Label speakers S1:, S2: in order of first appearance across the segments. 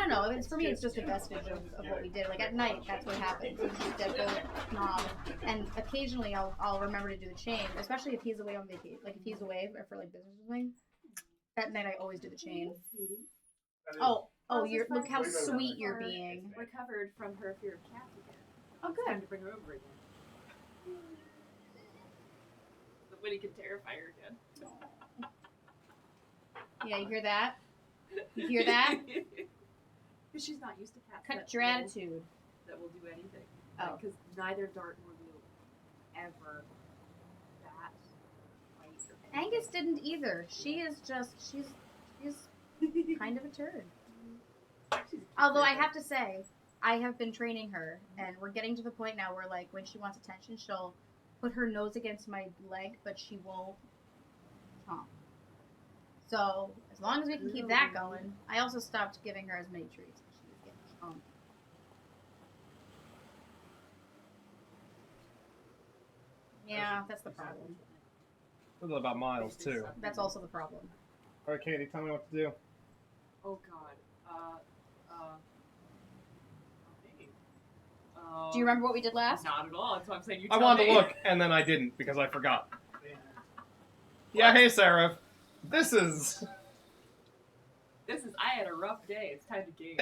S1: No. It's, for me, it's just a vestige of what we did. Like at night, that's what happens. He's just deadbolt knob, and occasionally I'll remember to do the chain, especially if he's away on vacation. Like if he's away for like business or something. At night, I always do the chain. Oh, look how sweet you're being.
S2: Recovered from her fear of cats again.
S1: Oh, good.
S2: Time to bring her over again. When he can terrify her again.
S1: Yeah, you hear that? You hear that?
S2: Because she's not used to cats.
S1: Cut your attitude.
S2: That will do anything.
S1: Oh.
S2: Because neither Dart nor Leo ever bat, bite, or
S1: Angus didn't either. She's kind of a turd. Although I have to say, I have been training her, and we're getting to the point now where, like, when she wants attention, she'll put her nose against my leg, but she won't chomp. So, as long as we can keep that going, I also stopped giving her as many treats. She was getting chomped. Yeah, that's the problem.
S3: A little about Miles, too.
S1: That's also the problem.
S3: All right, Katie, tell me what to do.
S2: Oh, God.
S1: Do you remember what we did last?
S2: Not at all. That's why I'm saying you
S3: I
S2: tell
S3: wanted
S2: me.
S3: to look, and then I didn't, because I forgot. Yeah, hey, Sarah. This is...
S2: I had a rough day. It's time to game.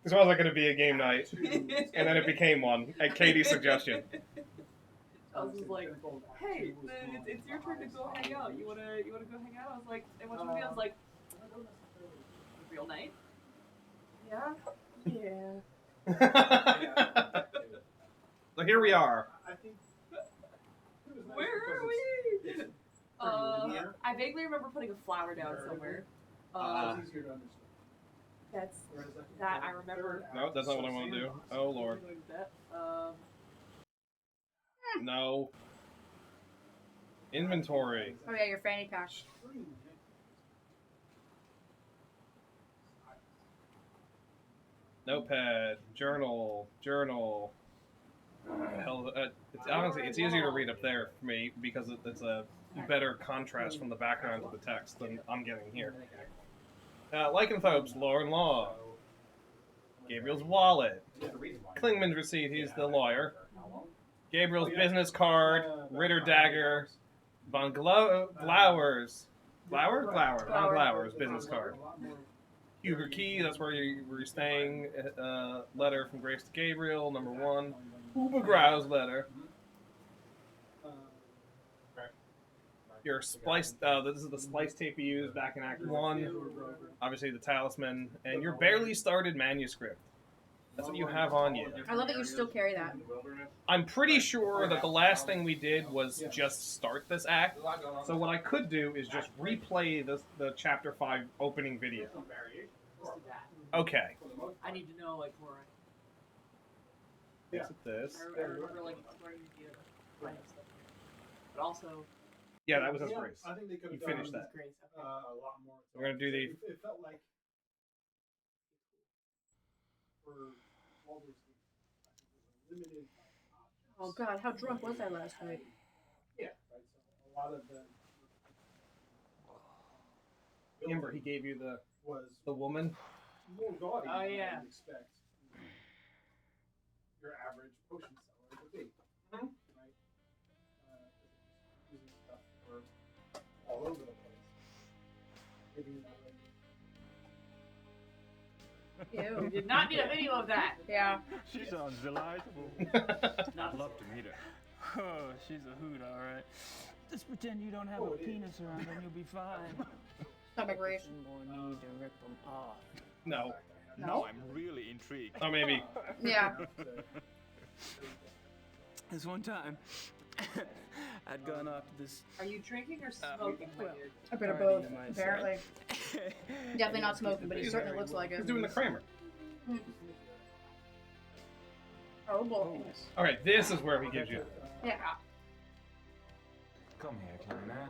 S3: This wasn't going to be a game night, and then it became one, at Katie's suggestion.
S2: I was just like, hey, it's your turn to go hang out. You wanna go hang out? I was like, and watch a movie. I was like, a real night? Yeah. Yeah.
S3: So here we are.
S2: Where are we? I vaguely remember putting a flower down somewhere. That's that I remember.
S3: No, that's not what I want to do. Oh, Lord. No. Inventory.
S1: Oh yeah, your fanny pack.
S3: Notepad. Journal. Hell, it's honestly, it's easier to read up there for me because it's a better contrast from the background of the text than I'm getting here. Lycanthropes, lore and law. Gabriel's wallet. Klingman's receipt, he's the lawyer. Gabriel's business card. Ritter dagger. Von Glauer's. Von Glauer's business card. Huger key, that's where you're staying. Letter from Grace to Gabriel, number 1. Uber Grau's letter. Your splice, this is the splice tape you used back in Act 1. Obviously the talisman. And your barely started manuscript. That's what you have on you.
S1: I love that you still carry that.
S3: I'm pretty sure that the last thing we did was just start this act. So what I could do is just replay the Chapter 5 opening video. Okay.
S2: I need to know, like, where
S3: Fix this.
S2: I remember, like, where you get finding stuff. But also...
S3: Yeah, that was his Grace.
S4: I think they could
S3: You
S4: have
S3: finished
S4: done
S3: that.
S2: Grace.
S4: a lot more.
S3: We're going to do the...
S4: It felt like for all those things, limited options.
S1: Oh god, how drunk was I last night?
S4: Yeah, right. So a lot of the
S3: Remember, he gave you
S4: was
S3: the woman?
S4: more gaudy
S2: Oh,
S4: than
S2: yeah.
S4: you'd expect your average potion seller to be.
S3: Mhm.
S4: Right? Using stuff for all over the place. Giving it away.
S1: Ew.
S2: We did not need a video of that.
S1: Yeah.
S5: She sounds delightful. I'd love to meet her. Oh, she's a hoot, all right. Just pretend you don't have a penis around and you'll be fine.
S1: Stomach race.
S5: More need to rip them off.
S3: No.
S1: No?
S5: I'm really intrigued.
S3: Or maybe.
S1: Yeah.
S5: This one time, I'd gone off to this.
S2: Are you drinking or smoking?
S5: well,
S1: A bit of
S5: party,
S1: both,
S5: you might
S1: apparently.
S5: say.
S1: Definitely not smoking, but he certainly looks like
S3: He's
S1: it.
S3: doing the Kramer.
S1: Oh boy.
S3: Okay, this is where he gives you.
S1: Yeah.
S5: Come here, Clean Man.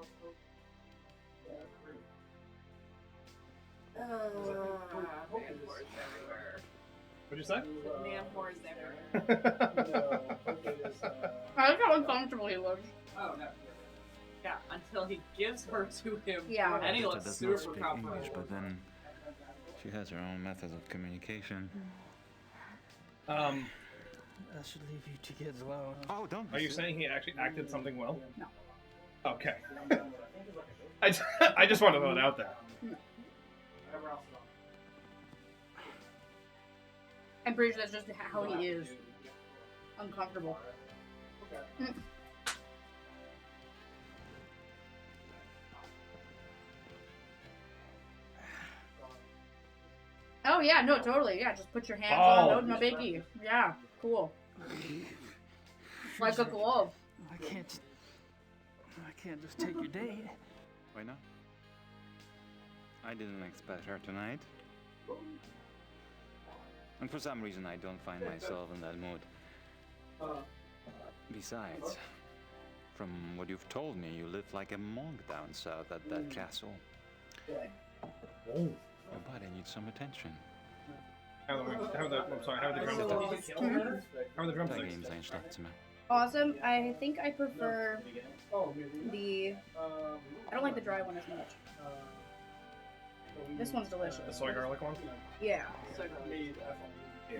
S2: Man whores everywhere.
S3: What'd you say?
S2: Man whores everywhere.
S1: I like how uncomfortable he looks.
S2: Yeah, until he gives her to him.
S1: Yeah.
S2: And he
S5: Rita
S2: looks
S5: does not
S2: super
S5: speak
S2: comfortable.
S5: English, but then she has her own methods of communication. That should leave you two kids alone. Oh, don't.
S3: Are you saying he actually acted something well?
S1: No.
S3: Okay. I just want to throw it out there.
S1: I'm pretty sure that's just how he is. Uncomfortable. Oh yeah, no, totally. Yeah, just put your hands on, no biggie. Yeah, cool. Like a glove.
S5: I can't just take your date. Why not? I didn't expect her tonight. And for some reason I don't find myself in that mood. Besides, from what you've told me, you live like a monk down south at that castle. Your body needs some attention.
S3: How are the drumsticks?
S1: Awesome. I think I prefer the... I don't like the dry one as much. This one's delicious.
S3: The soy garlic one?
S1: Yeah.
S2: So
S3: Yeah.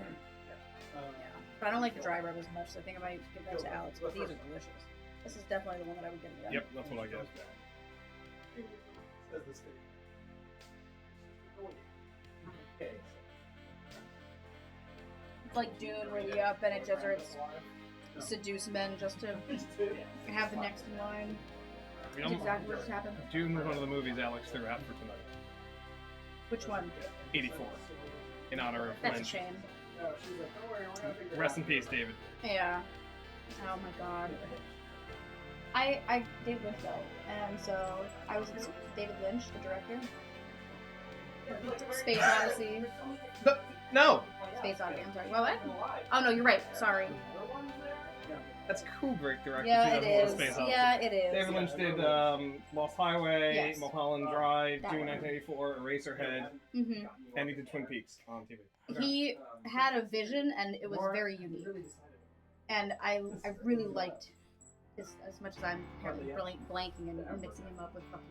S1: But I don't like the dry rub as much, so I think I might give that to Alex. But these are delicious. This is definitely the one that I would get again.
S3: Yep, that's what I get.
S1: It's like Dune, where the Bene Gesserits seduce men just to have the next in line.
S3: You
S1: That's
S3: know,
S1: exactly what just happened.
S3: Dune was one of the movies Alex threw out for tonight.
S1: Which one?
S3: 84. In honor of
S1: That's a
S3: Lynch.
S1: shame.
S3: Rest in peace, David.
S1: Yeah. Oh my god. I David Lynch though, and so I was David Lynch, the director. Space Odyssey.
S3: No!
S1: Space Odyssey, I'm sorry. Well, what? Oh no, you're right. Sorry.
S3: That's Kubrick directed
S1: Yeah, it
S3: 2001:
S1: is.
S3: Space Odyssey.
S1: Yeah, it is.
S3: David Lynch did Lost Highway,
S1: Yes.
S3: Mulholland Drive,
S1: That
S3: Dune
S1: one.
S3: 1984, Eraserhead,
S1: Mm-hmm.
S3: and he did Twin Peaks on TV.
S1: He had a vision, and it was very unique. And I really liked this as much as I'm apparently blanking and mixing him up with fucking.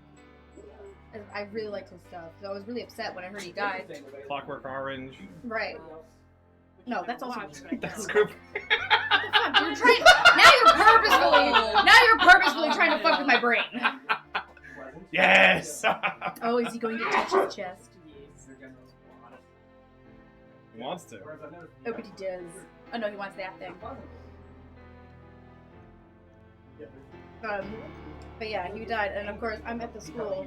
S1: I really liked his stuff. So I was really upset when I heard he died.
S3: Clockwork Orange.
S1: Right. No, that's also.
S3: That's Kubrick.
S1: You're trying. Now you're purposefully trying to fuck with my brain.
S3: Yes!
S1: Oh, is he going to touch his chest?
S3: He wants to.
S1: Oh, but he does. Oh no, he wants that thing. But yeah, he died, and of course I'm at the school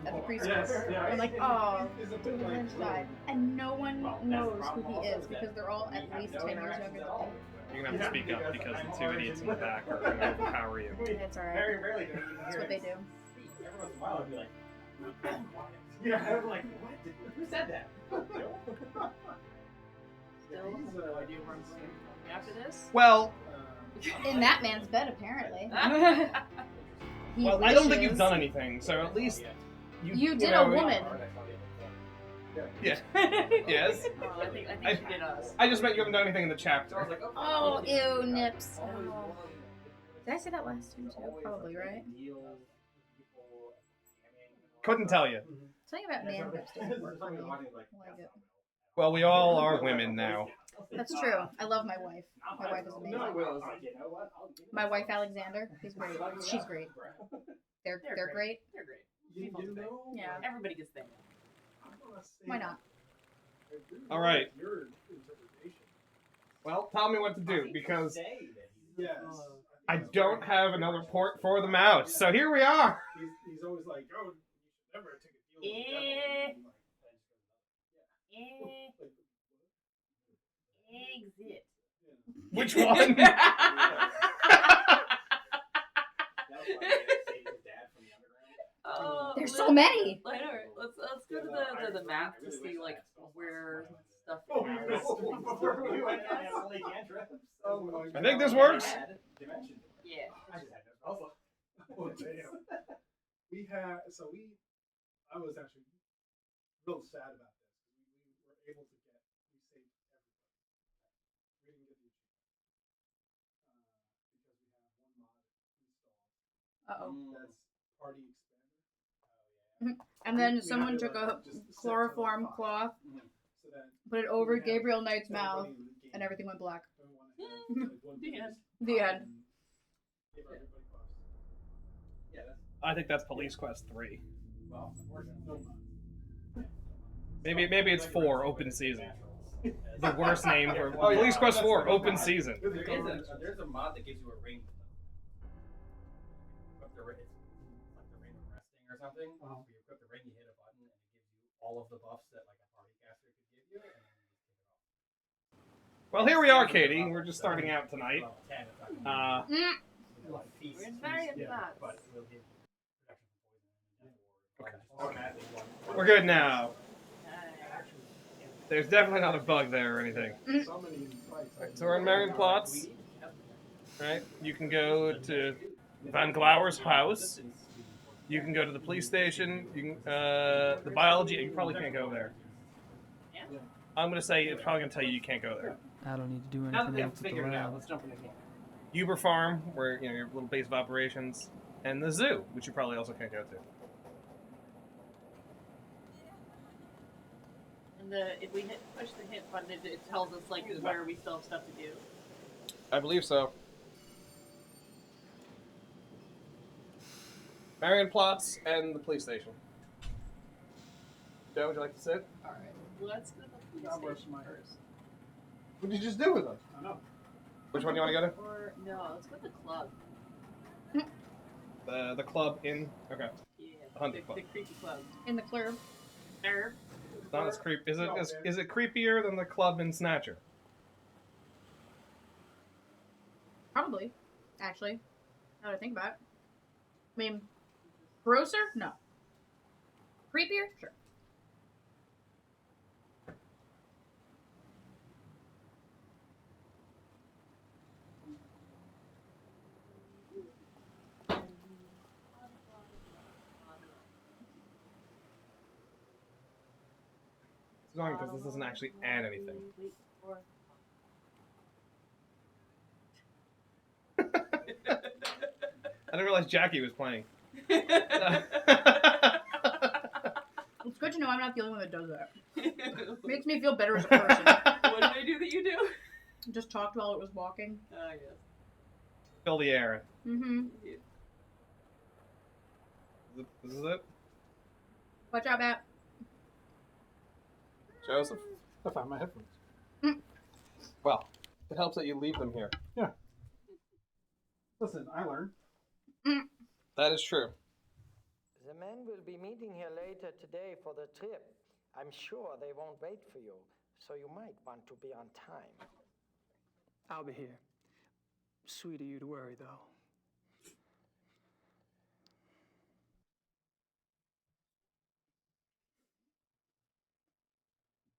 S1: at the preschool. I'm like, oh, David Lynch died, and no one knows who he is because they're all at least 10 years younger than me.
S3: You're gonna have to speak up because the two idiots in the back are gonna overpower you.
S1: It's alright. That's what they do.
S4: Every once in a while, I'd be like, yeah, I'm like, what? Who said that?
S2: Still have no idea where I'm going after this.
S3: Well,
S1: In that man's bed, apparently. He
S3: well, I don't think you've
S1: wishes.
S3: done anything, so at least
S1: You did
S3: know,
S1: a woman.
S3: Yeah. Yes.
S2: Oh, I think she did us.
S3: I just meant you haven't done anything in the chapter.
S1: Oh, ew, nips. Oh. Did I say that last time too? Probably, right?
S3: Couldn't tell you.
S1: Something about man nips doesn't work for me. I like it.
S3: Well, we all are women now.
S1: That's true. I love my wife. My wife is amazing. My wife Alexander, he's great. She's great. They're great.
S2: They're great. People are great.
S1: Yeah.
S2: Everybody gets there.
S1: Why not?
S3: All right. Well, tell me what to do because I don't have another port for the mouse. So here we are.
S4: He's always like, oh, you should never take a deal with the devil.
S2: Exit.
S3: Which one?
S1: There's so many.
S2: I know. Right? Let's go to the map to see like where stuff
S4: Oh,
S2: is.
S3: I think this works.
S2: Yeah.
S4: Oh, damn. I was actually real sad about this. We were able to we saved everybody. We didn't get the achievement. Because we have one mod installed.
S1: Uh-oh.
S4: That's party expander.
S1: And then
S4: We
S1: someone
S4: had to,
S1: took a
S4: just set to,
S1: chloroform
S4: 5.
S1: cloth,
S4: So then
S1: put it over
S4: we had
S1: Gabriel Knight's mouth,
S4: everybody in the game.
S1: and everything went black.
S4: Everyone had, like, one
S2: The
S4: big
S2: end.
S1: The
S4: pot
S1: end.
S4: and gave everybody puffs. Yeah, that's
S3: I think that's Police Quest 3.
S4: well, unfortunately.
S3: Maybe it's 4, Open Season. The worst name for
S6: Oh, yeah.
S3: Police Quest
S6: That's
S3: 4,
S6: the
S3: Open
S6: mod.
S3: Season.
S6: There's a mod that gives you a ring. Equip the ring, it's like the ring of resting or something.
S4: Uh-huh.
S6: So you equip the ring, you hit a button, and it gives you all of the buffs that like a party caster could give you, and then you just kick it off.
S3: Well, here we are, Katie. We're just starting out tonight.
S6: Level 10, it's not gonna
S1: Mm.
S6: be, like, feast,
S2: We're very
S6: feast,
S2: advanced.
S6: but it will give you protection from poison or
S3: Okay.
S6: just automatically one.
S3: We're good now.
S2: Nice.
S3: There's definitely not a bug there or anything.
S4: So many fights.
S3: Right, so we're in Marion Plots. Right? You can go to Van Glauer's house. You can go to the police station. You can the biology. You probably can't go there.
S2: Yeah.
S3: I'm gonna say it's probably gonna tell you can't go there.
S5: I don't need to do
S6: Now that
S5: anything
S6: they've
S5: else at the
S6: figured it out,
S5: lab.
S6: let's jump in the game.
S3: Uber Farm, where your little base of operations, and the zoo, which you probably also can't go to.
S2: And if we push the hit button, it tells us like where we still have stuff to do.
S3: I believe so. Marion Plots and the police station. Joe, would you like to sit?
S2: All right, let's go to the
S4: God
S2: police
S4: bless
S2: station
S4: my-
S2: first.
S3: What did you just do with them?
S4: I know.
S3: Which one do you want to go to?
S2: Or no, let's go to the club.
S3: The club in. Okay.
S2: Yeah,
S3: The Hunting Club.
S2: the creepy club.
S1: In the club.
S2: There.
S3: It's not as creepy. Is
S4: No,
S3: it creepier than the club in Snatcher?
S1: Probably. Actually. Now that I think about it. I mean, grosser? No. Creepier? Sure.
S3: It's annoying because this doesn't actually add anything. I didn't realize Jackie was playing.
S1: It's good to know I'm not the only one that does that. Makes me feel better as a person.
S2: What did I do that you do?
S1: Just talked while it was walking.
S2: Yes.
S3: Fill the air.
S1: Mm-hmm.
S3: This is it?
S1: Watch out, Matt.
S3: Joseph?
S4: I found my headphones.
S3: Well, it helps that you leave them here.
S4: Listen, I learned.
S3: That is true.
S7: The men will be meeting here later today for the trip. I'm sure they won't wait for you, so you might want to be on time.
S5: I'll be here. Sweet of you to worry, though.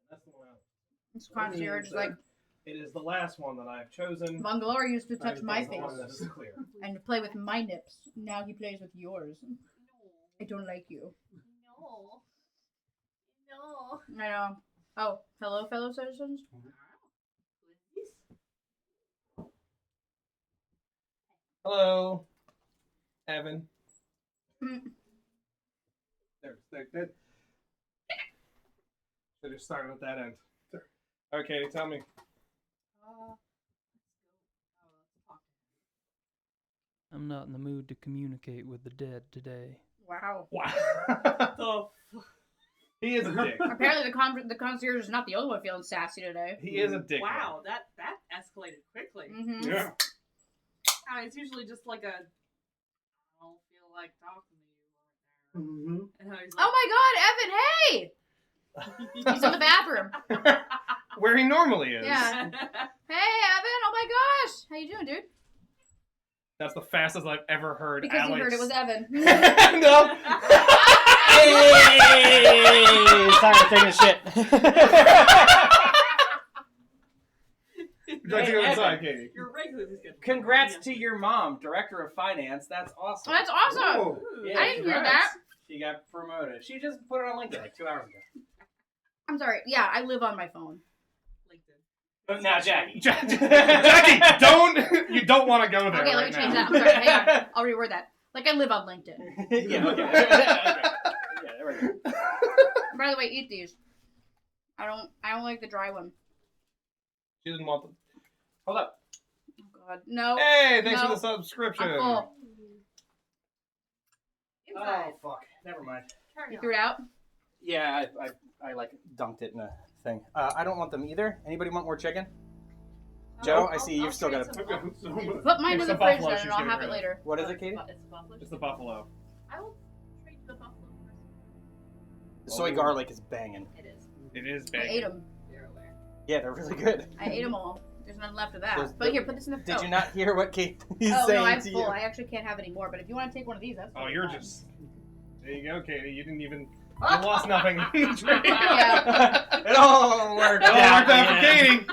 S3: That's the one out.
S1: This concierge is like,
S3: It is the last one that I've chosen.
S1: Mangalore used to touch
S3: That
S1: my
S3: is the
S1: face
S3: one that is clear.
S1: and to play with my nips. Now he plays with yours. I don't like you.
S2: No. No.
S1: I know. Oh, hello, fellow citizens.
S3: Hello, Evan.
S1: Mm.
S3: There. Should have started at that end. Okay, tell me.
S5: I'm not in the mood to communicate with the dead today.
S1: Wow.
S3: Wow. He is a dick.
S1: Apparently the concierge is not the only one feeling sassy today.
S3: He is a dick.
S2: Wow, that escalated quickly.
S1: Mm-hmm.
S4: Yeah.
S2: It's usually just like a, I don't feel like talking to you right
S4: Mm-hmm.
S2: now. And how he's like,
S1: Oh my god, Evan, hey! He's in the bathroom.
S3: Where he normally is.
S1: Yeah. Hey, Evan, oh my gosh. How you doing, dude?
S3: That's the fastest I've ever heard
S1: Because
S3: Alex.
S1: you heard it was Evan.
S3: No.
S6: Hey! Sorry for taking a shit.
S3: Would you like to go inside, Katie?
S2: You're regularly scheduled.
S6: Congrats to your mom, director of finance. That's awesome.
S1: Oh, that's awesome.
S4: Whoa.
S6: Yeah,
S1: I didn't hear
S3: congrats.
S1: that.
S6: She got promoted. She just put it on LinkedIn like 2 hours ago.
S1: I'm sorry. Yeah, I live on my phone.
S2: LinkedIn.
S6: But now Jackie.
S3: Jackie, you don't want to go there.
S1: Okay, let
S3: right
S1: me change
S3: now.
S1: that. I'm sorry. Hang on. I'll reword that. Like I live on LinkedIn.
S6: Yeah, okay. Yeah, there we go.
S1: By the way, eat these. I don't like the dry one.
S3: She didn't want them. Hold up.
S1: Oh God, no.
S3: Hey, thanks
S1: No.
S3: for the subscription.
S1: I'm full.
S2: Inside.
S6: Oh, fuck. Never mind.
S2: Carry
S1: You
S2: on.
S1: threw it out.
S6: Yeah, I like dunked it in a thing. I don't want them either. Anybody want more chicken? Joe, I see you've still got
S2: trade
S6: a-
S2: some
S4: Okay,
S2: buffalo.
S1: Put mine
S3: It's
S1: in
S3: the
S1: the fridge
S3: buffalo
S1: then,
S3: she's
S1: and I'll
S3: getting
S1: have
S3: rid
S1: it
S3: of.
S1: later.
S6: What is it, Katie?
S2: It's buffalo.
S3: It's the buffalo.
S2: I will trade the buffalo.
S6: The soy garlic is banging.
S2: It is.
S3: It is
S1: I
S3: big.
S1: ate them.
S2: They're aware.
S6: Yeah, they're really good.
S1: I ate them all. There's none left of that.
S6: There's-
S1: But here, put this in the.
S6: Did you not hear what Kate is
S1: Oh
S6: saying
S1: no, I'm
S6: to
S1: full.
S6: you?
S1: I actually can't have any more. But if you want to take one of these, that's.
S3: Oh,
S1: totally
S3: you're
S1: fine.
S3: just. There you go, Katie. You didn't even. You lost nothing.
S1: Yeah.
S6: It all worked
S3: It all
S6: out.
S3: worked out for
S6: man.
S3: Katie.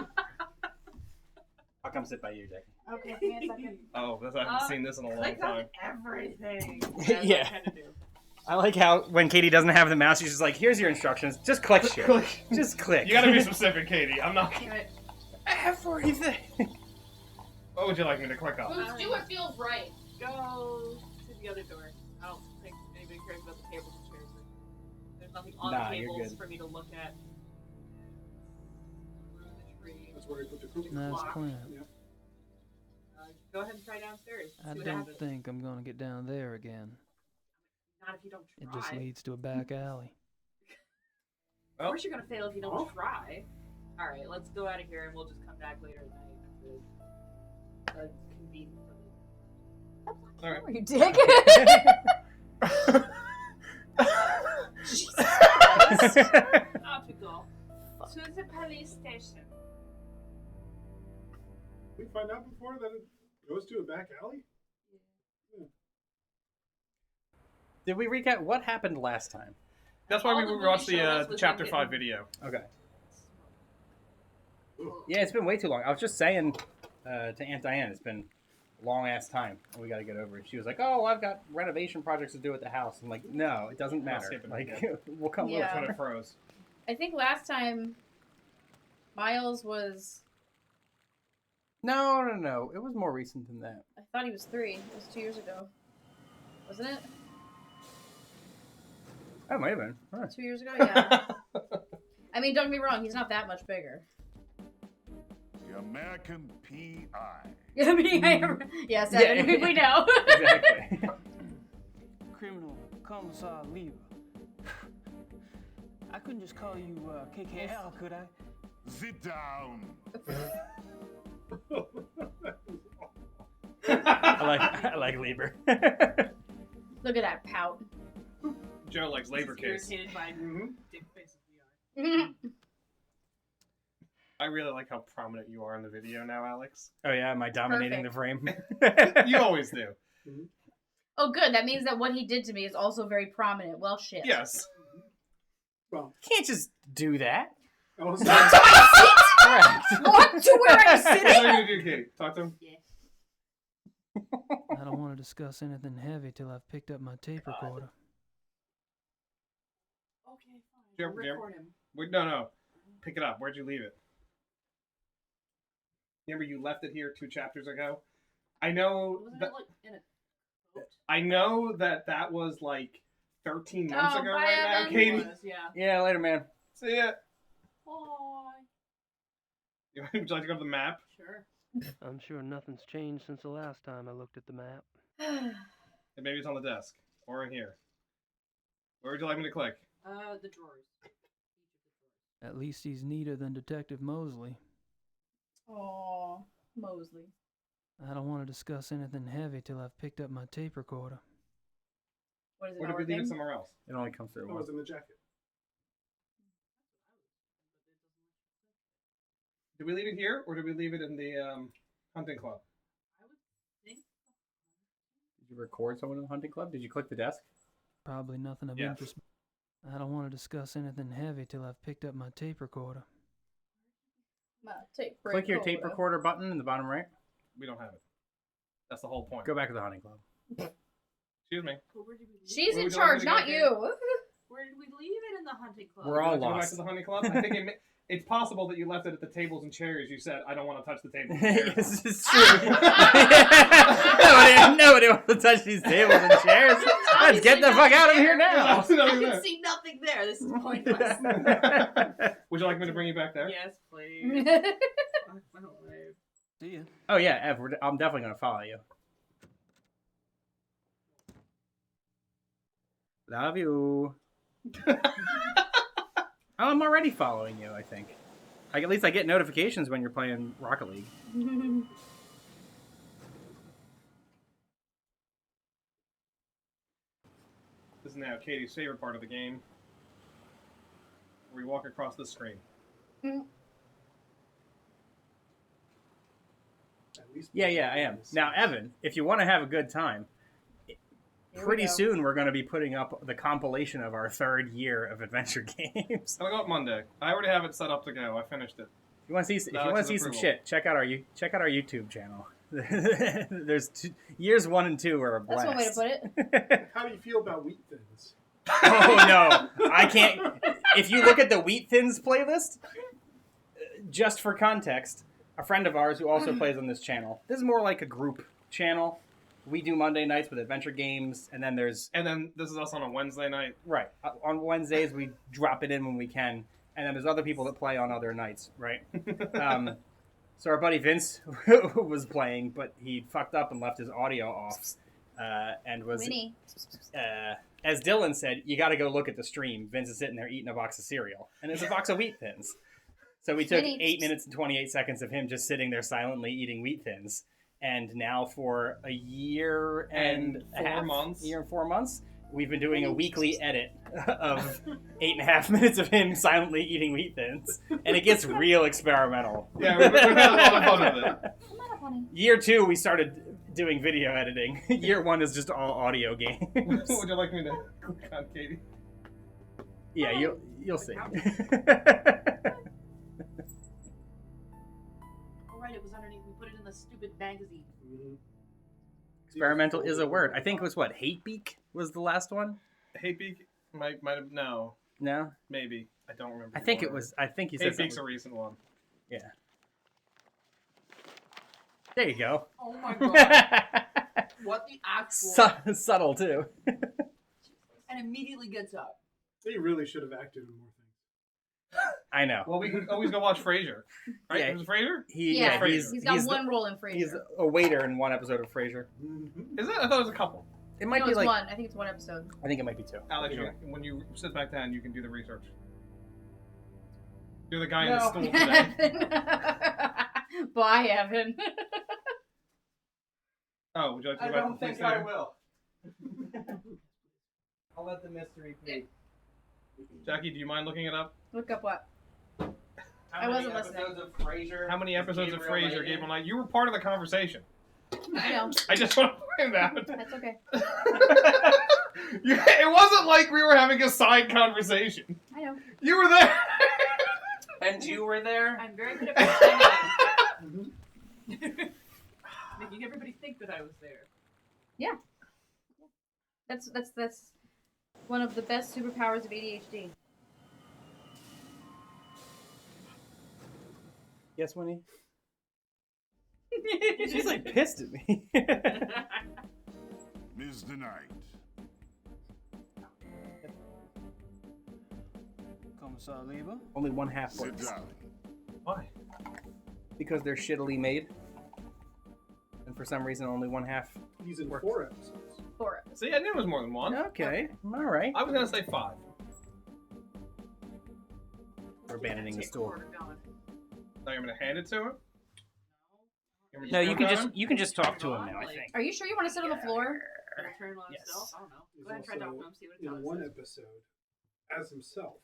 S6: I'll come sit by you, Jackie.
S1: Okay, give me a second.
S3: Oh, I haven't seen this in a long
S2: Click on
S3: time.
S2: everything.
S6: Yeah. I like how when Katie doesn't have the mouse, she's just like, "Here's your instructions. Just click shit. Just click."
S3: You gotta be specific, Katie. I'm not.
S1: Damn it.
S6: everything.
S3: What would you like me to click on?
S1: Let's do what feels right.
S2: Go to the other door. I don't think anybody cares about the tables and chairs. There's nothing on
S6: Nah,
S2: the
S6: you're
S2: tables
S6: good.
S2: for me to look at. Through the tree.
S4: That's where we put the cooking.
S5: Nice
S2: Block.
S5: plan.
S2: Go ahead and try downstairs.
S5: I
S2: See what
S5: don't
S2: happens.
S5: think I'm gonna get down there again.
S2: Not if you don't
S5: It
S2: try.
S5: just leads to a back alley.
S2: Of course you're gonna fail if you don't
S4: Oh.
S2: try. Alright, let's go out of here and we'll just come back later at night to convene for the...
S3: All right.
S1: Oh, you dick.
S2: Topical. To the police station.
S4: We find out before that it goes to a back alley?
S6: Did we recap what happened last time?
S3: That's why
S2: All
S3: we
S2: the movie
S3: watched
S2: showed us
S3: the
S2: was
S3: chapter
S2: him
S3: 5
S2: getting-
S3: video.
S6: Okay. Yeah, it's been way too long. I was just saying to Aunt Diane, it's been a long ass time. We got to get over it. She was like, "Oh, I've got renovation projects to do at the house." I'm like, "No, it doesn't matter.
S3: skip it
S6: Like,
S3: again.
S6: we'll come
S1: Yeah.
S3: That's
S6: over."
S3: when it froze.
S1: I think last time Miles was.
S6: No. It was more recent than that.
S1: I thought he was 3. It was 2 years ago. Wasn't it?
S6: That might have been. Huh.
S1: 2 years ago? Yeah. I mean, don't get me wrong, he's not that much bigger.
S8: The American P.I.
S1: I mean, yeah, 7.
S6: Yeah.
S1: We know.
S6: Exactly.
S5: Criminal Commissar Lever. I couldn't just call you KKL, could I?
S8: Sit down.
S6: I like Lieber.
S1: Look at that pout.
S3: Joe likes labor case.
S2: Irritated by
S4: Mm-hmm.
S2: dick faces we are.
S3: I really like how prominent you are in the video now, Alex.
S6: Oh yeah, am I dominating
S1: Perfect.
S6: the frame?
S3: You always do.
S1: Oh, good. That means that what he did to me is also very prominent. Well, shit.
S3: Yes.
S4: Well,
S6: Can't just do that.
S4: I was
S6: Correct.
S1: What? To where I'm
S3: What are
S1: sitting?
S3: you gonna do, Katie? Talk to him.
S5: I don't want to discuss anything heavy till I've picked up my tape recorder.
S2: Okay, fine.
S3: Jim,
S2: I'll
S3: Jim.
S2: record him.
S3: Wait, no. Pick it up. Where'd you leave it? Remember you left it here 2 chapters ago? I know
S2: Wasn't
S3: that
S2: it like in a boat?
S3: I know that was like 13 months
S1: Oh,
S3: ago
S1: bye,
S3: right now,
S1: Evan.
S3: Katie.
S2: It was, yeah.
S6: Yeah, later, man.
S3: See ya.
S2: Bye.
S3: Would you like to go to the map?
S2: Sure.
S5: I'm sure nothing's changed since the last time I looked at the map.
S3: And maybe it's on the desk or in here. Where would you like me to click?
S2: The drawers.
S5: At least he's neater than Detective Mosley.
S1: Aw, Mosley.
S5: I don't want to discuss anything heavy till I've picked up my tape recorder.
S1: What is it?
S3: Or
S1: not
S3: did we leave it
S1: working?
S3: somewhere else?
S6: It only comes through
S4: It was
S6: once.
S4: in the jacket.
S3: Did we leave it here or did we leave it in the hunting club?
S2: I would think.
S6: Did you record someone in the hunting club? Did you click the desk?
S5: Probably nothing of
S3: Yes.
S5: interest. I don't want to discuss anything heavy till I've picked up my tape recorder.
S1: My tape
S6: Click your tape recorder button in the bottom right.
S3: We don't have it. That's the whole point.
S6: Go back to the hunting club.
S3: Excuse me.
S2: But where did we leave
S1: She's
S3: Where
S1: in
S3: would you like me
S1: charge,
S3: to
S1: not
S3: go,
S1: you.
S2: Where did we leave it in the hunting club?
S6: We're all
S3: Would you like to go back
S6: lost.
S3: to the honey club? I think it's possible that you left it at the tables and chairs. You said, I don't want to touch the tables and chairs.
S6: Yes, it's true. Nobody wants to touch these tables and chairs. Let's get the fuck out of here now.
S2: I can see nothing there. This is pointless.
S3: Would you like me to bring you back there?
S2: Yes, please. Fuck my life.
S5: See ya.
S6: Oh yeah, Ev, I'm definitely gonna follow you. Love you. Oh, I'm already following you, I think. At least I get notifications when you're playing Rocket League.
S3: This is now Katie's favorite part of the game. Where we walk across the screen.
S4: At least
S6: Yeah, I am. Now, Evan, if you want to have a good time, pretty soon we're going to be putting up the compilation of our 3rd year of adventure games.
S3: I'll go up Monday. I already have it set up to go. I finished it.
S6: If you want to see some shit, check out our YouTube channel. There's years 1 and 2 are a blast.
S1: That's one way to put it.
S4: How do you feel about Wheat Thins?
S6: Oh no, I can't. If you look at the Wheat Thins playlist, just for context, a friend of ours who also plays on this channel. This is more like a group channel. We do Monday nights with adventure games, and then there's
S3: this is us on a Wednesday night.
S6: right on Wednesdays we drop it in when we can, and then there's other people that play on other nights, right? So our buddy Vince was playing, but he fucked up and left his audio off, and was
S1: Winnie.
S6: as Dylan said, you got to go look at the stream. Vince is sitting there eating a box of cereal, and it's a box of Wheat Thins. So we took 8 minutes and 28 seconds of him just sitting there silently eating Wheat Thins. And now for a year and 4 months, we've been doing a weekly edit of 8.5 minutes of him silently eating Wheat Thins. And it gets real experimental.
S3: Yeah, we've had a lot of fun with it.
S1: I'm not funny.
S6: Year 2, we started doing video editing. Year 1 is just all audio games.
S3: Would you like me to click on Katie?
S6: Yeah, you'll see.
S2: Alright, it was underneath. We put it in the stupid magazine.
S6: Experimental is a word. I think it was what? Hatebeak was the last one?
S3: Hatebeak might have no.
S6: No?
S3: Maybe. I don't remember.
S6: I think it was. I think you said
S3: Hatebeak's a
S6: something.
S3: recent one.
S6: Yeah. There you go.
S2: Oh my god. What the actual...
S6: Subtle, too.
S2: And immediately gets up.
S4: They really should have acted in more things.
S6: I know.
S3: Well, we can always go watch Frasier. Right?
S6: Yeah.
S3: It was Frasier?
S1: Yeah,
S3: he's
S1: he's got one role in Frasier.
S6: He's a waiter in one episode of Frasier.
S3: Is it? I thought it was a couple.
S6: It might
S1: No,
S6: be
S1: it's
S6: like
S1: one. I think it's one episode.
S6: I think it might be 2.
S3: Alex,
S6: Either way.
S3: when you sit back down, you can do the research. You're the guy in the stool today.
S1: Bye, Evan.
S3: Oh, would you like to go back to the police station?
S6: will. I'll let the mystery be.
S3: Jackie, do you mind looking it up?
S1: Look up what?
S6: How
S1: I
S6: many
S1: wasn't listening.
S6: episodes of Frasier?
S3: How many episodes of
S6: Gabriel
S3: Frasier
S6: made
S3: Gabriel
S6: in?
S3: Knight? You were part of the conversation.
S1: I know.
S3: I just want to point out.
S1: That's okay.
S3: It wasn't like we were having a side conversation.
S1: I know.
S3: You were there.
S6: And you were there?
S2: I'm very good at pretending. Making everybody think that I was there.
S1: Yeah. That's one of the best superpowers of ADHD.
S6: Yes, Winnie? She's like pissed at me.
S8: Ms. the Night.
S5: Commissar Lever.
S6: Only one half
S8: Sit
S6: works.
S8: down.
S3: Why?
S6: Because they're shittily made. And for some reason, only one half.
S4: He's in
S6: Works.
S4: 4 episodes.
S1: 4.
S3: See, I knew it was more than one.
S6: Okay, all right.
S3: I was gonna say 5.
S6: We're abandoning the stool.
S3: Now you're gonna hand it to him?
S6: No, you can just talk to him now. I think.
S1: Are you sure you want to sit on the floor?
S2: Turn on
S6: Yes.
S2: himself? I don't know.
S4: He's
S2: Go ahead and try
S4: also
S2: talking to him, see what it
S4: in
S2: tells
S4: one
S2: us.
S4: episode as himself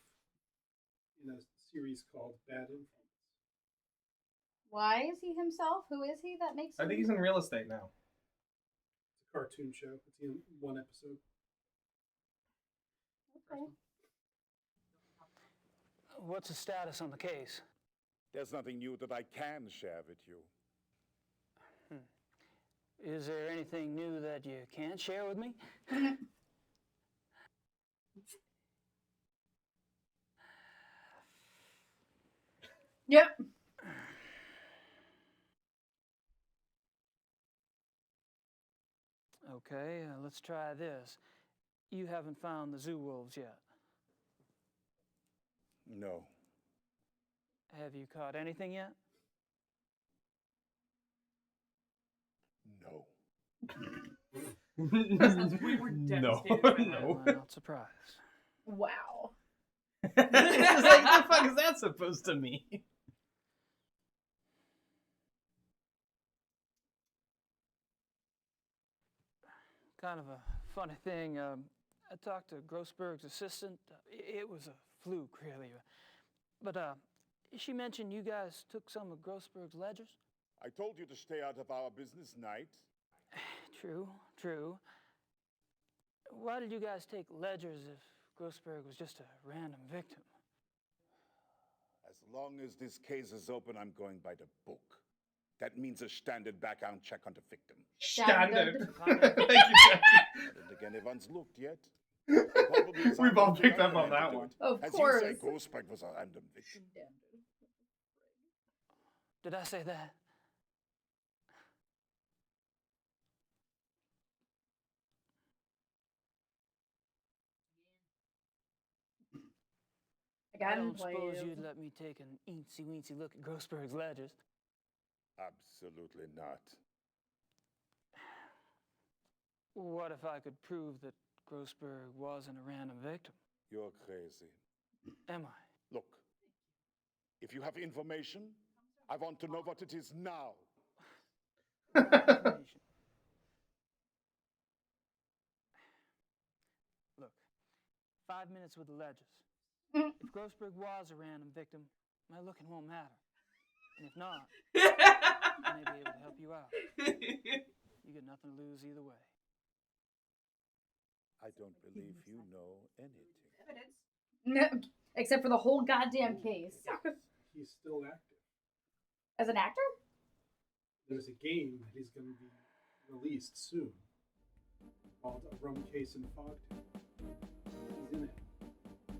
S4: in a series called Bad Influence.
S1: Why is he himself? Who is he that makes
S3: I
S1: him?
S3: think he's in real estate now.
S4: It's a cartoon show. It's in one episode.
S1: Okay.
S5: What's the status on the case?
S8: There's nothing new that I can share with you.
S5: Is there anything new that you can't share with me?
S1: Yep.
S5: Okay, let's try this. You haven't found the zoo wolves yet.
S8: No.
S5: Have you caught anything yet?
S8: No.
S2: We were devastated by that.
S6: No.
S5: I'm not surprised.
S1: Wow.
S6: It's like, the fuck is that supposed to mean?
S5: Kind of a funny thing. I talked to Grossberg's assistant. It was a fluke, really. But she mentioned you guys took some of Grossberg's ledgers.
S8: I told you to stay out of our business, Knight.
S5: True, true. Why did you guys take ledgers if Grossberg was just a random victim?
S8: As long as this case is open, I'm going by the book. That means a standard background check on the victim.
S3: Standard.
S5: Standard.
S3: Thank you, Jackie.
S8: I don't think anyone's looked yet. Probably
S3: We've all
S8: someone
S3: picked up
S8: who
S3: on that
S8: had to do
S3: one.
S8: it.
S1: Of
S8: As
S1: course.
S8: you say, Grossberg was a random victim.
S5: Did I say that? I
S1: Again,
S5: don't suppose
S1: please.
S5: you'd let me take an eensy-weensy look at Grossberg's ledgers.
S8: Absolutely not.
S5: What if I could prove that Grossberg wasn't a random victim?
S8: You're crazy.
S5: Am I?
S8: Look, if you have information, I want to know what it is now.
S5: Information. Look, 5 minutes with the ledgers. If Grossberg was a random victim, my looking won't matter. And if not, I may be able to help you out. You get nothing to lose either way.
S8: I don't believe you know anything.
S2: Evidence.
S1: Except for the whole goddamn case.
S4: He's still active.
S1: As an actor?
S4: There's a game that he's going to be released soon called A Rum Case in Fogtown. He's in it.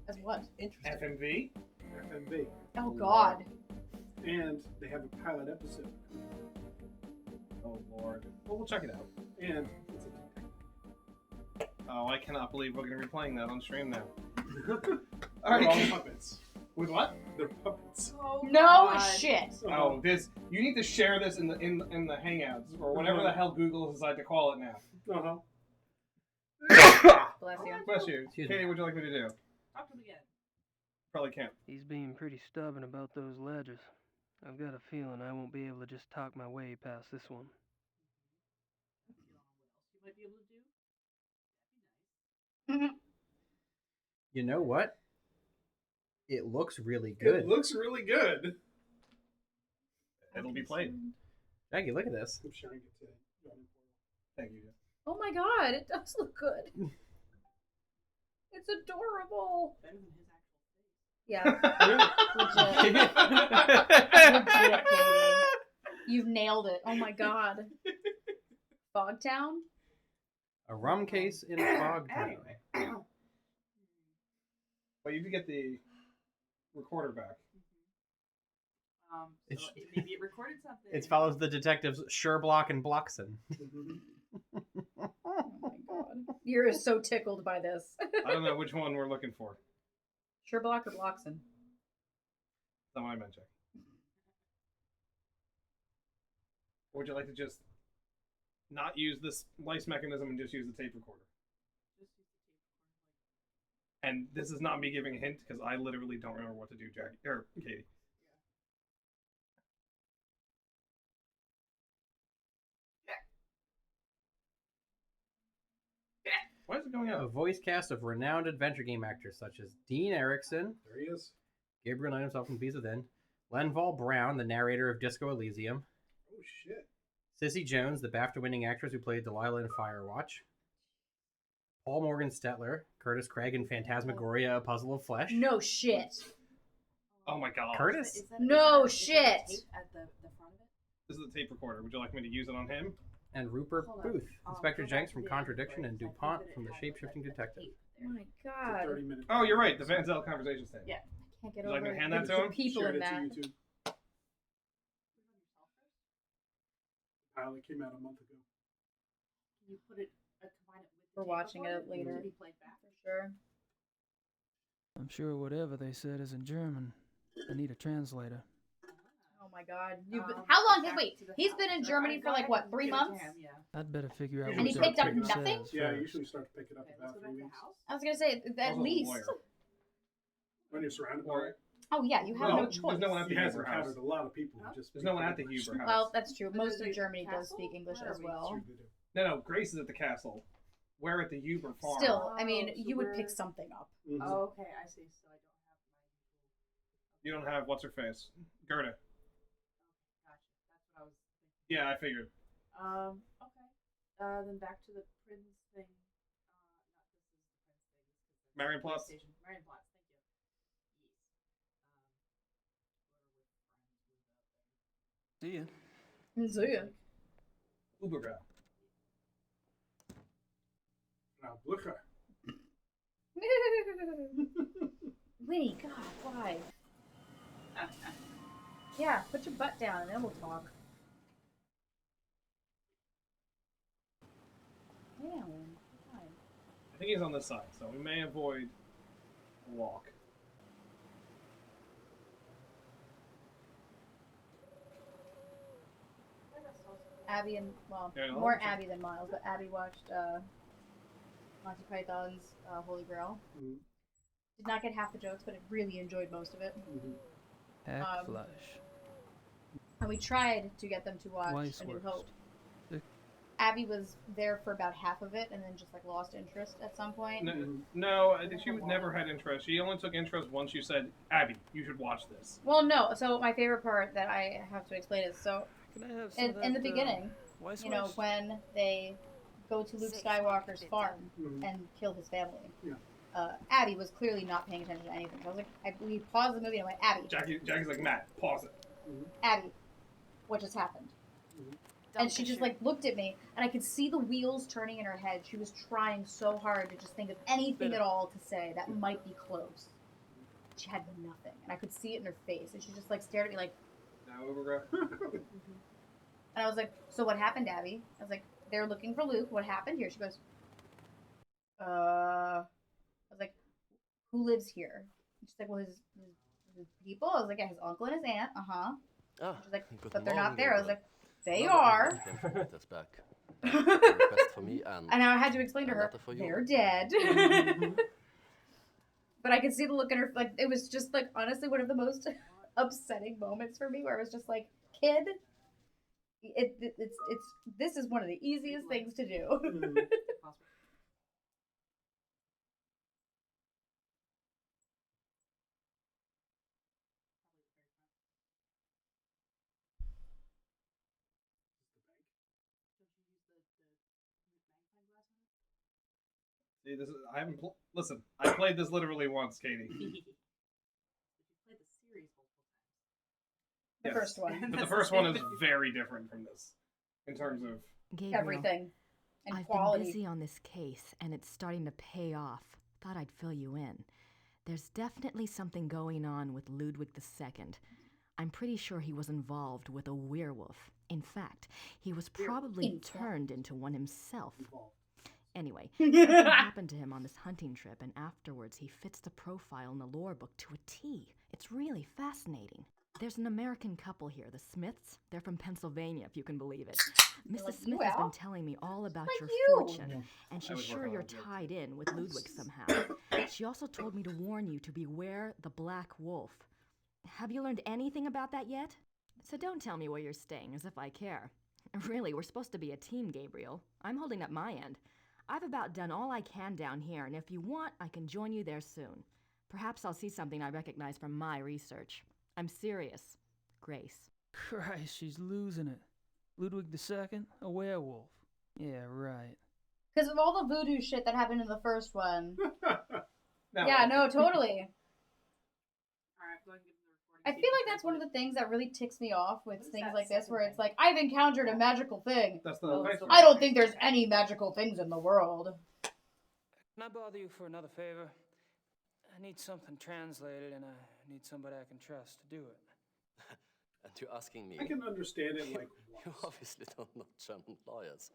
S1: As what?
S3: FMV?
S4: FMV.
S1: Oh god.
S4: And they have a pilot episode.
S3: Oh lord. Well, we'll check it out.
S4: And it's a detective.
S3: Oh, I cannot believe we're going to be playing that on stream now.
S4: They're
S3: Alright.
S4: all puppets.
S3: With what?
S4: They're puppets.
S2: Oh,
S1: No
S2: God.
S1: shit.
S3: Oh, this. You need to share this in the Hangouts or whatever the hell Google has decided to call it now.
S4: Uh-huh.
S1: Bless you.
S3: Bless you.
S6: Excuse me.
S3: Katie, would you like me to do?
S2: Talk to him again.
S3: Probably can't.
S5: He's being pretty stubborn about those ledgers. I've got a feeling I won't be able to just talk my way past this one.
S2: You might be able to do.
S6: You know what? It looks really good.
S4: It looks really good.
S3: It'll be played.
S6: Jackie, look at this.
S4: I'm sharing it today.
S3: Thank you.
S1: Oh my god, it does look good. It's adorable.
S2: Better than his actual face.
S1: Yeah. Legit. Legit, Katie. You've nailed it. Oh my god. Fogtown?
S6: A rum case in Fogtown.
S3: But you do get the recorder back.
S2: So
S6: It's-
S2: maybe it recorded something.
S6: It follows the detectives Sherblock and Blockson.
S1: Oh my god. You're so tickled by this.
S3: I don't know which one we're looking for.
S1: Sherblock or Blockson?
S3: That's what I meant, Jack. Or would you like to just not use this lice mechanism and just use the tape recorder? And this is not me giving a hint because I literally don't remember what to do, Jack or Katie. Why is it going
S6: A
S3: out?
S6: voice cast of renowned adventure game actors such as Dean Erickson,
S4: There he is.
S6: Gabriel Knight himself from Beast Within, Lenval Brown, the narrator of Disco Elysium,
S4: Oh, shit.
S6: Sissy Jones, the BAFTA-winning actress who played Delilah in Firewatch, Paul Morgan Stetler, Curtis Craig in Phantasmagoria: A Puzzle of Flesh.
S1: No shit.
S3: Oh my god.
S6: Curtis?
S1: No
S2: is that
S1: shit.
S2: tape at the front of it?
S3: This is the tape recorder. Would you like me to use it on him?
S6: And Rupert
S2: Hold on.
S6: Booth, Inspector
S2: Go back
S6: Jenks
S2: to
S6: from
S2: the
S6: Contradiction
S2: end,
S6: and
S2: because I
S6: DuPont
S2: think that
S6: from
S2: it
S6: the
S2: had,
S6: Shape-Shifting
S2: like,
S6: Detective.
S2: tape
S1: Oh
S2: there.
S1: my
S4: It's a
S1: god.
S4: 30-minute.
S3: Oh, you're right. The Van Zel Conversations thing.
S2: Yeah.
S1: Can't get
S3: Would you like
S1: over
S3: me to hand that to
S1: the
S3: him?
S1: people
S4: Shared
S1: in
S4: it to
S1: that.
S4: YouTube. Pilot came out a month ago.
S2: Can you put it, combine it with the
S1: We're
S2: tape
S1: watching it
S2: recording
S1: later.
S2: to be played back?
S1: For sure.
S5: I'm sure whatever they said is in German. I need a translator.
S1: Oh my god.
S2: Um,
S1: How long?
S2: back
S1: Wait,
S2: to the
S1: he's
S2: house.
S1: been in
S2: Or
S1: Germany
S2: I'd
S1: for
S2: go
S1: like
S2: ahead
S1: what,
S2: and
S1: 3
S2: give it to
S1: months?
S2: him, yeah.
S5: I'd better figure out
S4: And
S5: what
S1: he
S5: the
S1: picked up
S5: paper
S1: nothing?
S5: says
S4: Yeah,
S5: first.
S4: usually start to pick it up
S2: Okay,
S4: about
S2: let's go
S4: 3
S2: back to the
S4: weeks.
S2: house.
S1: I was gonna say at
S3: Also a
S1: least.
S3: lawyer.
S4: When you're surrounded by
S3: Or-
S4: it.
S1: Oh yeah, you have
S3: Well,
S1: no
S3: there's
S1: choice.
S3: no one at
S4: He
S3: the
S4: has
S3: Huber
S4: encountered
S3: house.
S4: a lot of people who
S2: Huh?
S4: just
S3: There's no one at the
S4: speak
S3: Huber house.
S1: Well, that's true.
S2: But
S1: Most
S2: the
S1: of Germany does
S2: castle?
S1: speak English
S2: Where
S1: as
S2: are we?
S1: well.
S4: True, they do.
S3: No, Grace is at the castle. We're at the Huber farm.
S1: Still, I mean,
S2: Oh, so
S1: you would pick
S2: we're-
S1: something up.
S4: Mhm.
S2: Oh, okay, I see. So I don't have my usual.
S3: You don't have what's her face, Gerda.
S2: Gotcha. That's what I was thinking.
S3: Yeah, I figured.
S2: Okay. Then back to the Prince thing. Not this is the Prince thing. This is the
S3: Marienplatz?
S2: Station. Marienplatz. Thank you. Yes.
S5: See ya.
S1: So yeah.
S3: Uberga.
S4: Now, Blücher.
S1: Winnie, God, why? Yeah, put your butt down and then we'll talk. Yeah, man. Fine.
S3: I think he's on this side, so we may avoid a walk.
S1: Abby and, well,
S3: Yeah, no,
S1: more
S3: that's fine.
S1: Abby than Miles, but Abby watched Monty Python's Holy Grail.
S4: Mhm.
S1: Did not get half the jokes, but it really enjoyed most of it.
S4: Mhm.
S5: Hackfleisch.
S1: And we tried to get them to watch A New
S5: Weisswurst.
S1: Hope.
S5: Thick.
S1: Abby was there for about half of it and then just like lost interest at some point.
S3: No, I think she never had interest. She only took interest once you said, Abby, you should watch this.
S1: Well, no. So my favorite part that I have to explain is so
S5: Can I have some of
S1: in the
S5: that,
S1: beginning,
S5: Weisswurst?
S1: you know, when they go to Luke Skywalker's farm
S4: Mhm.
S1: and kill his family.
S4: Yeah.
S1: Abby was clearly not paying attention to anything. So I was like, we paused the movie and I went, Abby,
S3: Jackie's like, Matt, pause it.
S1: Abby, what just happened? And she just like looked at me, and I could see the wheels turning in her head. She was trying so hard to just think of anything at all to say that might be close. She had nothing, and I could see it in her face. And she just like stared at me like,
S3: Now Uberga.
S1: and I was like, "So what happened, Abby?" I was like, "They're looking for Luke. What happened here?" She goes, I was like, "Who lives here?" And she's like, "Well, his people." I was like, "Yeah, his uncle and his aunt."
S9: Ah,
S1: She's like,
S9: good
S1: "But they're
S9: morning,
S1: not there." I was
S9: Gabriel.
S1: like, "They
S9: Another
S1: are."
S9: email came from Peter's back. A request for me and
S1: And I had to explain to
S9: a
S1: her,
S9: letter for you.
S1: they're dead. But I could see the look in her, like, it was just, like, honestly one of the most upsetting moments for me, where it was just like, kid, this is one of the easiest things to do.
S3: See, this is, I haven't, listen, I played this literally once, Katie.
S2: Did you play the series multiple times?
S1: The
S3: Yes.
S1: first one.
S3: But the first one is very different from this, in terms of
S10: Gabriel,
S1: Everything. And
S10: I've
S1: quality.
S10: been busy on this case, and it's starting to pay off. Thought I'd fill you in. There's definitely something going on with Ludwig II. I'm pretty sure he was involved with a werewolf. In fact, he was probably turned into one himself. Anyway, something happened to him on this hunting trip, and afterwards he fits the profile in the lore book to a T. It's really fascinating. There's an American couple here, the Smiths. They're from Pennsylvania, if you can believe it. Mrs.
S1: like
S10: Smith
S1: you,
S10: has been
S1: Al.
S10: telling me all about
S1: Like
S10: your
S1: you.
S10: fortune, and
S3: I
S10: she's
S3: was
S10: sure
S3: working
S10: you're
S3: on it.
S10: tied in with Ludwig somehow. She also told me to warn you to beware the Black Wolf. Have you learned anything about that yet? So don't tell me where you're staying, as if I care. Really, we're supposed to be a team, Gabriel. I'm holding up my end. I've about done all I can down here, and if you want, I can join you there soon. Perhaps I'll see something I recognize from my research. I'm serious. Grace.
S5: Christ, she's losing it. Ludwig II, a werewolf. Yeah, right.
S1: Because of all the voodoo shit that happened in the first one.
S3: now,
S1: Yeah, no, totally.
S2: Alright, go ahead and give them the recording.
S1: I feel like that's one of the things that really ticks me off with things like this, where it's like, I've encountered a magical thing.
S3: That's the
S2: Well,
S3: nice
S2: it's
S3: one.
S1: I don't think there's any magical things in the world.
S5: Can I bother you for another favor? I need something translated, and I need somebody I can trust to do it.
S9: And you're asking me?
S4: I can understand it like
S9: You
S4: once.
S9: obviously don't know German lawyers.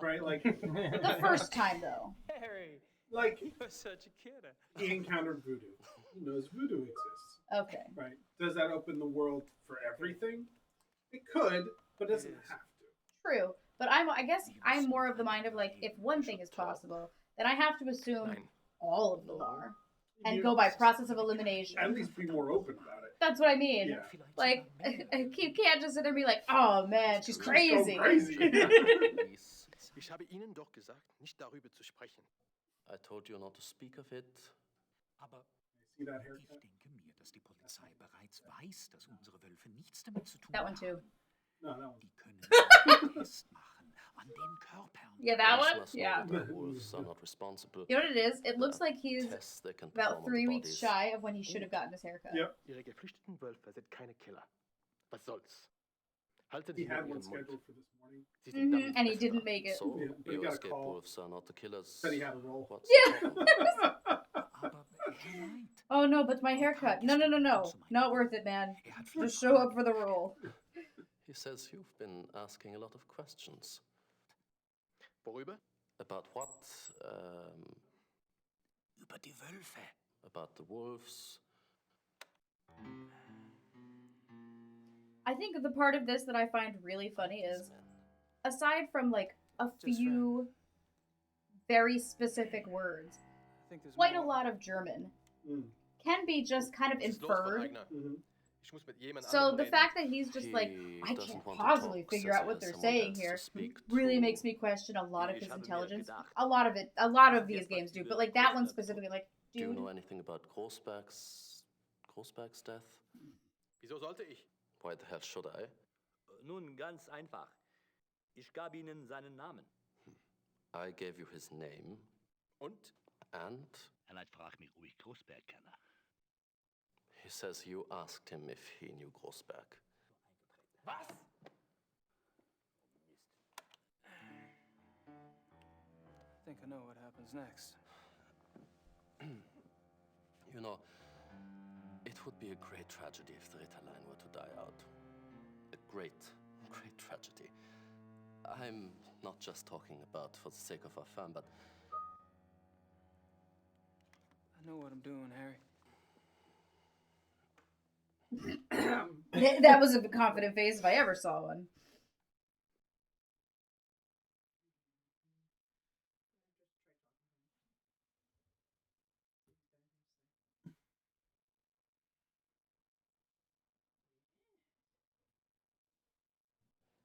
S4: Right? Like,
S1: The first time, though.
S5: Harry,
S4: like
S5: you're such a kidder.
S4: he encountered voodoo. He knows voodoo exists.
S1: Okay.
S4: Right? Does that open the world for everything? It could, but it doesn't
S5: It is.
S4: have to.
S1: True. But I guess I'm more of the mind of, like, if one thing is possible, then I have to assume
S9: Nein.
S1: all of them are. And
S4: You
S1: go by process of elimination.
S4: at least be more open about it.
S1: That's what I mean.
S4: Yeah.
S1: Like, you can't just sit there and be like, oh man, she's crazy.
S4: So crazy.
S9: Please.
S11: Ich habe Ihnen doch gesagt, nicht darüber zu sprechen.
S9: I told you not to speak of it.
S11: Aber
S4: See that
S11: ich
S4: haircut?
S11: denke mir, dass die Polizei bereits weiß, dass unsere Wölfe nichts damit zu tun
S1: That one
S11: haben.
S1: too.
S4: No, that one.
S11: Die können einen Test machen an den Körpern.
S1: Yeah, that
S9: Police
S1: one?
S9: must know
S1: Yeah.
S9: that the wolves are not responsible.
S1: You know what it is? It looks like he's
S9: Tests they can
S1: about
S9: perform on
S1: 3
S9: the
S1: weeks
S9: bodies.
S1: shy of when he should have gotten his haircut.
S4: Yep.
S11: Ihre geflüchteten Wölfe sind keine Killer. Was soll's? Halten
S4: He
S11: Sie nur
S4: had one
S11: Ihren Mund.
S4: scheduled for this morning.
S11: Sie sind damit
S1: And he
S11: fest
S1: didn't
S11: dran.
S1: make it.
S9: So,
S4: Yeah, but he
S9: you
S4: got a
S9: escape
S4: call.
S9: wolves are not the killers.
S4: Said he had a roll.
S9: What's
S1: Yeah.
S9: the problem?
S11: Aber Herr Knight,
S1: Oh no, but my haircut. No. Not worth it, man.
S11: hat viele
S1: Just show
S11: Fragen.
S1: up for the role.
S9: He says you've been asking a lot of questions.
S11: Worüber?
S9: About what?
S11: Über die Wölfe.
S9: About the wolves.
S1: I think the part of this that I find really funny is, aside from like a
S5: Just
S1: few very specific words,
S5: I think there's
S1: quite a
S5: more.
S1: lot of German
S4: Mm.
S1: can be just kind of
S11: Was ist los, Frau
S1: inferred.
S11: Eigner?
S4: Mhm.
S11: Ich muss mit jemand
S1: So
S11: anderem
S1: the
S11: reden.
S1: fact that he's just like,
S9: He
S1: I
S9: doesn't
S1: can't
S9: want to
S1: possibly
S9: talk,
S1: figure
S9: says
S1: out
S9: he
S1: what
S9: has
S1: they're
S9: someone
S1: saying
S9: else
S1: here
S9: to speak
S1: really
S9: to.
S1: makes me question a lot of
S11: Ich
S1: his
S11: habe mir
S1: intelligence.
S11: gedacht.
S1: A lot of these games do, but like that one specifically, like,
S9: Do you
S1: dude,
S9: know anything about Großberg's death?
S11: Wieso sollte ich?
S9: Why the hell should I?
S12: Nun, ganz einfach. Ich gab Ihnen seinen Namen.
S9: I gave you his name
S11: Und?
S9: and
S12: Herr Knight fragt mich, ob ich Großberg kenne.
S9: he says you asked him if he knew Großberg.
S11: Was?
S5: I think I know what happens next.
S9: You know, it would be a great tragedy if the Ritterline were to die out. A great, great tragedy. I'm not just talking about for the sake of our firm, but
S5: I know what I'm doing, Harry.
S1: that was a confident face if I ever saw one.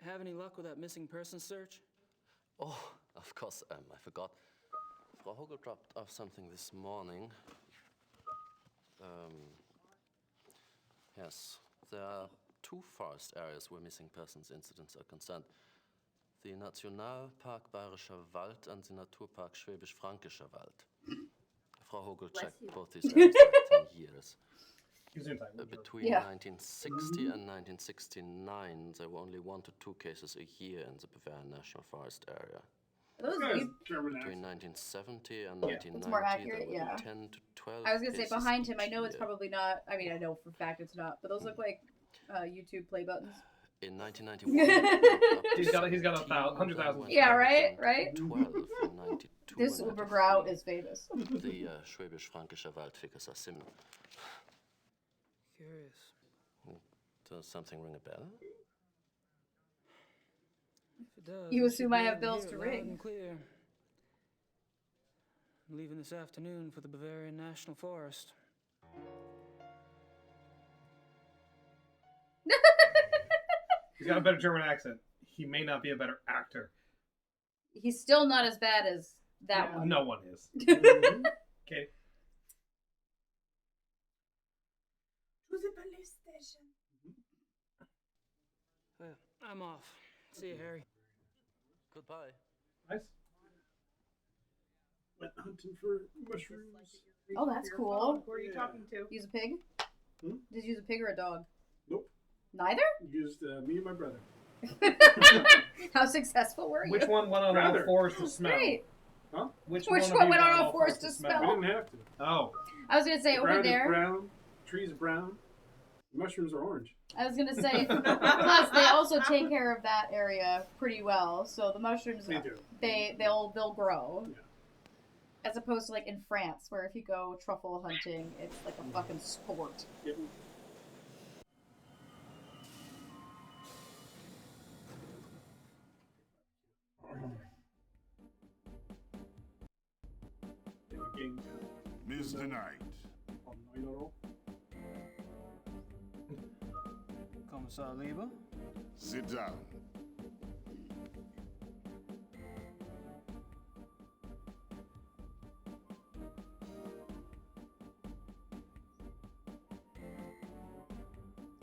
S5: Have any luck with that missing person search?
S9: oh, of course, I forgot. Frau Hogel dropped off something this morning. Yes, there are 2 forest areas where missing persons incidents are concerned. The Nationalpark Bayerischer Wald and the Naturpark Schwäbisch-Fränkischer Wald. Frau Hogel
S1: Bless
S9: checked
S1: you.
S9: both these areas for 10 years.
S3: He's in time.
S9: Between
S1: Yeah.
S9: 1960 and 1969, there were only 1 to 2 cases a year in the Bavarian National Forest area.
S1: Those
S4: This guy's
S1: you,
S4: German
S9: Between
S4: accent.
S9: 1970 and
S4: Yeah.
S9: 1990,
S1: It's more accurate,
S9: there were
S1: yeah.
S9: 10 to 12
S1: I was gonna say
S9: cases
S1: behind him. I
S9: each
S1: know it's
S9: year.
S1: probably not. I mean, I know for a fact it's not. But those look like YouTube play buttons.
S9: In 1991,
S3: He's got 100,000.
S1: Yeah, right, right.
S9: 12 in 92.
S1: This
S9: and
S1: Ubergrau
S9: 93.
S1: is famous.
S9: The Schwäbisch-Fränkischer Wald figures are similar.
S5: Curious.
S9: Does something ring a bell?
S5: If it does,
S1: You
S5: I
S1: assume
S5: should
S1: I
S5: be
S1: have
S5: able to
S1: bills
S5: hear
S1: to
S5: it loud
S1: ring.
S5: and clear. I'm leaving this afternoon for the Bavarian National Forest.
S3: He's got a better German accent. He may not be a better actor.
S1: He's still not as bad as that one.
S3: No one is.
S4: Mhm.
S3: Okay.
S2: To the police station.
S5: Well, I'm off. See you, Harry.
S9: Goodbye.
S3: Nice.
S4: Went hunting for mushrooms.
S1: Oh, that's cool.
S2: Who are you
S4: Yeah.
S2: talking to?
S1: Use a pig?
S4: Hmm?
S1: Did you use a pig or a dog?
S4: Nope.
S1: Neither?
S4: Used me and my brother.
S1: How successful were you?
S3: Which one went on all
S4: Rather.
S3: fours to smell?
S1: Great.
S4: Huh?
S3: Which
S1: Which
S3: of
S1: one
S3: you
S1: went
S3: got
S1: on all fours to
S4: We
S1: smell?
S4: didn't have to.
S3: Oh.
S1: I was gonna say
S4: The
S1: over
S4: ground is
S1: there.
S4: brown. Trees brown. Mushrooms are orange.
S1: I was gonna say, plus they also take care of that area pretty well. So the mushrooms,
S4: They do.
S1: they'll grow.
S4: Yeah.
S1: As opposed to like in France, where if you go truffle hunting, it's like a fucking sport.
S4: Yep.
S8: Mr. Knight.
S5: Kommissar Lieber?
S8: Sit down.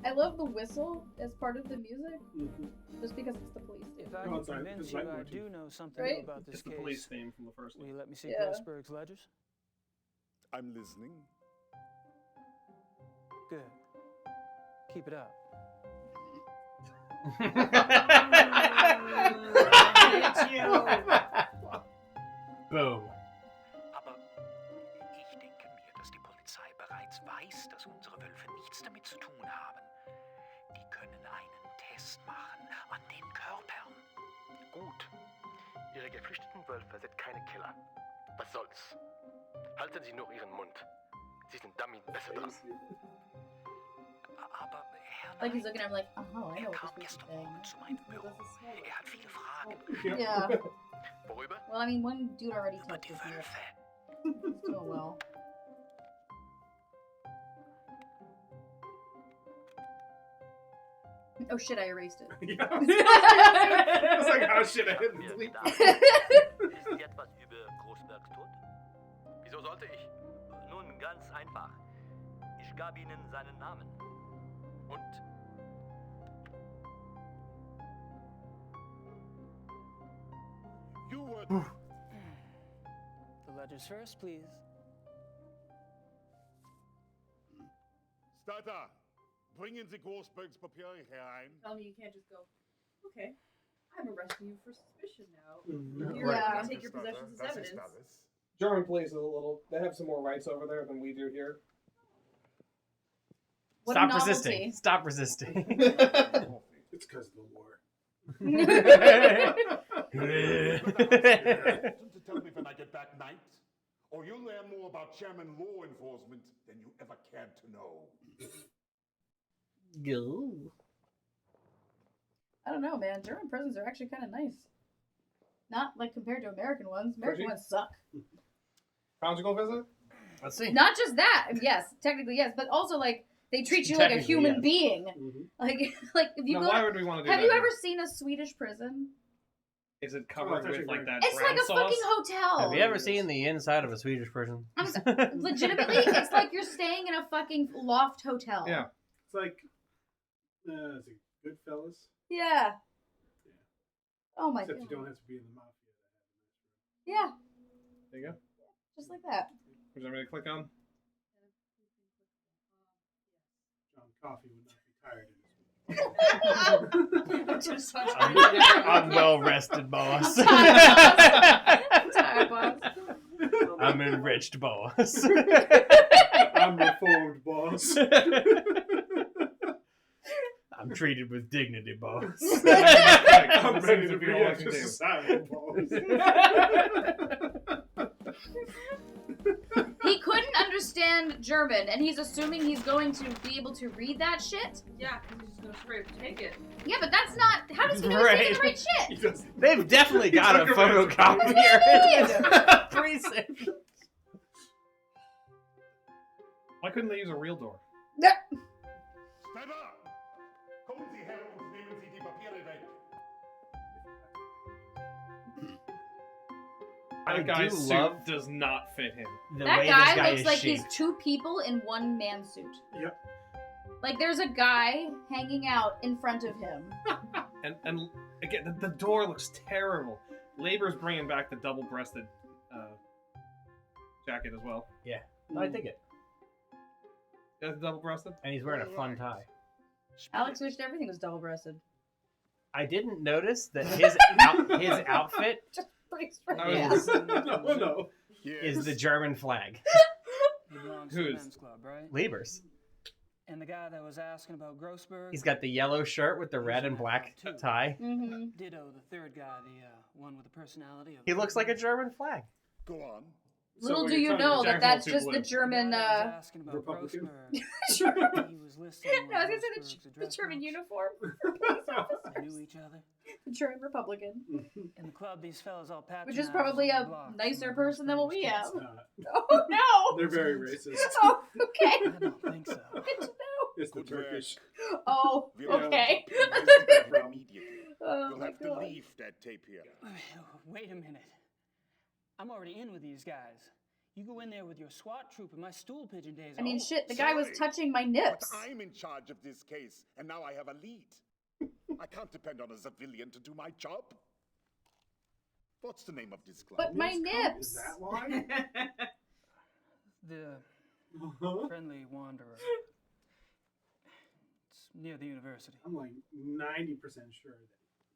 S1: I love the whistle as part of the music,
S4: Mm-hmm.
S1: just because it's the police
S5: If
S1: theme.
S5: I
S4: Oh,
S5: can
S4: it's like-
S5: convince
S4: it's
S5: you
S4: like
S5: I
S4: motif.
S5: do know something
S1: Right?
S5: new about this
S3: It's the
S5: case,
S3: police theme from the first
S5: will
S3: one.
S5: you let me see
S1: Yeah.
S5: Grossberg's ledgers?
S8: I'm listening.
S5: Good. Keep it up.
S6: Boom.
S13: Aber ich denke mir, dass die Polizei bereits weiß, dass unsere Wölfe nichts damit zu tun haben. Die können einen Test machen an den Körpern.
S11: Gut. Ihre geflüchteten Wölfe sind keine Killer. Was soll's? Halten Sie nur Ihren Mund. Sie sind damit besser dran.
S13: Aber Herr
S1: Like he's
S13: Knight,
S1: looking at him like, oh, I know
S13: er
S1: what
S13: kam
S1: this
S13: gestern
S1: is
S13: Morgen zu meinem Büro. Er hat viele Fragen
S1: saying. Yeah.
S11: Worüber?
S1: Well, I mean, one dude already
S13: über
S1: touched
S13: die
S1: his ear.
S13: Wölfe.
S1: So well. Oh shit, I erased it.
S4: Yeah. I was like, oh shit, I didn't
S12: Wir
S4: delete
S12: da.
S4: that.
S12: Wissen Sie etwas über Großbergs Tod?
S11: Wieso sollte ich?
S12: Nun, ganz einfach. Ich gab Ihnen seinen Namen.
S11: Und?
S8: You were.
S5: The ledgers first, please.
S8: Starter, bringen Sie Großbergs Papiere herein.
S2: Tell me you can't just go, okay, I'm arresting you for suspicion now.
S4: Mhm.
S2: You're
S1: Yeah.
S2: gonna take your possessions as evidence.
S3: German police is a little. They have some more rights over there than we do here.
S1: What a
S6: Stop
S1: novelty.
S6: resisting. Stop resisting.
S4: It's because of the war.
S8: To tell me when I get back, Knight, or you'll learn more about German law enforcement than you ever cared to know.
S6: Go.
S1: I don't know, man. German prisons are actually kind of nice. Not like compared to American ones. American
S3: Pretty.
S1: ones suck.
S3: Conjugal visit?
S6: Let's see.
S1: Not just that. Yes, technically yes, but also like they treat you like a
S6: Technically,
S1: human
S6: yes.
S1: being.
S4: Mm-hmm.
S1: Like if you
S3: No,
S1: go.
S3: why would we want to do
S1: Have
S3: that?
S1: you
S3: here?
S1: ever seen a Swedish prison?
S3: Is it
S4: Oh,
S3: covered
S4: it's
S3: with
S4: actually
S3: like
S4: very-
S3: that
S1: It's
S3: brown
S1: like a
S3: sauce?
S1: fucking hotel.
S14: Have you ever seen the inside of a Swedish prison?
S1: I'm legitimately, it's like you're staying in a fucking loft hotel.
S3: Yeah.
S4: It's like, is it Goodfellas?
S1: Yeah. Oh my
S4: Except
S1: god.
S4: you don't have to be in the mafia.
S1: Yeah,
S3: There you go.
S1: just like that.
S3: Is there anything to click on?
S4: John Coffey would not be tired in his
S1: Just
S6: I'm well rested, boss.
S1: I'm tired, boss.
S6: I'm enriched, boss.
S4: I'm reformed, boss.
S6: I'm treated with dignity, boss.
S4: I'm ready to be on to society, boss.
S1: He couldn't understand German, and he's assuming he's going to be able to read that shit.
S2: Yeah, because he's just gonna straight up take it.
S1: Yeah, but that's not. How does he know he's taking the right
S4: He
S1: shit?
S4: doesn't.
S6: They've definitely got a
S4: Look around.
S6: photocopier. Precinct.
S3: Why couldn't they use a real door?
S8: Stand up! Kommen Sie her und nehmen Sie die Papiere weg.
S6: I
S3: That guy's
S6: do
S3: suit
S6: love
S3: does not fit him.
S6: the
S1: That
S6: way
S1: guy,
S6: this guy
S1: looks
S6: is
S1: like
S6: shaped.
S1: he's two people in one man suit.
S4: Yep.
S1: Like there's a guy hanging out in front of him.
S3: And again, the door looks terrible. Labor's bringing back the double-breasted jacket as well.
S6: Yeah, I dig it.
S3: Yeah, the double-breasted.
S14: And he's wearing a fun tie.
S1: Alex wished everything was double-breasted.
S6: I didn't notice that his outfit
S1: Just pretty straight.
S3: Yes.
S4: No.
S6: is the German flag.
S5: He belongs to the
S3: Who's?
S5: men's club, right?
S6: Lieber's.
S5: And the guy that was asking about Grossberg.
S6: He's got the yellow shirt with the red and black tie.
S1: Mm-hmm.
S5: Ditto the third guy, the one with the personality of.
S6: He looks like a German flag.
S8: Go on.
S1: Little do you know that that's just the German.
S4: Republican.
S5: He was listed on
S1: I was gonna say the German uniform.
S5: They knew each other.
S1: The German Republican.
S5: In the club, these fellas all patronized.
S1: Which is probably
S5: on
S1: a
S5: the block
S1: nicer
S5: from
S1: person than what we have.
S4: It's not.
S1: Oh no!
S4: They're very racist.
S1: Oh, okay.
S5: I don't think so.
S1: Good to know.
S4: It's the
S8: Good work.
S4: Turkish.
S1: Oh, okay.
S8: Immediately.
S1: Oh
S8: You'll
S1: my
S8: have to
S1: god.
S8: leave that tape here.
S5: Wait a minute. I'm already in with these guys. You go in there with your SWAT troop and my stool pigeon days.
S1: I mean,
S5: over.
S1: shit, the guy was touching my nips.
S8: But I'm in charge of this case, and now I have a lead. I can't depend on a civilian to do my job. What's the name of this club?
S1: But my
S4: Is
S1: nips.
S4: that why?
S5: The Friendly Wanderer. It's near the university.
S4: I'm like 90% sure that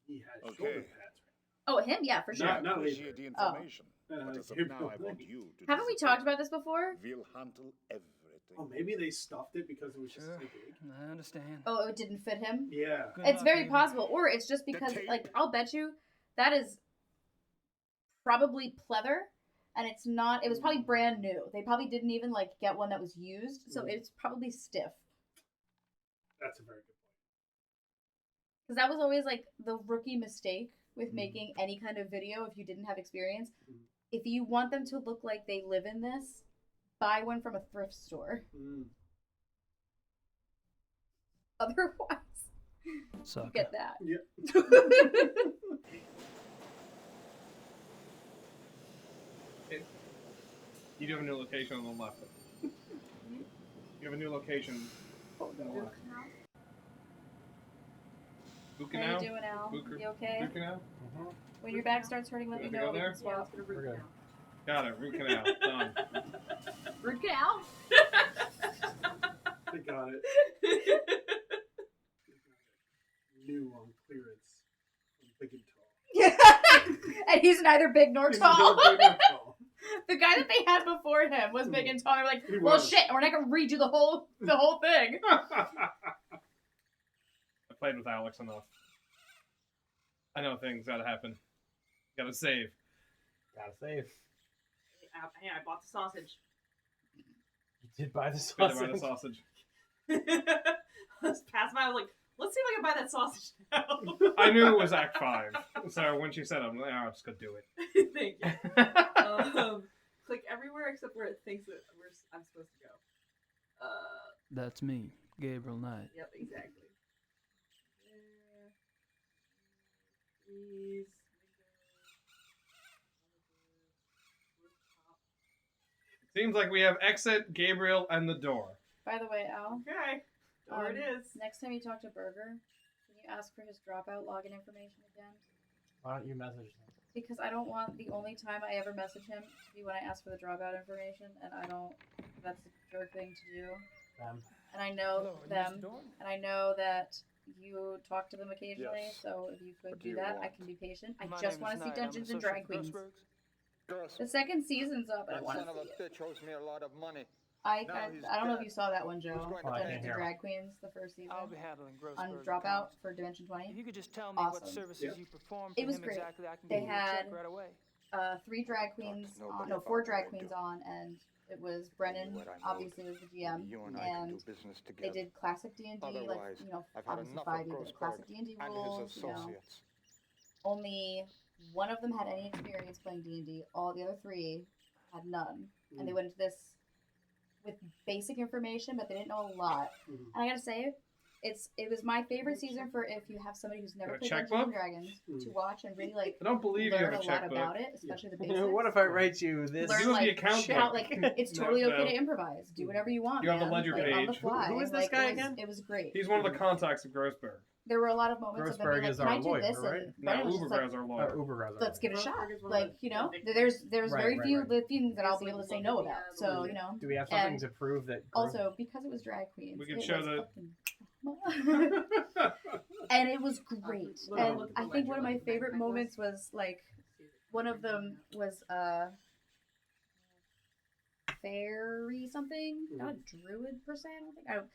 S4: he has shoulder
S8: Okay.
S4: pads.
S1: Oh, him? Yeah, for sure.
S4: Not
S8: Appreciate the
S1: Oh.
S8: information. But as of now, I want you to
S1: Haven't we talked about this before?
S8: We'll handle everything.
S4: Oh, maybe they stuffed it because it was just
S5: Sure.
S4: too big.
S5: I understand.
S1: Oh, it didn't fit him?
S4: Yeah.
S5: Good
S1: It's
S5: luck,
S1: very
S5: baby.
S1: possible. Or it's just because,
S8: tape.
S1: like, I'll bet you that is probably pleather. And it's not, it was probably brand new. They probably didn't even, like, get one that was used. So it's probably stiff.
S4: That's a very good point.
S1: Because that was always, like, the rookie mistake with making any kind of video if you didn't have experience. If you want them to look like they live in this, buy one from a thrift store. Otherwise,
S5: Sucker.
S1: get that.
S4: Yeah.
S3: You do have a new location on the left. You have a new location on the left.
S1: How
S3: Buchanau?
S1: you doing, Al?
S3: Bucher-
S1: You okay?
S3: Buchanau?
S1: When your back starts hurting, let me
S3: Good to
S1: know.
S3: go
S1: We
S3: there?
S1: can swap.
S3: We're good. Got it. Root canal. Done.
S1: Root canal?
S4: They got it. New on clearance. Big and tall.
S1: Yeah. And he's neither big nor
S4: He's
S1: tall.
S4: neither big nor tall.
S1: The guy that they had before him was big and tall. They're like,
S4: He
S1: well,
S4: was.
S1: shit, we're not gonna redo the whole thing.
S3: I played with Alex enough. I know things gotta happen. Gotta save.
S14: Gotta save.
S2: Hey, I bought the sausage.
S14: You did buy the
S3: Gotta
S14: sausage.
S3: buy the sausage.
S2: I was passing by, I was like, let's see if I can buy that sausage now.
S3: I knew it was Act 5. So when she said it, I'm like, oh, I'm just gonna do it.
S2: Thank you. Click everywhere except where it thinks that I'm supposed to go.
S5: That's me, Gabriel Knight.
S2: Yep, exactly. Please.
S3: Seems like we have exit, Gabriel, and the door.
S1: By the way, Al.
S2: Okay. There it is.
S1: Next time you talk to Burger, can you ask for his dropout login information again?
S14: Why don't you message him?
S1: Because I don't want the only time I ever message him to be when I ask for the dropout information, and I don't. That's a jerk thing to do.
S14: Them.
S1: And I know
S5: Hello,
S1: them,
S5: Mr. Dorn.
S1: and I know that you talk to them occasionally.
S7: Yes.
S1: So if you could
S7: What do
S1: do
S7: you
S1: that, I
S7: want?
S1: can be patient. I
S5: My
S1: just
S5: name
S1: want
S5: is
S1: to see
S5: Knight. I'm
S1: Dungeons
S5: an
S1: and Drag
S5: associate
S1: Queens.
S5: Grossberg's.
S1: The second season's up, and I
S7: That
S1: want
S7: son
S1: to
S7: of a
S1: see it.
S7: bitch owes me a lot of money.
S1: I
S7: Now he's
S1: don't know if
S7: dead.
S1: you saw that one, Joe.
S7: Who's going to
S14: Oh, I
S1: Dungeons
S14: can't
S1: and
S14: hear.
S1: Drag Queens, the first season.
S5: I'll be handling
S1: On
S5: Grossberg's
S1: Dropout
S5: accounts.
S1: for Dimension
S5: If
S1: 20.
S5: you could just tell me what
S1: Awesome.
S5: services
S4: Yeah.
S5: you perform
S1: It
S5: for
S1: was
S5: him
S1: great.
S5: exactly, I can
S1: They
S5: give you a check
S1: had
S5: right away.
S1: 3 drag queens
S7: Talk to
S1: on,
S7: nobody
S1: no, 4
S7: about
S1: drag
S7: what we'll
S1: queens
S7: do.
S1: on, and it was Brennan,
S7: What I know
S1: obviously was the GM,
S7: You and I can
S1: and
S7: do business
S1: they
S7: together.
S1: did classic D&D, like,
S7: Otherwise,
S1: you know,
S7: I've had
S1: obviously
S7: enough
S1: 5e,
S7: of
S1: but classic
S7: Grossberg
S1: D&D
S7: and
S1: rules,
S7: his
S1: you know.
S7: associates.
S1: Only one of them had any experience playing D&D, all the other 3 had none, and they went into this with basic information, but they didn't know a lot. And I gotta say, it was my favorite season for if you have somebody who's never
S3: Got a
S1: played Dungeons
S3: checkbook?
S1: and Dragons to watch and really like
S3: I don't believe you
S1: learn
S3: have
S1: a
S3: a
S1: lot
S3: checkbook.
S1: about it, especially the basics.
S14: What if I write you this?
S1: Learn
S3: You have the
S1: like
S3: account
S1: how,
S3: book.
S1: like it's totally
S3: No.
S1: okay to improvise. Do whatever you want.
S3: You have the
S1: man.
S3: ledger
S1: like, on the
S3: page.
S1: fly.
S14: Who is this
S1: Like,
S14: guy
S1: it was,
S14: again?
S1: It was great.
S3: He's one of the contacts of Grossberg.
S1: There were a lot of moments of them being
S14: Grossberg
S1: like,
S14: is
S1: "Can
S14: our
S1: I do
S14: lawyer,
S1: this?"
S14: right?
S1: And
S3: No,
S1: Brennan was just like,
S3: Ubergras our lawyer.
S14: Ubergras.
S1: "Let's give it a shot."
S2: Grossberg is one of
S1: Like,
S2: the
S1: you know,
S2: victims.
S1: there's
S14: Right,
S1: very
S14: right,
S1: few
S14: right.
S1: the things that I'll
S2: There's,
S1: be able to
S2: like,
S1: say
S2: look
S1: no
S2: at the,
S1: about. So you know.
S14: Do we have something
S1: And
S14: to prove that?
S1: Also, because it was drag queens,
S3: We can
S1: it
S3: show
S1: was
S3: the-
S1: fucking and it was great.
S2: Look at
S1: And
S2: the
S1: I think one of my
S2: ledger,
S1: favorite
S2: like,
S1: moments was like one of them was fairy something, not a druid per se. I don't think.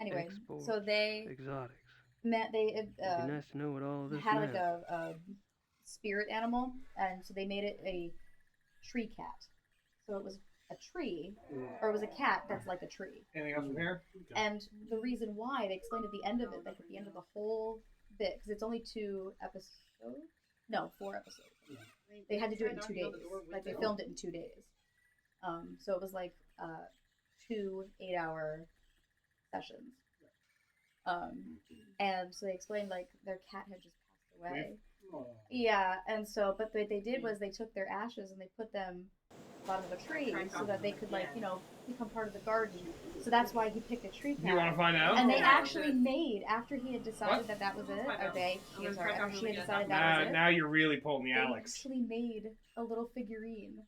S1: Anyway,
S15: Exports,
S1: so they
S15: exotics.
S1: met. They
S15: It'd be nice to know what all of this
S1: had
S15: meant.
S1: like a spirit animal, and so they made it a tree cat. So it was a tree, or it was a cat that's like a tree.
S3: Anything else from here?
S1: And the reason why, they explained at the end of it, like at the end of the whole bit, because it's only 2 episodes. No, 4 episodes. They had to do it in 2 days. Like they filmed it in 2 days. So it was like 2 8-hour sessions. And so they explained like their cat had just passed away. Yeah, and so but what they did was they took their ashes and they put them bottom of a tree so that they could like, you know, become part of the garden. So that's why he picked a tree cat.
S3: You want to find out?
S1: And they actually made, after he had decided that was it, or they, sorry, after she had decided that was it.
S3: Now you're really pulling the
S1: They
S3: Alex.
S1: actually made a little figurine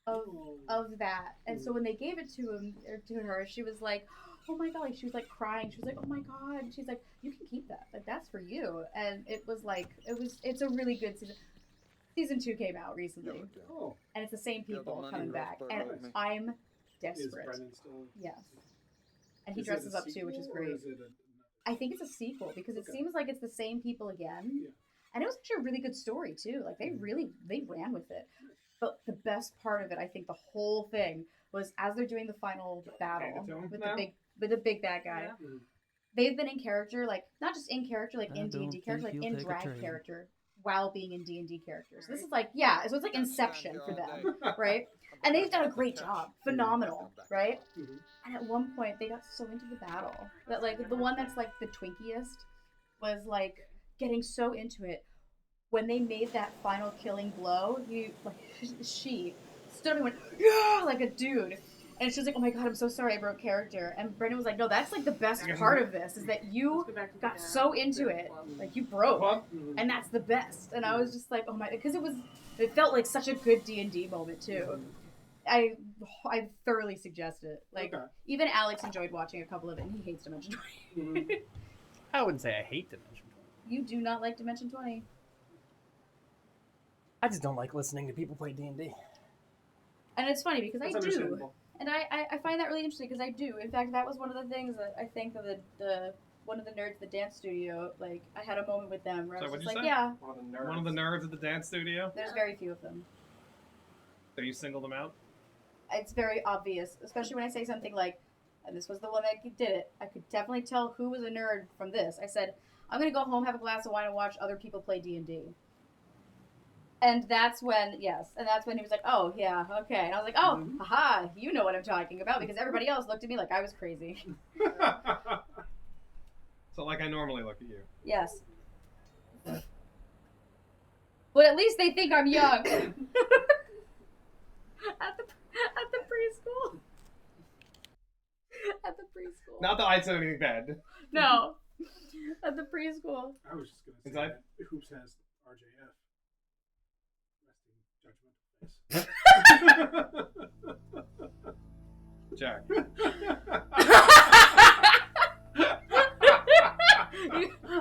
S1: of that. And so when they gave it to him or to her, she was like, oh my god, like she was like crying. She was like, oh my god. She's like, you can keep that. Like that's for you. And it was like it's a really good season. Season 2 came out recently. And it's the same people coming back. And I'm desperate. Yes. And he dresses up too, which is great. I think it's a sequel because it seems like it's the same people again. And it was actually a really good story too. Like they ran with it. But the best part of it, I think the whole thing was as they're doing the final battle with the big bad guy. They've been in character, like not just in character, like in D&D character, like in drag character while being in D&D characters. So this is like, yeah, so it's like Inception for them, right? And they've done a great job. Phenomenal, right? And at one point, they got so into the battle that, like, the one that's, like, the twinkiest was, like, getting so into it. When they made that final killing blow, she stood up and went, yeah, like a dude. And she was like, oh my god, I'm so sorry I broke character. And Brendan was like, no, that's like the best part of this, is that you got so into it, like you broke, and that's the best. And I was just like, oh my, because it felt like such a good D&D moment too. I thoroughly suggest it. Like, even Alex enjoyed watching a couple of it, and he hates Dimension 20.
S6: I wouldn't say I hate Dimension 20.
S1: You do not like Dimension 20.
S6: I just don't like listening to people play D&D.
S1: And it's funny because I do. And I find that really interesting because I do. In fact, that was one of the things that I think of the one of the nerds at the dance studio. Like, I had a moment with them where I was just like, yeah.
S3: One of the nerds at the dance studio?
S1: There's very few of them.
S3: So you single them out?
S1: It's very obvious, especially when I say something like, and this was the one that did it. I could definitely tell who was a nerd from this. I said, I'm going to go home, have a glass of wine, and watch other people play D&D. And that's when, yes, and that's when he was like, oh, yeah, okay. And I was like, oh, haha, you know what I'm talking about, because everybody else looked at me like I was crazy.
S3: So like I normally look at you.
S1: Yes. But at least they think I'm young. At the preschool. At the preschool.
S3: Not that I said anything bad.
S1: No. At the preschool.
S4: I was just going to say that Hoops has RJF.
S3: Jack.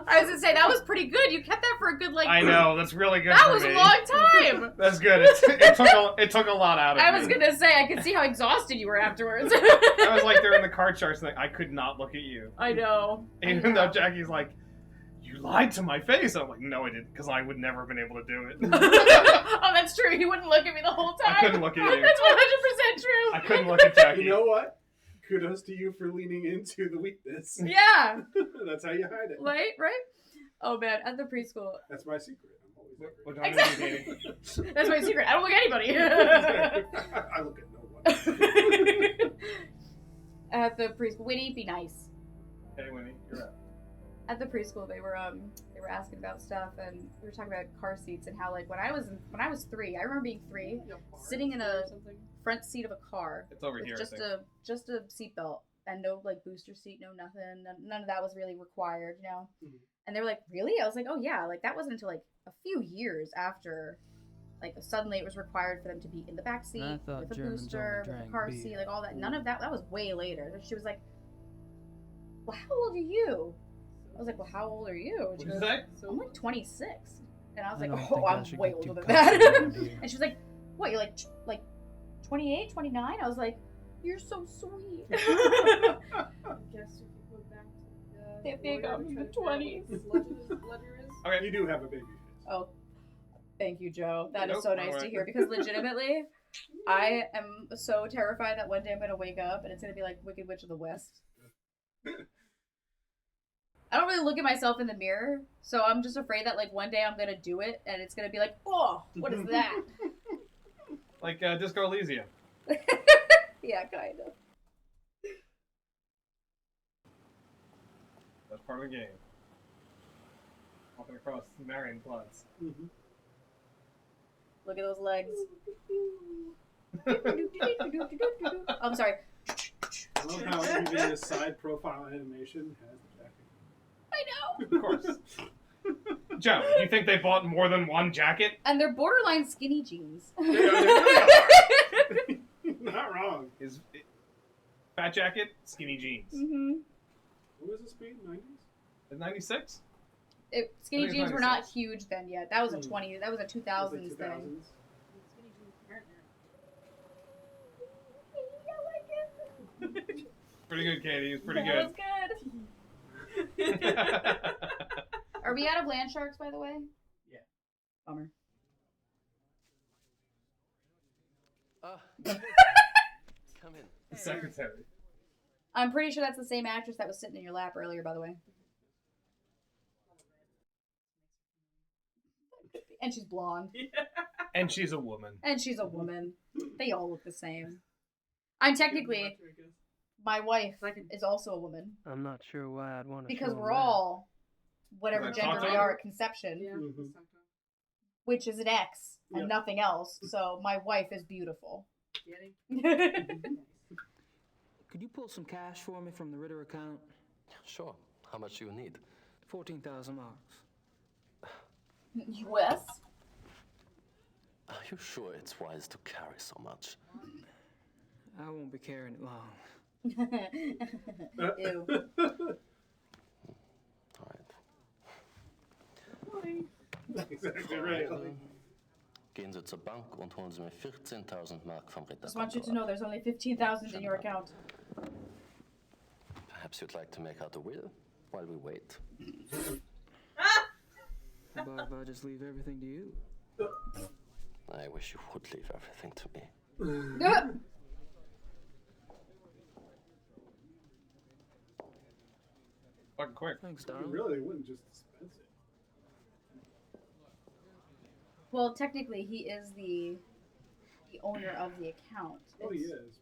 S1: I was gonna say that was pretty good. You kept that for a good
S3: I know, that's really good.
S1: That
S3: for
S1: was
S3: me.
S1: a long time.
S3: That's good. It took a lot out of me.
S1: I was gonna say I could see how exhausted you were afterwards.
S3: I was like there in the card charts, and I could not look at you.
S1: I know.
S3: Even though Jackie's like, you lied to my face. I'm like, no, I didn't, because I would never have been able to do it.
S1: Oh, that's true. You wouldn't look at me the whole time.
S3: I couldn't look at you.
S1: That's 100% true.
S3: I couldn't look at Jackie.
S4: You know what? Kudos to you for leaning into the weakness.
S1: Yeah.
S4: That's how you hide it.
S1: Right? Oh man, at the preschool.
S4: That's my secret. I'm always
S1: Exactly. That's my secret. I don't look at anybody.
S4: I look at no one.
S1: At the preschool, Winnie, be nice.
S3: Hey, Winnie, you're up.
S1: At the preschool, they were asking about stuff, and we were talking about car seats and how, like, when I was 3, I remember being 3, sitting in a front seat of a car.
S3: It's over
S1: with
S3: here,
S1: just
S3: I think.
S1: a seatbelt and no like booster seat, no nothing. None of that was really required, you know.
S4: Mm-hmm.
S1: And they were like, "Really?" I was like, "Oh yeah." Like that wasn't until like a few years after, like suddenly it was required for them to be in the back seat with a booster, with a car seat, like all that. None of that. That was way later. She was like, "Well, how old are you?" I was like, "Well, how old are you?" And she
S3: What'd
S1: goes,
S3: you say?
S1: "I'm like 26." And I was like,
S15: I don't
S1: "Oh,
S15: think I
S1: I'm
S15: should
S1: way
S15: get
S1: older
S15: too
S1: than that."
S15: comfortable here.
S1: And she was like, "What? You're like 28, 29?" I was like, "You're so sweet."
S2: I guess if you go back
S1: They think I'm in the 20s.
S3: Okay.
S4: You do have a baby face.
S1: Oh, thank you, Joe. That is
S3: Nope,
S1: so nice
S3: alright.
S1: to hear because legitimately, I am so terrified that one day I'm gonna wake up and it's gonna be like Wicked Witch of the West. I don't really look at myself in the mirror, so I'm just afraid that like one day I'm gonna do it and it's gonna be like, oh, what is that?
S3: Like Disco Elysium.
S1: Yeah, kind of.
S3: That's part of the game. Walking across Marion Floods.
S4: Mm-hmm.
S1: Look at those legs. I'm sorry.
S4: I love how even the side profile animation has the jacket.
S1: I know.
S3: Of course. Joe, do you think they bought more than one jacket?
S1: And they're borderline skinny jeans.
S4: They really are. Not wrong.
S3: Is fat jacket, skinny jeans.
S1: Mm-hmm.
S4: What was the speed? 90s?
S3: Is 96?
S1: Skinny
S3: I think it's
S1: jeans were not
S3: 96.
S1: huge then yet. That was a 20. That was a 2000s thing.
S3: Pretty good, Katie. It's pretty
S1: That
S3: good.
S1: was good. Are we out of land sharks, by the way?
S14: Yeah.
S1: Bummer.
S9: Come in.
S3: The secretary.
S1: I'm pretty sure that's the same actress that was sitting in your lap earlier, by the way. And she's blonde.
S3: And she's a woman.
S1: And she's a woman. They all look the same. I'm technically, my wife is also a woman.
S15: I'm not sure why I'd want to.
S1: Because
S15: show
S1: we're
S15: that.
S1: all whatever
S3: Right.
S1: gender we
S3: Tauntaun?
S1: are at conception,
S4: Mm-hmm.
S1: which is an X and
S4: Yep.
S1: nothing else. So my wife is beautiful.
S5: Could you pull some cash for me from the Ritter account?
S9: Sure. How much do you need?
S5: 14,000 marks.
S1: US?
S9: Are you sure it's wise to carry so much?
S5: I won't be carrying it long.
S1: Ew.
S4: Exactly right.
S9: Gehen Sie zur Bank und holen Sie mir 14.000 Mark vom Ritter.
S1: Just want you to know there's only 15,000 in your account.
S9: Perhaps you'd like to make out a will while we wait.
S5: How about if I just leave everything to you?
S9: I wish you would leave everything to me.
S3: Fucking quick.
S5: Thanks,
S4: You
S5: darling.
S4: really wouldn't just dispense it.
S1: Well, technically, he is the owner of the account.
S4: Oh, he
S1: It's-
S4: is.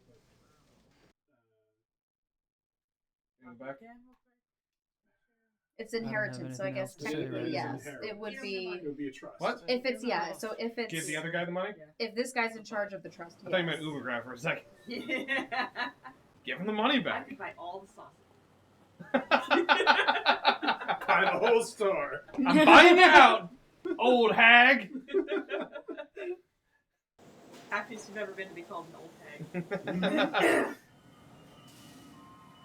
S3: In the back?
S1: It's inheritance, so I
S5: anything
S1: guess
S5: else to say,
S1: technically,
S5: right?
S1: yes,
S4: It's
S1: it would be.
S4: It would be a trust.
S3: What?
S1: If it's so if it's
S3: Give the other guy the money?
S1: if this guy's in charge of the trust,
S3: I thought you
S1: yes.
S3: meant Uber grab for a second.
S2: Yeah.
S3: Give him the money
S2: I
S3: back.
S2: could buy all the sauce.
S4: Buy the whole store.
S3: I'm buying you out, old hag.
S2: Happiest you've ever been to be called an old hag.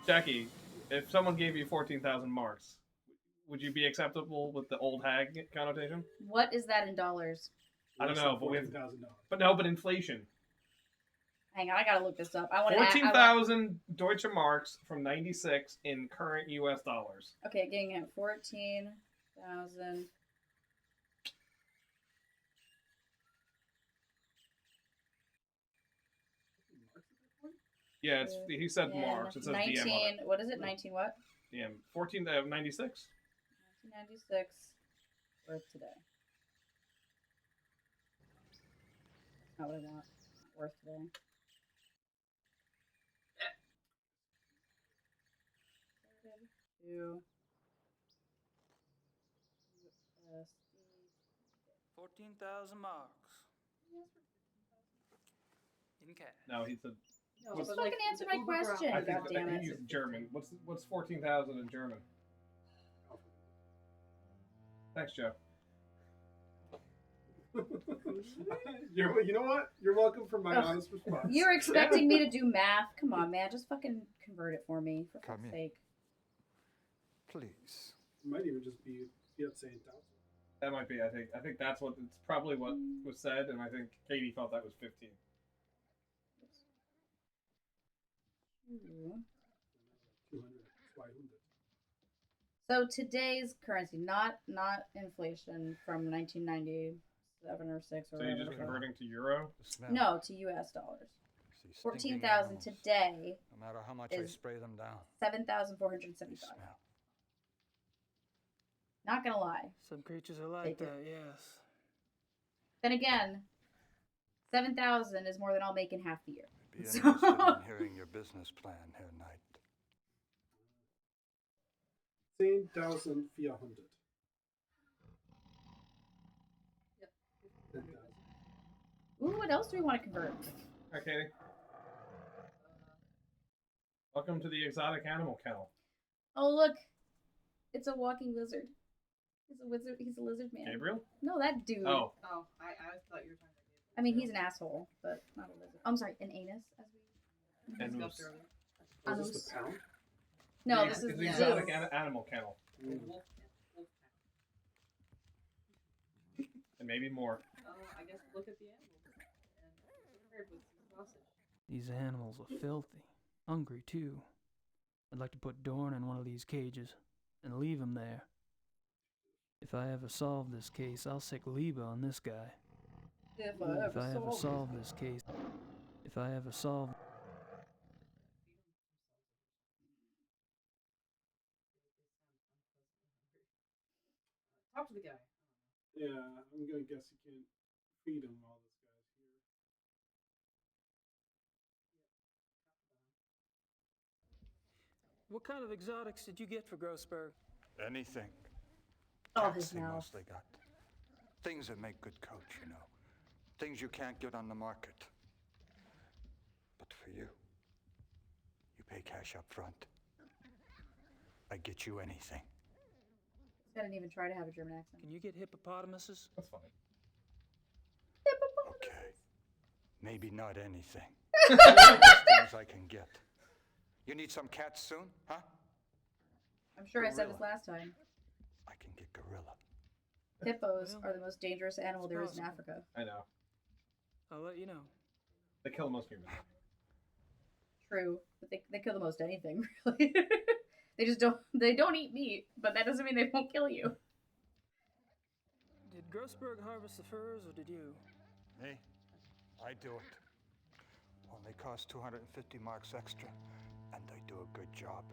S3: Jackie, if someone gave you 14,000 marks, would you be acceptable with the old hag connotation?
S1: What is that in dollars?
S3: I don't know, but we have,
S4: $14,000.
S3: but inflation.
S1: Hang on, I gotta look this up. I want to.
S3: 14,000 Deutsche Marks from 96 in current US dollars.
S1: Okay, getting at 14,000.
S3: Yeah, it's, he said marks. It says
S1: 19.
S3: DM on it.
S1: What is it? 19 what?
S3: DM. 96?
S1: 1996. Worth today. Not what I want. Worth today. Two.
S5: 14,000 marks. In cash.
S3: No, he said.
S1: No,
S3: what's-
S1: just fucking answer my question.
S3: I think
S1: God damn
S3: he
S1: it.
S3: used German. What's 14,000 in German? Thanks, Joe.
S4: You know what? You're welcome for my
S1: Ugh.
S4: honest response.
S1: You're expecting me to do math? Come on, man. Just fucking convert it for me. For
S16: Come
S1: fuck's
S16: in.
S1: sake.
S16: Please.
S4: It might even just be saying 1,000.
S3: That might be. I think that's what. It's probably what was said, and I think Katie thought that was 15.
S1: Ooh.
S4: 200. 200.
S1: So today's currency, not inflation from 1997 or 6 or
S3: So you're
S1: whatever.
S3: just converting to euro?
S1: No, to U.S. dollars.
S16: See,
S1: 14,000
S16: animals.
S1: today
S16: No matter how much I
S1: is
S16: spray them down.
S1: 7,475. Not gonna lie.
S5: Some creatures are like
S1: Take it.
S5: that, yes.
S1: Then again, 7,000 is more than I'll make in half the year.
S16: Be
S1: So-
S16: interested in hearing your business plan, Herr Knight.
S4: 10,400.
S2: Yep.
S4: 10,000.
S1: Ooh, what else do we want to convert?
S3: Hi, Katie. Welcome to the exotic animal kennel.
S1: Oh, look. It's a walking lizard. He's a wizard. He's a lizard man.
S3: Gabriel?
S1: No, that dude.
S3: Oh.
S2: Oh, I thought you were talking about
S1: I mean, he's an asshole, but not a lizard. I'm sorry, an anus, as we
S3: And
S2: discussed earlier.
S4: Is this the pound?
S1: No,
S3: the,
S1: this is
S3: it's the
S1: the
S3: exotic
S1: zoo.
S3: animal kennel.
S2: Wolf
S3: And maybe more.
S2: I guess look at the animals and prepared with some sausage.
S5: These animals are filthy. Hungry, too. I'd like to put Dorn in one of these cages and leave him there. If I ever solve this case, I'll sick Liba on this guy.
S1: If
S5: If I ever solve this case, if I ever solve...
S2: Talk to the guy.
S4: Yeah, I'm gonna guess you can't feed him while this guy's here.
S5: What kind of exotics did you get for Grossberg?
S16: Anything.
S1: Oh, his
S16: Cats they
S1: mouth.
S16: mostly got. Things that make good coach, you know. Things you can't get on the market. But for you, you pay cash up front. I get you anything.
S1: I didn't even try to have a German accent.
S5: Can you get hippopotamuses?
S3: That's fine.
S16: Okay. Maybe not anything. Things I can get. You need some cats soon, huh?
S1: I'm sure I said this last time.
S16: I can get gorilla.
S1: Hippos are the most dangerous animal there is in
S5: possible.
S1: Africa.
S3: I know.
S5: I'll let you know.
S3: They kill most humans.
S1: True, but they kill the most anything, really. They don't eat meat, but that doesn't mean they won't kill you.
S5: Did Grossberg harvest the furs, or did you?
S16: Me? I do it. Only cost 250 marks extra, and I do a good job.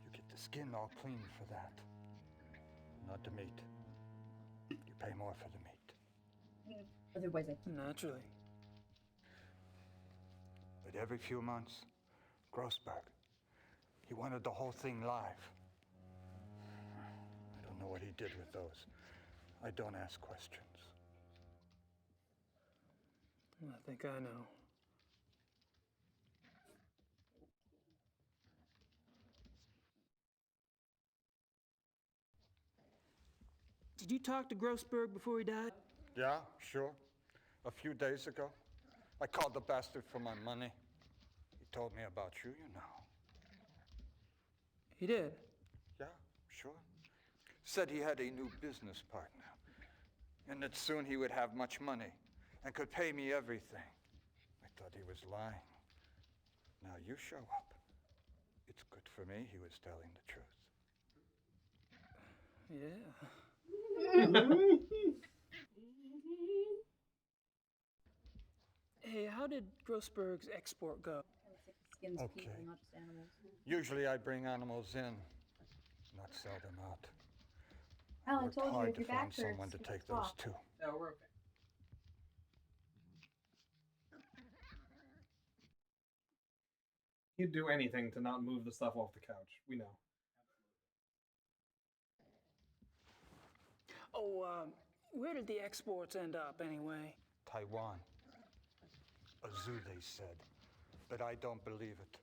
S16: You get the skin all clean for that. Not the meat. You pay more for the meat.
S1: Otherwise,
S5: Naturally.
S16: But every few months, Grossberg, he wanted the whole thing live. I don't know what he did with those. I don't ask questions.
S5: I think I know. Did you talk to Grossberg before he died?
S16: Yeah, sure. A few days ago, I called the bastard for my money. He told me about you, you know.
S5: He did?
S16: Yeah, sure. Said he had a new business partner, and that soon he would have much money and could pay me everything. I thought he was lying. Now you show up. It's good for me he was telling the truth.
S5: Yeah. Hey, how did Grossberg's export go?
S1: skins
S16: Okay.
S1: people, not just animals.
S16: Usually I bring animals in, not sell them out.
S1: Al, I
S16: Worked
S1: told you
S16: hard
S1: if
S16: to
S1: your
S16: find
S1: back hurts,
S16: someone to
S1: you
S16: take
S1: just
S16: those
S1: talk.
S16: too.
S2: No, we're okay.
S3: He'd do anything to not move the stuff off the couch. We know.
S5: Oh, where did the exports end up anyway?
S16: Taiwan. A zoo, they said. But I don't believe it.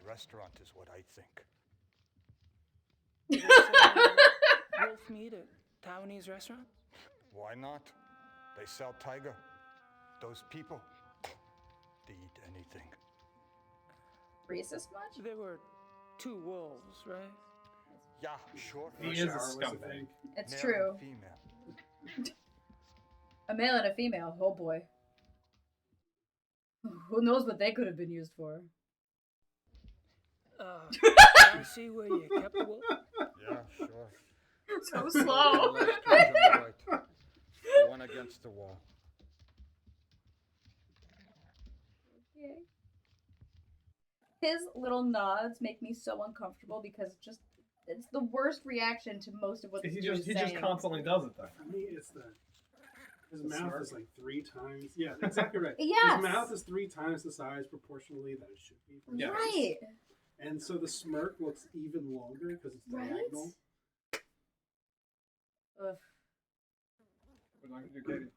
S16: A restaurant is what I think.
S5: Wolf meat at Taiwanese restaurant?
S16: Why not? They sell tiger. Those people, they eat anything.
S1: Racist much?
S5: There were 2 wolves, right?
S16: Yeah, sure.
S3: He is a scumbag.
S1: It's
S16: Male
S1: true.
S16: and female.
S1: A male and a female. Oh boy. Who knows what they could have been used for?
S5: Can I see where you kept the wolf?
S16: Yeah, sure.
S1: So
S16: The
S1: slow.
S16: left cage on the right. The one against the wall.
S1: Okay. His little nods make me so uncomfortable because it's the worst reaction to most of what this
S3: He
S1: dude
S3: just
S1: is saying.
S3: constantly does it though.
S4: For me, it's that his
S3: The
S4: mouth
S3: smirk?
S4: is like 3 times. Yeah, exactly right.
S1: Yes.
S4: His mouth is 3 times the size proportionally that it should be. For his face.
S1: Right.
S4: And so the smirk looks even longer because it's
S1: Right?
S4: diagonal.
S1: Ugh.
S3: What am I gonna do, Katie?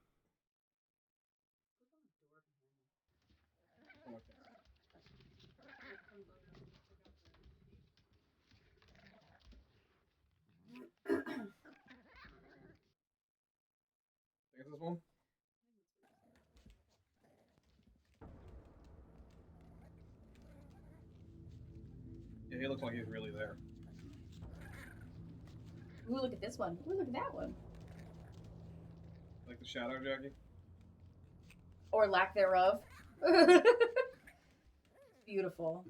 S3: I think it's this one. Yeah, he looks like he's really there.
S1: Ooh, look at this one. Ooh, look at that one.
S3: Like the shadow, Jackie?
S1: Or lack thereof. Beautiful.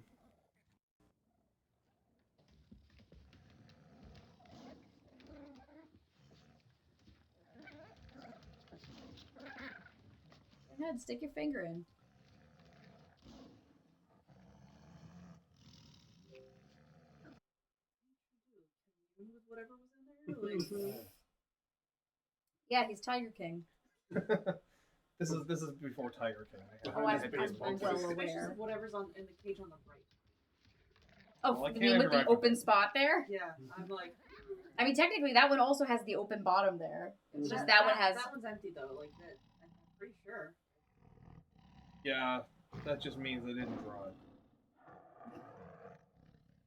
S1: Go ahead, stick your finger in.
S2: Whatever was in there. Like,
S1: Yeah, he's Tiger King.
S3: This is before Tiger King.
S1: Oh, I'm
S3: baseball
S1: well
S3: case.
S1: aware.
S2: whatever's on in the cage on the right.
S1: Oh,
S3: Well, I
S1: you
S3: can't
S1: mean with the
S3: interact with
S1: open spot there?
S2: Yeah, I'm like.
S1: I mean, technically, that one also has the open bottom there. It's just that one has.
S2: That one's empty though. Like that. I'm pretty sure.
S3: Yeah, that just means they didn't draw it.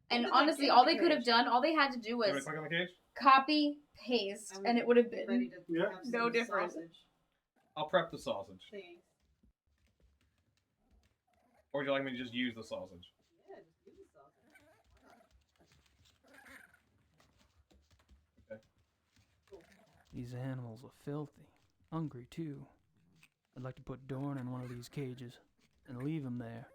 S1: And
S2: Look at that
S1: honestly,
S2: kid in
S1: all
S2: the
S1: they could have
S2: cage.
S1: done, all they had to do
S3: You want
S1: was
S3: to click on the cage?
S1: copy, paste, and it would have been
S2: ready to
S4: Yeah.
S2: have
S1: no
S2: some
S1: different.
S2: sausage.
S3: I'll prep the sausage.
S2: Thanks.
S3: Or would you like me to just use the sausage?
S2: Yeah, just use the sausage.
S3: Okay.
S5: These animals are filthy. Hungry, too. I'd like to put Dorn in one of these cages and leave him there.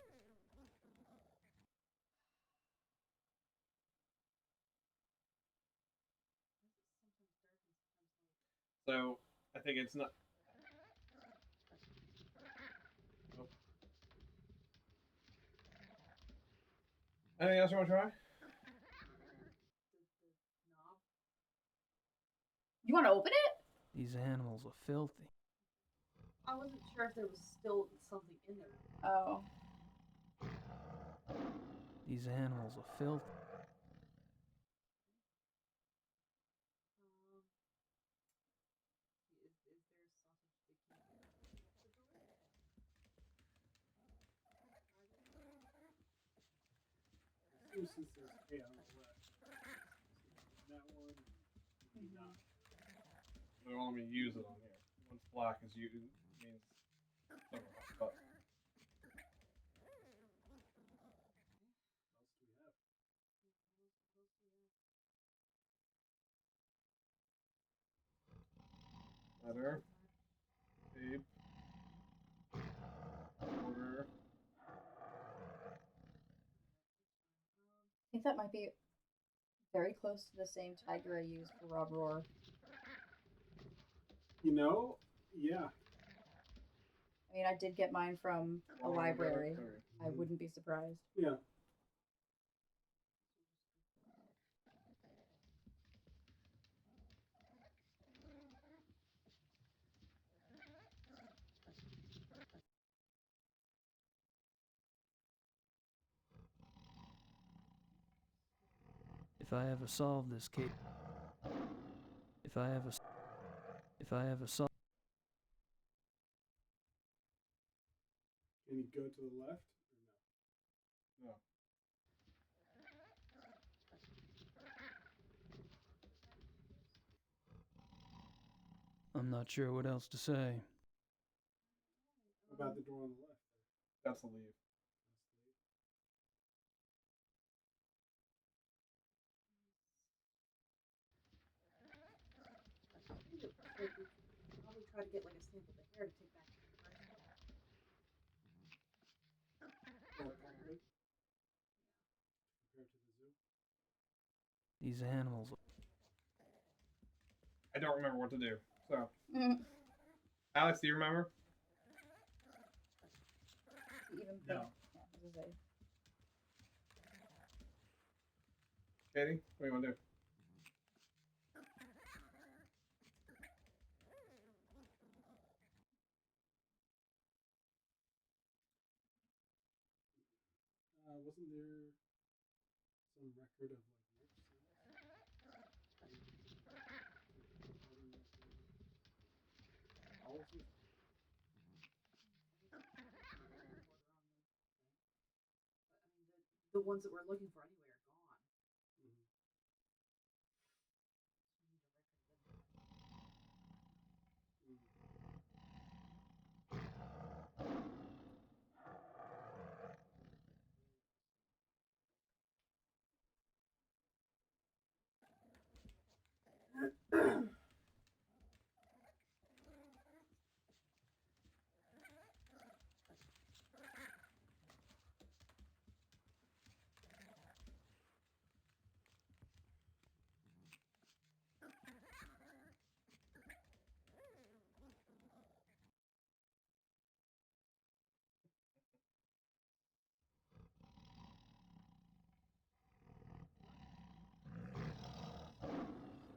S3: So, I think it's not... Oh. Anything else you want to try?
S1: You want to open it?
S5: These animals are filthy.
S2: I wasn't sure if there was still something in there.
S1: Oh.
S5: These animals are filthy.
S4: Since there's K on the left. That one. Maybe not.
S3: They want me to use it on here. Once black is used, it means... But letter, tape, order.
S1: I think that might be very close to the same tiger I used for Rob Roar.
S4: You know, yeah.
S1: I mean, I did get mine from a library. I wouldn't be surprised.
S4: Yeah.
S5: If I ever solve this case, if I ever solve,
S4: Can you go to the left?
S3: No.
S5: I'm not sure what else to say.
S4: What about the door on the left?
S3: That's the leave.
S2: Probably try to get like a snip of the hair to take back to the first one.
S4: Or probably. Compared
S5: These animals.
S3: I don't remember what to do. So,
S1: Mm.
S3: Alex, do you remember?
S1: Even
S4: No.
S1: yeah, this is a-
S3: Katie, what do you want to do?
S4: Wasn't there some record of like
S2: The ones that we're looking for anyway are gone.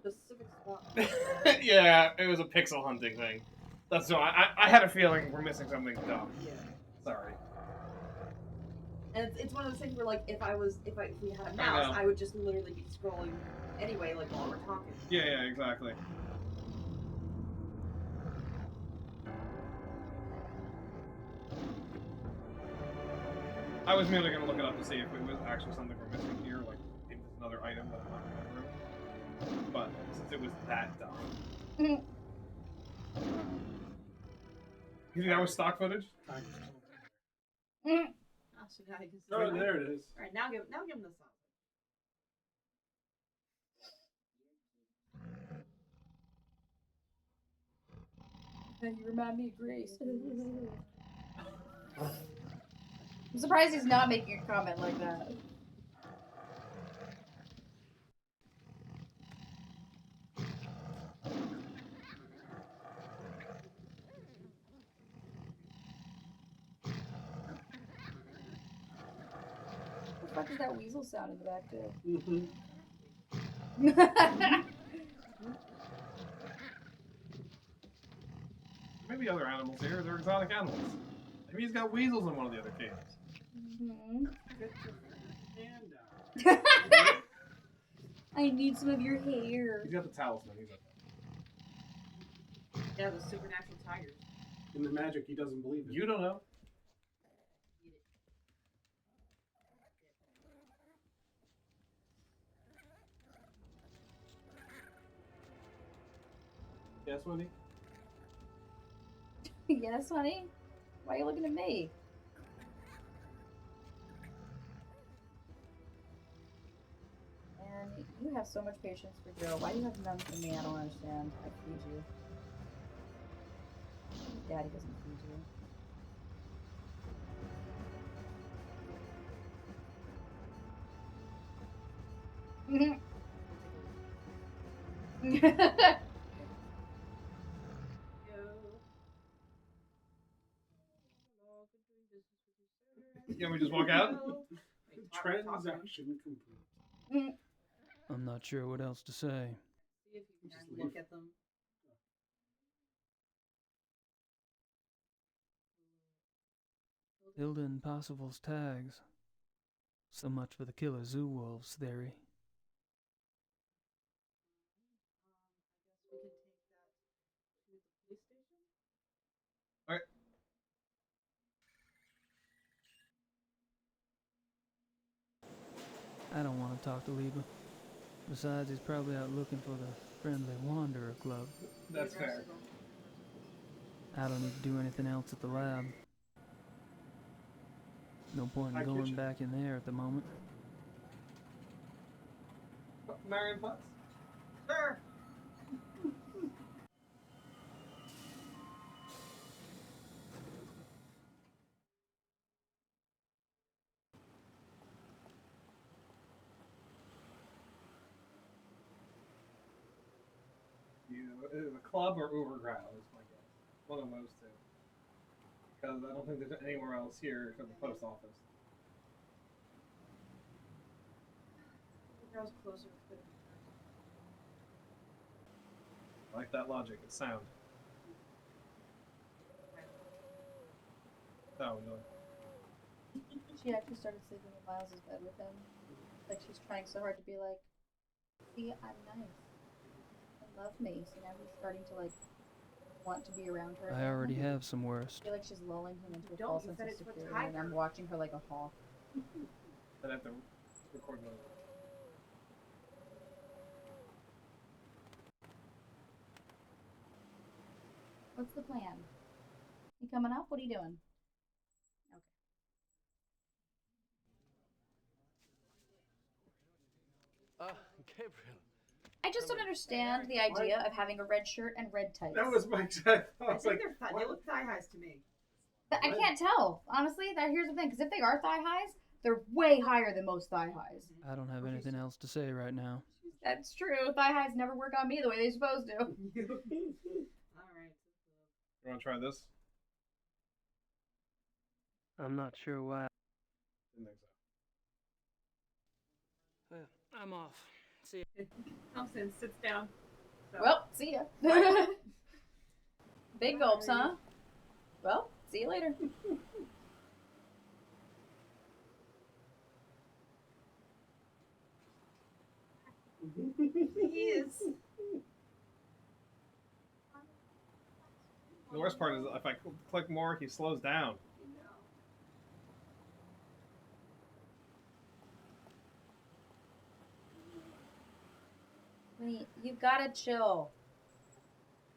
S2: Specific spot.
S3: Yeah, it was a pixel hunting thing. That's why I had a feeling we're missing something dumb.
S2: Yeah.
S3: Sorry.
S2: And it's one of those things where, like, if we had a mouse, I would just literally be scrolling anyway, like, while we're talking.
S3: Yeah, exactly. I was merely going to look it up to see if it was actually something we're missing here, like if it's another item that I'm not remembering. But since it was that dumb. You think that was stock footage?
S2: Oh, so now I can see
S4: Oh, there it is.
S2: Alright, now give him the song.
S1: You remind me of Grace. I'm surprised he's not making a comment like that. What the fuck is that weasel sound in the back too?
S3: Maybe other animals here. They're exotic animals. Maybe he's got weasels in one of the other caves.
S1: I need some of your hair.
S3: He's got the talisman. He's okay.
S2: Yeah, the supernatural tigers.
S4: In the magic, he doesn't believe it.
S3: You don't know. Yes, Wendy?
S1: Yes, honey? Why are you looking at me? And you have so much patience for Joe. Why do you have none for me? I don't understand. I feed you. Daddy doesn't feed you.
S3: Can we just walk out?
S4: Transaction complete.
S5: I'm not sure what else to say.
S2: See if you can look at them.
S5: Hilda and Parsifal's tags. So much for the killer zoo wolves theory.
S2: I guess we could take that to the police station.
S3: Alright.
S5: I don't want to talk to Liba. Besides, he's probably out looking for the Friendly Wanderer Club.
S3: That's fair.
S5: I don't need to do anything else at the lab. No point in going back in there at the moment.
S3: Marion Potts?
S2: Sure.
S3: Club or Overground is my guess. One of those two. Because I don't think there's anywhere else here except the post office.
S2: The girl's closer to the
S3: I like that logic. It's sound. Oh, no.
S1: She actually started sleeping in Miles' bed with him. Like, she's trying so hard to be like, see, I'm nice. And love me. So now he's starting to, like, want to be around her.
S5: I already have some worst.
S1: I feel like she's lulling him into a
S2: Don't,
S1: false
S2: you
S1: sense
S2: said
S1: of
S2: it's a
S1: security, and I'm
S2: tiger.
S1: watching her like a hawk.
S3: I'd have to record one.
S1: What's the plan? You coming up? What are you doing?
S9: Gabriel.
S1: I just don't understand the idea of having a red shirt and red tights.
S4: That was my exact. I was like,
S2: they're they look thigh highs to me.
S1: But I can't tell, honestly. Here's the thing, because if they are thigh highs, they're way higher than most thigh hies.
S5: I don't have anything else to say right now.
S1: That's true. Thigh highs never work on me the way they're supposed to.
S2: All right.
S3: You want to try this?
S15: I'm not sure why.
S3: Didn't think so.
S5: Well, I'm off. See ya.
S2: Thompson sits down. So.
S1: Well, see ya. Big gulps, huh? Well, see you later.
S2: Please.
S3: The worst part is if I click more, he slows down.
S1: Wait, you gotta chill.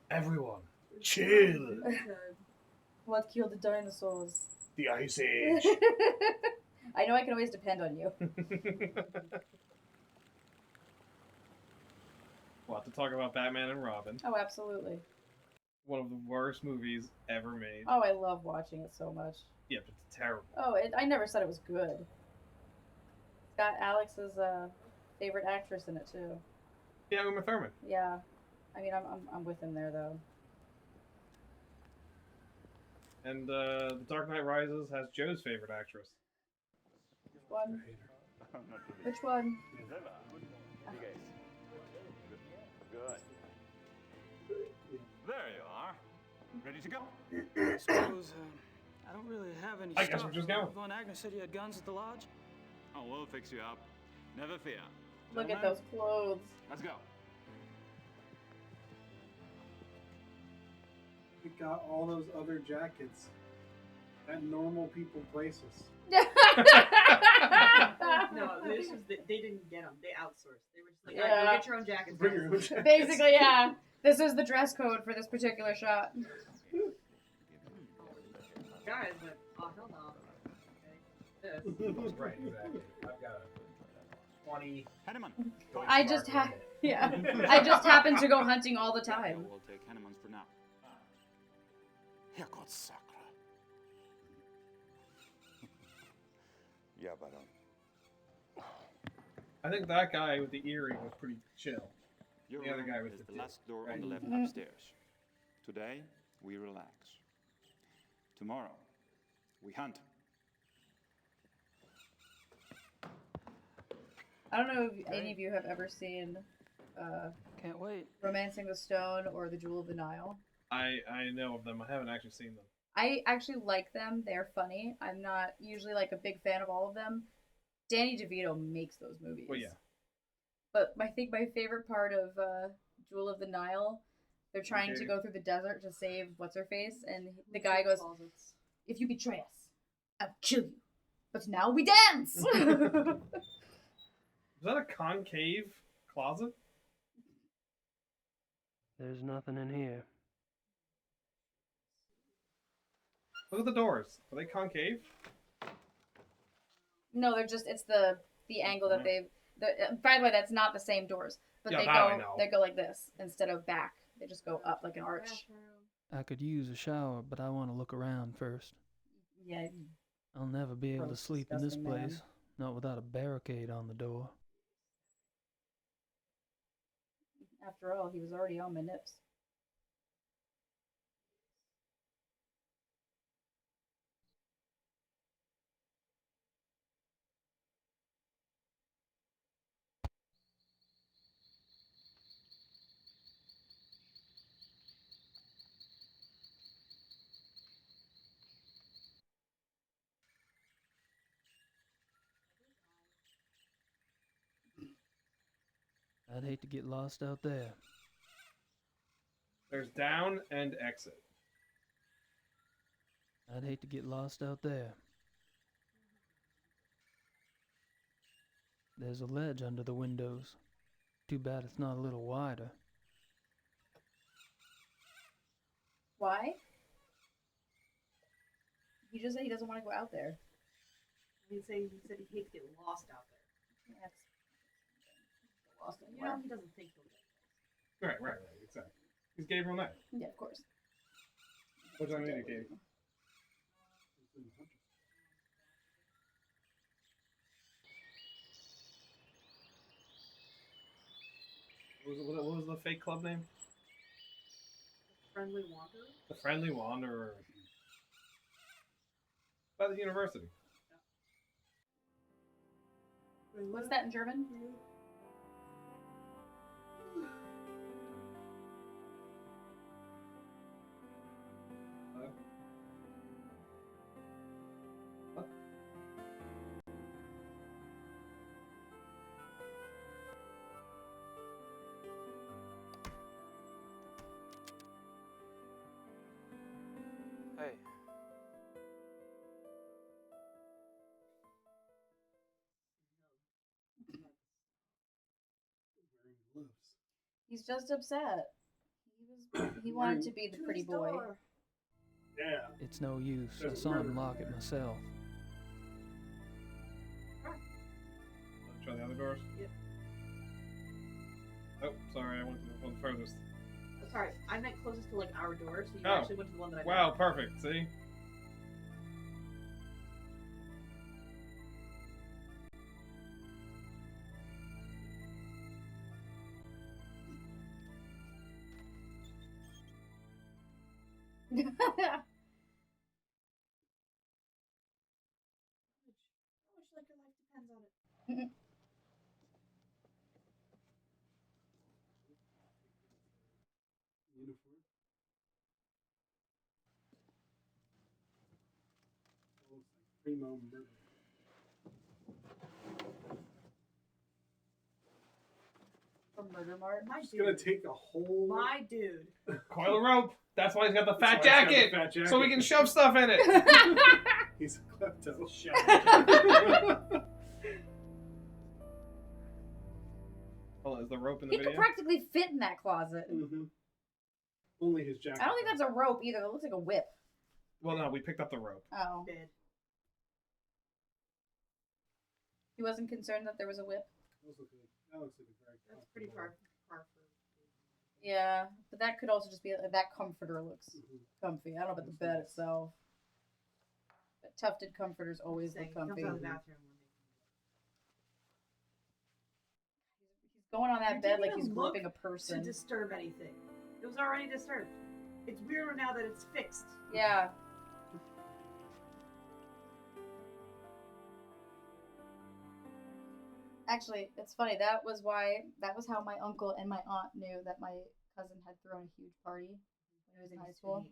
S3: Everyone, chill.
S1: What killed the dinosaurs?
S3: The Ice Age.
S1: I know I can always depend on you.
S3: We'll have to talk about Batman and Robin.
S1: Oh, absolutely.
S3: One of the worst movies ever made.
S1: Oh, I love watching it so much.
S3: Yeah, but it's terrible.
S1: Oh, I never said it was good. It's got Alex's favorite actress in it too.
S3: Yeah, Uma Thurman.
S1: Yeah, I mean I'm with him there though.
S3: And The Dark Knight Rises has Joe's favorite actress.
S1: Which one? Which one?
S12: Good. There you are. Ready to go?
S5: I suppose I don't really have any
S3: I
S5: stuff.
S3: guess we're just going.
S5: Von Agnes said he had guns at the lodge.
S12: Oh, we'll fix you up. Never fear.
S1: Look at
S12: Gentlemen,
S1: those clothes.
S12: Let's go.
S4: we got all those other jackets at normal people places.
S2: No, this was they didn't get them. They outsourced. They were just like, all right, go get your own jackets.
S4: Bring your own jackets.
S1: Basically, yeah. This is the dress code for this particular shot.
S2: Guys, but oh hell no. Okay. This.
S14: Right, exactly. I've got a 20.
S12: Hanneman.
S1: I just I just happen to go hunting all the time.
S12: We'll take Hanneman's for now.
S8: Herrgott Sakra. Yeah, but
S3: I think that guy with the earring was pretty chill.
S12: Your
S3: The other
S12: room
S3: guy with
S12: is
S3: the
S12: the last door on
S3: right.
S12: the left
S1: Mm.
S12: upstairs. Today, we relax. Tomorrow, we hunt.
S1: I don't know if any of you have ever seen
S5: Can't wait.
S1: Romancing the Stone or The Jewel of the Nile.
S3: I know of them. I haven't actually seen them.
S1: I actually like them. They're funny. I'm not usually like a big fan of all of them. Danny DeVito makes those movies.
S3: Well, yeah.
S1: But I think my favorite part of Jewel of the Nile, they're trying to go through the desert to save what's-her-face, and the guy goes, "If you betray us, I'll kill you. But now we dance!"
S3: Is that a concave closet?
S15: There's nothing in here.
S3: Look at the doors. Are they concave?
S1: No, they're just, it's the angle that they've, by the way, that's not the same doors. But
S3: Yeah,
S1: they
S3: that I
S1: go
S3: know.
S1: they go like this instead of back. They just go up like an arch.
S5: I could use a shower, but I want to look around first.
S1: Yeah.
S5: I'll never be able to
S1: Gross,
S5: sleep in this
S1: disgusting man.
S5: place, not without a barricade on the door.
S1: After all, he was already on my nips.
S15: I'd hate to get lost out there.
S3: There's down and exit.
S15: I'd hate to get lost out there. There's a ledge under the windows. Too bad it's not a little wider.
S1: Why? He just said he doesn't want to go out there.
S2: He said he hates getting lost out there.
S1: Yeah, that's lost
S2: You know, he doesn't think he'll get
S3: Right, exactly. He's Gabriel Knight.
S1: Yeah, of course.
S3: What's on media, Katie? What was the fake club name?
S2: Friendly Wanderer?
S3: The Friendly Wanderer. By the university.
S1: What's that in German?
S3: What?
S5: Hey.
S1: He's just upset. He wanted to be the pretty boy.
S4: Yeah.
S15: It's no use. I
S4: There's
S15: saw
S4: murder.
S15: him lock it myself.
S3: Try the other doors?
S2: Yep.
S3: Oh, sorry, I went to the one furthest.
S2: Oh, sorry, I meant closest to like our door, so you
S3: Oh.
S2: actually went to the one that I
S3: Wow,
S2: meant.
S3: perfect, see?
S2: How much like your life depends on it.
S4: Uniform. Looks like primo murder.
S1: From Murder Mart.
S2: My
S4: It's
S2: dude.
S4: gonna take a whole.
S2: My dude.
S3: Coil of rope. That's why he's got the fat
S4: That's why he's got the
S3: jacket.
S4: fat jacket.
S3: So we can shove stuff in it.
S4: He's a klepto.
S3: Hold on, is the rope in the
S1: He
S3: video?
S1: could practically fit in that closet.
S4: Mm-hmm. Only his jacket.
S1: I don't think that's a rope either. It looks like a whip.
S3: Well, no, we picked up the rope.
S1: Oh.
S2: Bed.
S1: He wasn't concerned that there was a whip.
S4: That looks like a very.
S2: That's pretty far for.
S1: Yeah, but that could also just be that comforter looks comfy. I don't know about the bed itself. But tufted comforters always look comfy.
S2: Comes out of the bathroom.
S1: He's going on that
S2: You
S1: bed
S2: didn't
S1: like
S2: even
S1: he's
S2: look
S1: gripping a person.
S2: To disturb anything. It was already disturbed. It's weirder now that it's fixed.
S1: Yeah. Actually, it's funny. That was how my uncle and my aunt knew that my cousin had thrown a huge party when he was in high school.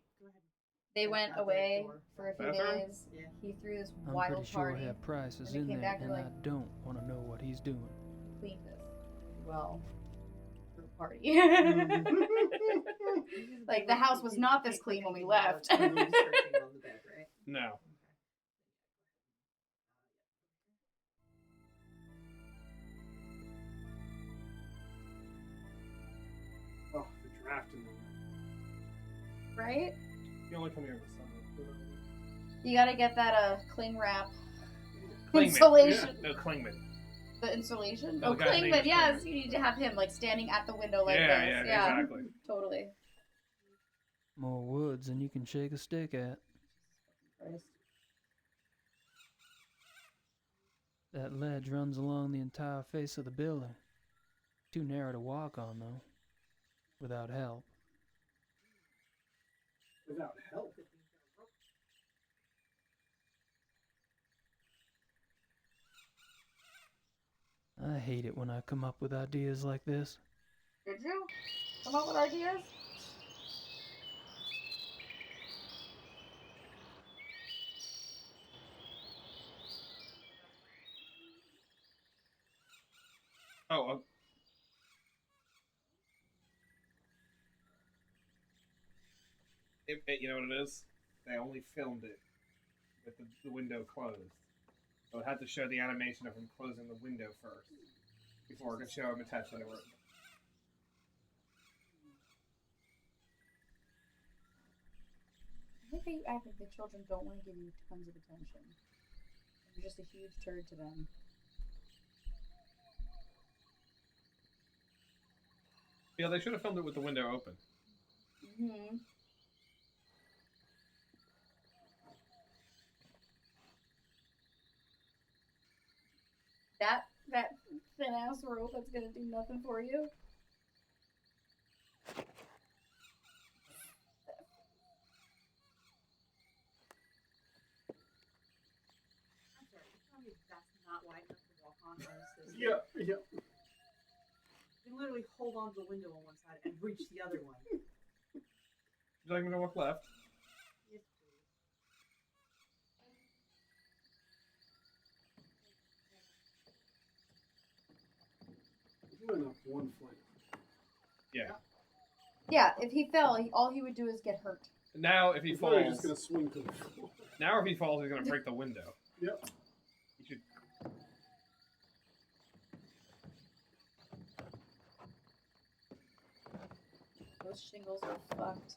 S1: They went away for a few
S3: Bathroom?
S1: daes. He threw this
S15: I'm
S1: wild
S15: pretty sure
S1: party.
S15: Herr Price is
S1: and
S15: in
S1: they came
S15: there,
S1: back and
S15: and
S1: were like,
S15: I don't want to know what he's doing.
S1: clean this. Well, threw a party. Like the house was not this clean when we left.
S3: No.
S4: Oh, the draft in there.
S1: Right?
S3: You only come here in the summer.
S1: You gotta get that cling wrap.
S3: Klingman.
S1: Insulation.
S3: Yeah. No, Klingman.
S1: The insulation?
S3: No,
S1: Oh,
S3: the guy's name
S1: Klingman,
S3: is
S1: yes.
S3: Klingman.
S1: You need to have him like standing at the window like
S3: Yeah,
S1: this.
S3: yeah, exactly.
S1: Totally.
S15: More woods than you can shake a stick at.
S1: Christ.
S15: That ledge runs along the entire face of the building. Too narrow to walk on, though. Without help.
S4: Without help.
S15: I hate it when I come up with ideas like this.
S1: Did you come up with ideas?
S3: Oh, You know what it is? They only filmed it with the window closed. So it had to show the animation of him closing the window first before it could show him attaching the rope.
S1: I think they act like the children don't want to give you tons of attention. You're just a huge turd to them.
S3: Yeah, they should have filmed it with the window open.
S1: Mm-hmm. That thin ass rope that's gonna do nothing for you.
S2: I'm sorry, you tell me that's not wide enough to walk on honestly.
S4: Yeah.
S2: You literally hold on to the window on one side and reach the other one.
S3: Would you like me to walk left?
S2: Yes, please.
S4: He went up one flight.
S3: Yeah.
S1: Yeah, if he fell, all he would do is get hurt.
S3: Now, if he
S4: I thought he was
S3: falls,
S4: just gonna swing to the floor.
S3: now if he falls, he's gonna break the window.
S4: Yep.
S3: You should.
S1: Those shingles are fucked.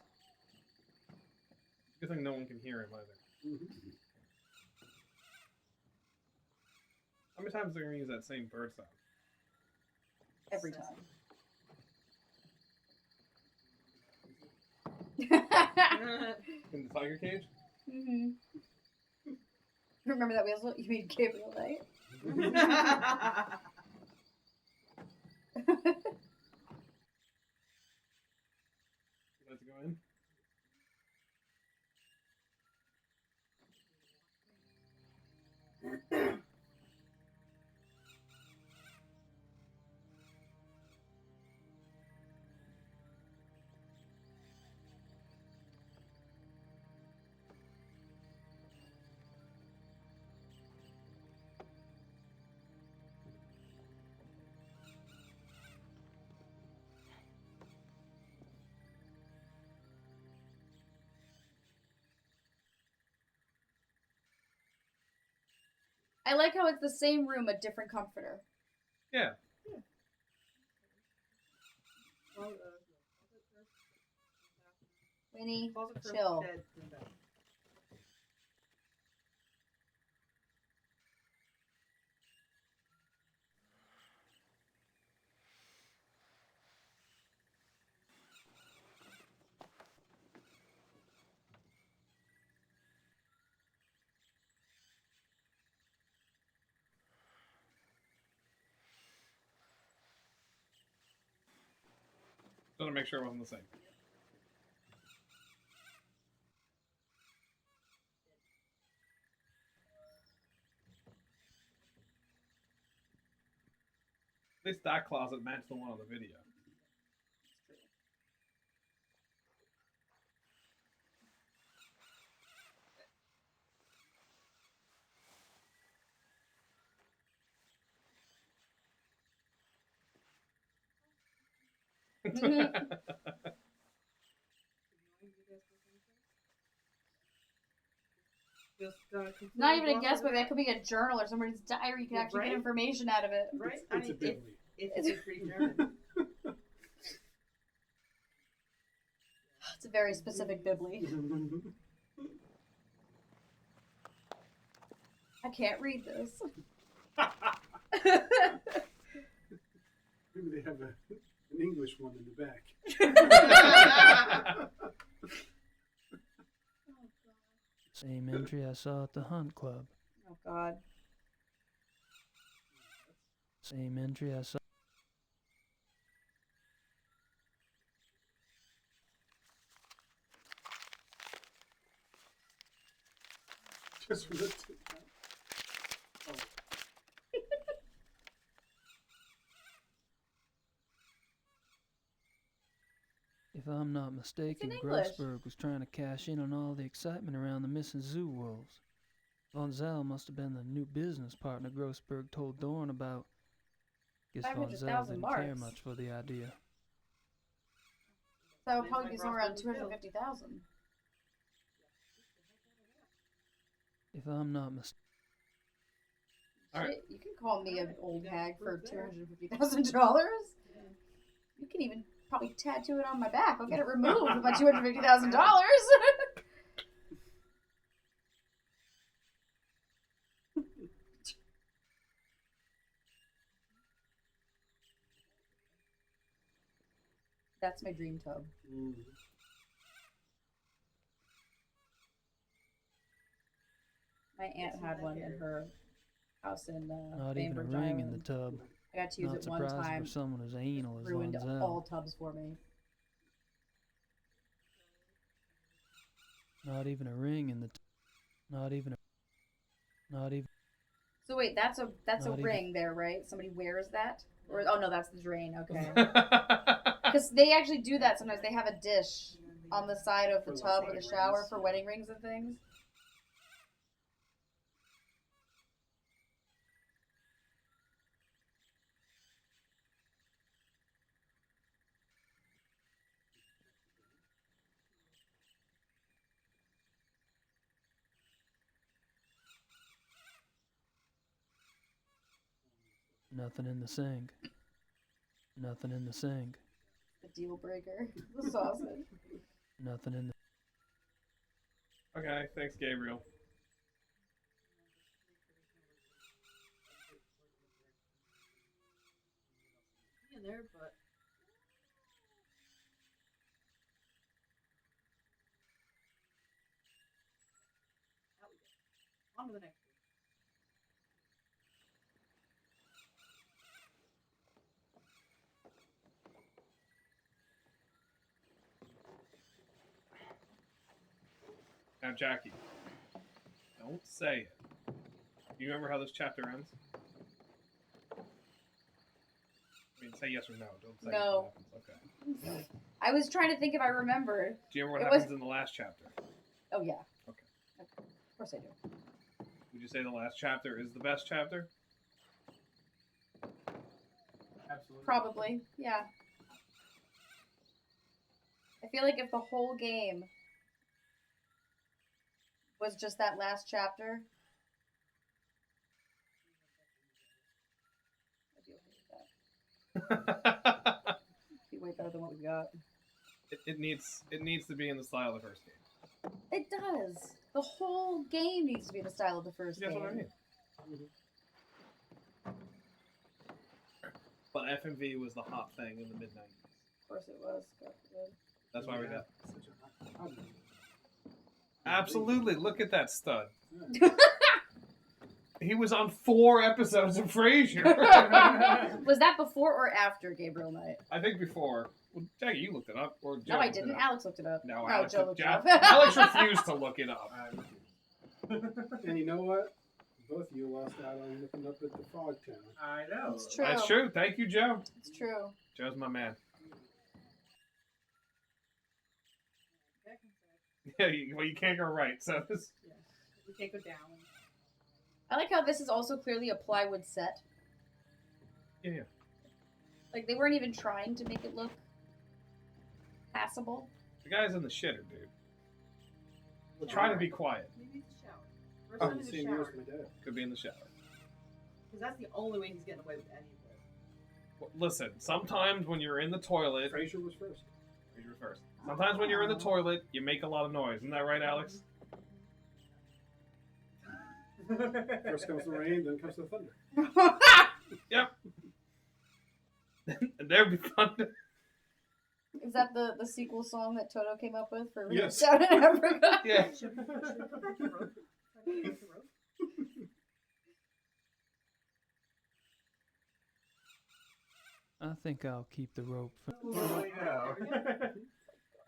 S3: Good thing no one can hear him either.
S4: Mm-hmm.
S3: How many times are they gonna use that same bird sound?
S1: Every time.
S3: In the tiger cage?
S1: Mm-hmm. Remember that you made Gabriel, right?
S3: Let's go in.
S1: I like how it's the same room, a different comforter.
S3: Yeah.
S1: Winnie, chill.
S3: Just want to make sure it wasn't the same. At least that closet matched the one on the video.
S1: Not even a guessbook. That could be a journal or somebody's diary. You can actually get information out of it.
S2: Right?
S1: It's
S2: a free German.
S1: It's a very specific bibli. I can't read this.
S4: Maybe they have an English one in the back.
S15: Same entry I saw at the Hunt Club.
S1: Oh, God.
S15: Same entry I saw.
S4: Just ripped it out. Oh.
S15: If I'm not mistaken,
S1: English.
S15: Grossberg was trying to cash in on all the excitement around the missing zoo wolves. Von Zell must have been the new business partner Grossberg told Dorn about. Guess Von Zell
S1: 500,000
S15: didn't care
S1: marks.
S15: much for the idea.
S1: That would probably be somewhere around 250,000.
S15: If I'm not mistaken.
S1: Shit, you can call me an old hag for $250,000. You can even probably tattoo it on my back. I'll get it removed with my $250,000. That's my dream tub. My aunt had one in her house in
S15: Not even a
S1: Bainbridge
S15: ring in the
S1: Island.
S15: tub.
S1: I got to use
S15: Not
S1: it one
S15: surprised
S1: time.
S15: for someone as anal as
S1: Ruined
S15: Lonzel.
S1: all tubs for me.
S15: Not even a ring in the not even.
S1: So wait, that's a
S15: Not even-
S1: ring there, right? Somebody wears that? Or oh no, that's the drain. Okay. Because they actually do that sometimes. They have a dish on the side of the tub or the shower for wedding rings and things.
S15: Nothing in the sink. Nothing in the sink.
S1: The deal breaker. The sausage.
S15: Nothing in the.
S3: Okay, thanks, Gabriel.
S2: In there, but on to the next.
S3: Now, Jackie, don't say it. Do you remember how this chapter ends? I mean, say yes or no. Don't say
S1: No.
S3: what happens. Okay.
S1: I was trying to think if I remembered.
S3: Do you remember
S1: It
S3: what
S1: was-
S3: happens in the last chapter?
S1: Oh yeah.
S3: Okay.
S1: Of course I do.
S3: Would you say the last chapter is the best chapter?
S4: Absolutely.
S1: Probably. Yeah. I feel like if the whole game was just that last chapter, I'd be okay with that. Be way better than what we got.
S3: It needs to be in the style of the first game.
S1: It does. The whole game needs to be the style of the first
S3: That's
S1: game.
S3: what I mean. But FMV was the hot thing in the mid '90s.
S1: Of course it was. God forbid.
S3: That's why we got.
S4: Such a hot problem.
S3: Absolutely, look at that stud. He was on 4 episodes of Frasier.
S1: Was that before or after Gabriel Knight?
S3: I think before. Well, Jackie, you looked it up, or Joe
S1: No, I
S3: looked it
S1: didn't.
S3: up?
S1: Alex looked it up.
S3: No,
S1: No,
S3: Alex,
S1: Joe looked it up.
S3: Alex refused to look it up.
S4: And you know what? Both of you lost out on looking up at the fog town.
S14: I know.
S1: It's true.
S3: That's true. Thank you, Joe.
S1: It's true.
S3: Joe's my man. Yeah, well, you can't go right, so this.
S2: Yeah. We can't go down.
S1: I like how this is also clearly a plywood set.
S3: Yeah.
S1: Like, they weren't even trying to make it look passable.
S3: The guy's in the shitter, dude. We'll try to be quiet.
S2: Maybe it's a shower. First
S3: Oh,
S2: time in the
S4: same
S2: shower.
S4: as my dad.
S3: Could be in the shower.
S2: Because that's the only way he's getting away with any of this.
S3: Well, listen, sometimes when you're in the toilet.
S4: Frasier was first.
S3: Frasier was first. Sometimes when you're in the toilet, you make a lot of noise. Isn't that right, Alex?
S4: First comes the rain, then comes the thunder.
S3: Yep. And there'd be thunder.
S1: Is that the sequel song that Toto came up with for
S3: Yes.
S1: Down in Africa?
S3: Yeah.
S15: I think I'll keep the rope.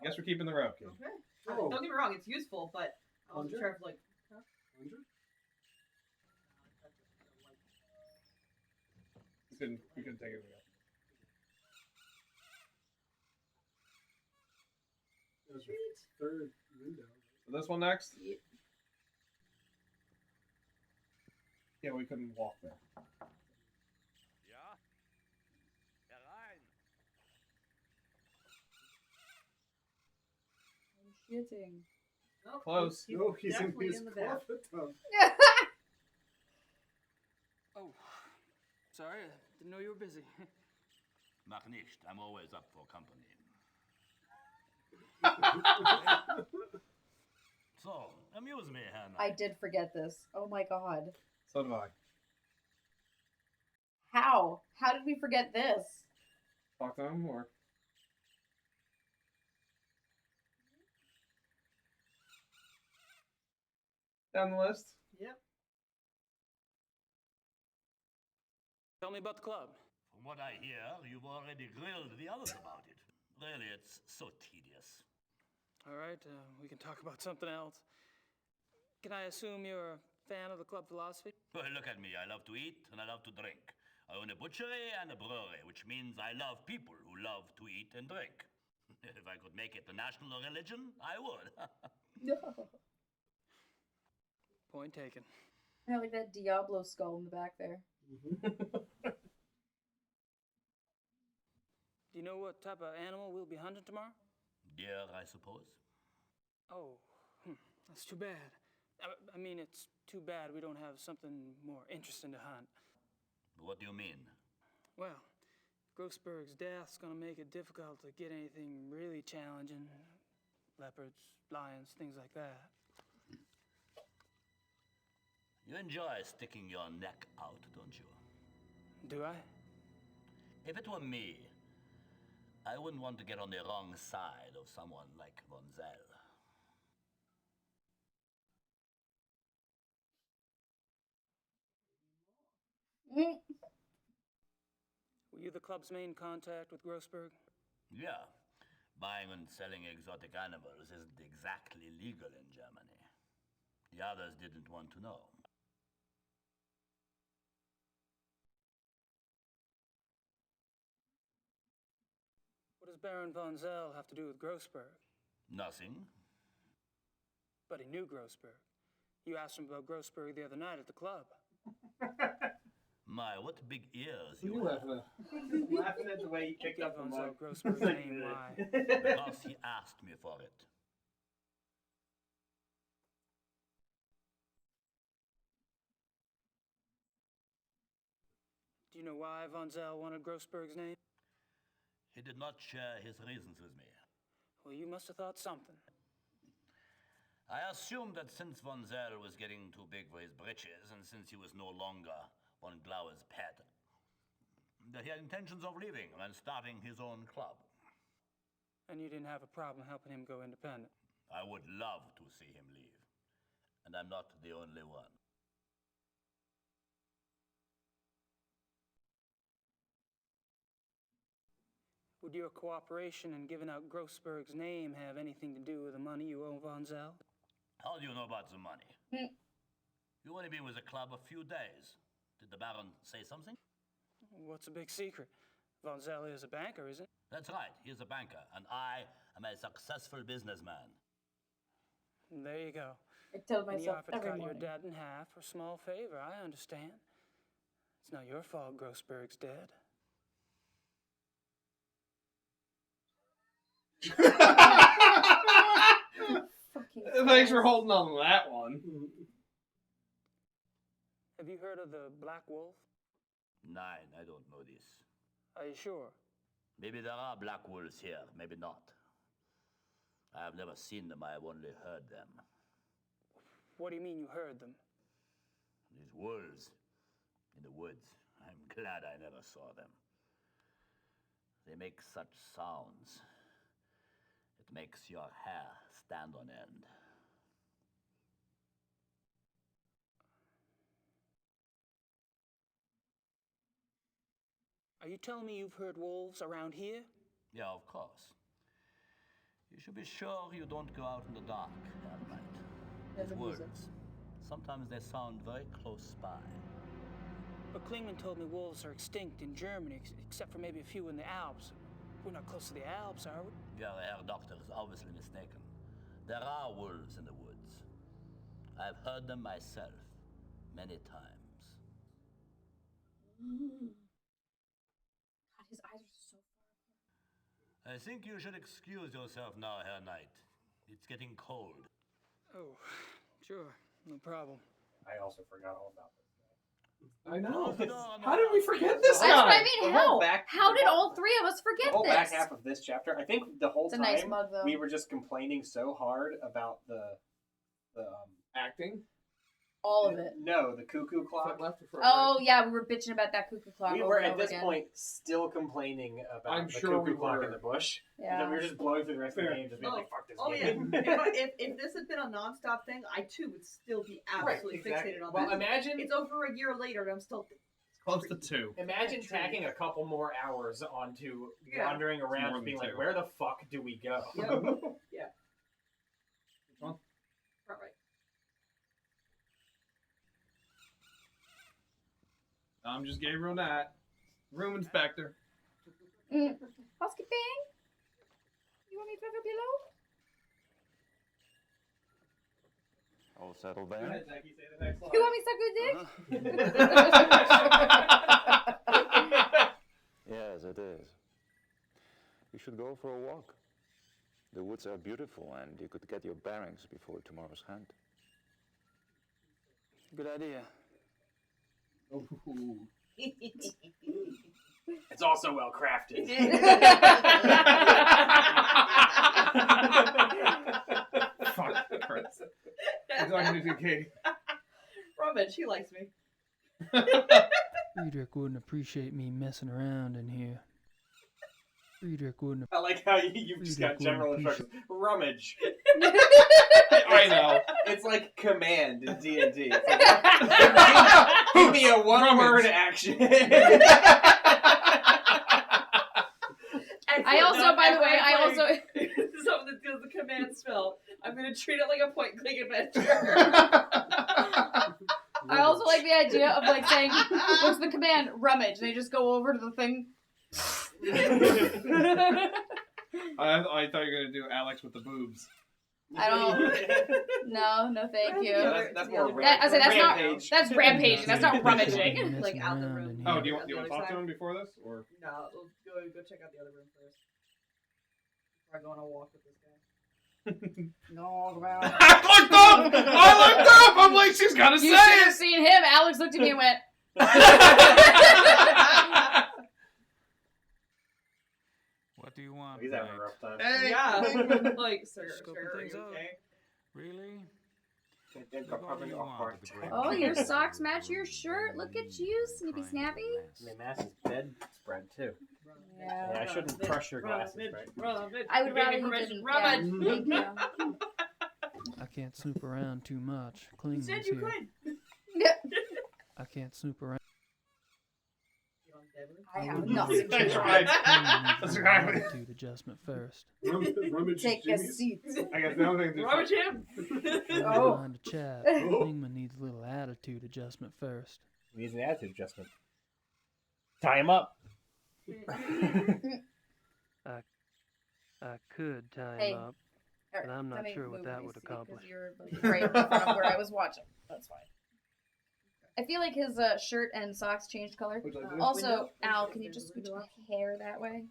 S3: Guess we're keeping the rope, kid.
S2: Okay.
S4: Oh.
S2: Don't get me wrong, it's useful, but I wasn't sure if, like,
S3: We couldn't take it away.
S4: There's your third window.
S3: So this one next? Yeah, we couldn't walk there.
S12: Ja? Herein!
S1: I'm shitting.
S3: Close.
S4: No, he's in
S2: definitely
S4: his
S2: in the bath.
S4: coffin tub.
S5: Oh, sorry, I didn't know you were busy.
S12: Mach nicht. I'm always up for company. So, amuse me, Herr Knight.
S1: I did forget this. Oh my god.
S3: So did I.
S1: How? How did we forget this?
S3: Talk to him more. Down the list.
S2: Yep.
S5: Tell me about the club.
S12: From what I hear, you've already grilled the others about it. Really, it's so tedious.
S5: All right, we can talk about something else. Can I assume you're a fan of the club philosophy?
S12: Well, look at me. I love to eat and I love to drink. I own a butchery and a brewery, which means I love people who love to eat and drink. If I could make it the national religion, I would.
S1: No.
S5: Point taken.
S1: I like that Diablo skull in the back there.
S5: Do you know what type of animal we'll be hunting tomorrow?
S12: Deer, I suppose.
S5: Oh, that's too bad. I mean, it's too bad we don't have something more interesting to hunt.
S12: What do you mean?
S5: Well, Grossberg's death's gonna make it difficult to get anything really challenging. Leopards, lions, things like that.
S12: You enjoy sticking your neck out, don't you?
S5: Do I?
S12: If it were me, I wouldn't want to get on the wrong side of someone like Von Zell.
S5: Were you the club's main contact with Grossberg?
S12: Yeah. Buying and selling exotic animals isn't exactly legal in Germany. The others didn't want to know.
S5: What does Baron von Zell have to do with Grossberg?
S12: Nothing.
S5: But he knew Grossberg. You asked him about Grossberg the other night at the club.
S12: My, what big ears
S3: You
S12: you have.
S3: laughing at the way he picked up the
S5: Von Zell
S3: mug.
S5: Grossberg's name, why?
S12: Because he asked me for it.
S5: Do you know why Von Zell wanted Grossberg's name?
S12: He did not share his reasons with me.
S5: Well, you must have thought something.
S12: I assumed that since Von Zell was getting too big for his britches, and since he was no longer von Glauer's pet, that he had intentions of leaving and starting his own club.
S5: And you didn't have a problem helping him go independent?
S12: I would love to see him leave. And I'm not the only one.
S5: Would your cooperation in giving out Grossberg's name have anything to do with the money you owe Von Zell?
S12: How do you know about the money? You only been with the club a few days. Did the Baron say something?
S5: What's a big secret? Von Zell is a banker, isn't he?
S12: That's right, he's a banker, and I am a successful businessman.
S5: There you go.
S1: I tell
S5: When you
S1: myself
S5: offered to
S1: every
S5: cut your
S1: morning.
S5: dad in half for a small favor, I understand. It's not your fault Grossberg's dead.
S3: Thanks for holding on to that one.
S5: Have you heard of the Black Wolf?
S12: Nine, I don't know this.
S5: Are you sure?
S12: Maybe there are black wolves here, maybe not. I have never seen them, I have only heard them.
S5: What do you mean you heard them?
S12: These wolves in the woods. I'm glad I never saw them. They make such sounds. It makes your hair stand on end.
S5: Are you telling me you've heard wolves around here?
S12: Yeah, of course. You should be sure you don't go out in the dark at night. These wolves, sometimes they sound very close by.
S5: But Klingman told me wolves are extinct in Germany, except for maybe a few in the Alps. We're not close to the Alps, are we?
S12: Your Herr Doctor is obviously mistaken. There are wolves in the woods. I've heard them myself many times.
S1: God, his eyes are so far.
S12: I think you should excuse yourself now, Herr Knight. It's getting cold.
S5: Oh, sure. No problem.
S6: I also forgot all about this.
S3: I know. How did we forget this guy?
S1: That's what I mean.
S6: The whole
S1: How?
S6: back-
S1: How did all three of us
S6: The
S1: forget
S6: whole
S1: this?
S6: back half of this chapter, I think the whole
S1: It's a
S6: time
S1: nice mug, though.
S6: we were just complaining so hard about the
S3: acting.
S1: All of it.
S6: No, the cuckoo clock.
S1: Oh yeah, we were bitching about that cuckoo clock.
S6: We
S1: over
S6: were
S1: and
S6: at
S1: over
S6: this
S1: again.
S6: point still complaining about
S3: I'm
S6: the
S3: sure
S6: cuckoo
S3: we
S6: clock
S3: were.
S6: in the bush.
S1: Yeah.
S6: And then we were just blowing through the rest of the
S3: Fair.
S6: game, just being like, "Fuck this
S2: Oh yeah.
S6: game."
S2: if this had been a non-stop thing, I too would still be absolutely
S6: exactly.
S2: fixated on
S6: Well,
S2: that.
S6: imagine-
S2: it's over a year later and I'm still.
S3: Close to 2.
S6: Imagine tacking a couple more hours onto
S2: Yeah.
S6: wandering
S3: More
S6: around,
S3: than
S6: being like,
S3: 2.
S6: "Where the fuck do we go?"
S2: Yep. Yeah.
S3: Which one?
S2: Right.
S3: I'm just Gabriel Knight, room inspector.
S1: Housekeeping? You want me to have a pillow?
S17: All settled
S3: Go
S17: there?
S3: ahead, Jackie, say the next line.
S1: You want me to suck your dick?
S17: Yes, it is. You should go for a walk. The woods are beautiful and you could get your bearings before tomorrow's hunt.
S5: Good idea.
S6: It's also well crafted.
S3: Fuck, Chris. I'm talking to Katie.
S2: Robin, she likes me.
S15: Friedrich wouldn't appreciate me messing around in here. Friedrich wouldn't.
S6: I like how you've just got
S15: Friedrich
S6: general
S15: wouldn't
S6: instructions. Rummage.
S3: I know.
S6: It's like command in D&D. It's like, give me a one-word action.
S1: I also, by the way, I also.
S2: Something that does the command spell. I'm gonna treat it like a point-click adventure.
S1: I also like the idea of like saying, "What's the command?" Rummage. They just go over to the thing.
S3: I thought you were going to do Alex with the boobs.
S1: I don't. No, thank you.
S6: Yeah, that's more
S1: I said that's
S6: rampage.
S1: not. That's rampaging. That's not rummaging.
S2: Like out the room.
S3: Oh, do you want
S2: The
S3: to
S2: other
S3: talk to
S2: side?
S3: him before this? Or
S2: No, we'll go check out the other room first. Before I go on a walk with this guy.
S1: No, about.
S3: I looked up! I looked up! I'm like, she's got to say
S1: You should have
S3: it!
S1: seen him. Alex looked at me and went.
S18: What do you want?
S6: He's having a
S18: mate?
S6: rough time.
S3: Hey!
S2: Yeah. Like, sir,
S5: Scoping
S2: are
S5: things
S2: you
S5: out.
S2: okay?
S18: Really?
S6: I think I'm having a heart attack.
S1: Oh, your socks match your shirt. Look at you, Snippy Snappy.
S6: The mass is bedspread too.
S1: Yeah.
S6: Yeah, I shouldn't crush your glasses, right?
S1: I would rather you
S2: permission.
S1: didn't.
S2: Rummage.
S1: Yeah, thank you.
S15: I can't snoop around too much.
S2: You
S15: Klingman's
S2: said you
S15: here.
S2: could.
S15: I can't snoop around.
S1: I have nothing
S3: That's
S1: to
S3: right.
S15: Klingman needs
S3: That's
S15: a
S3: right.
S15: little attitude adjustment first.
S4: Rummage
S1: Take a
S4: Jimmy's?
S1: seat.
S3: I guess the only thing to
S2: Rummage him.
S1: Oh.
S15: Behind the chat, Klingman needs a little attitude adjustment first.
S6: He needs an attitude adjustment. Tie him up.
S5: I could tie
S1: Hey,
S5: him up,
S1: Eric,
S5: but I'm not
S1: let me
S5: sure what
S1: move
S5: that
S1: my
S5: would
S1: seat 'cause
S5: accomplish.
S1: You're like, right in front of where I was watching. That's fine. I feel like his shirt and socks changed color.
S3: Which I do.
S1: Also,
S2: Window?
S1: Al, can you just switch my hair that way?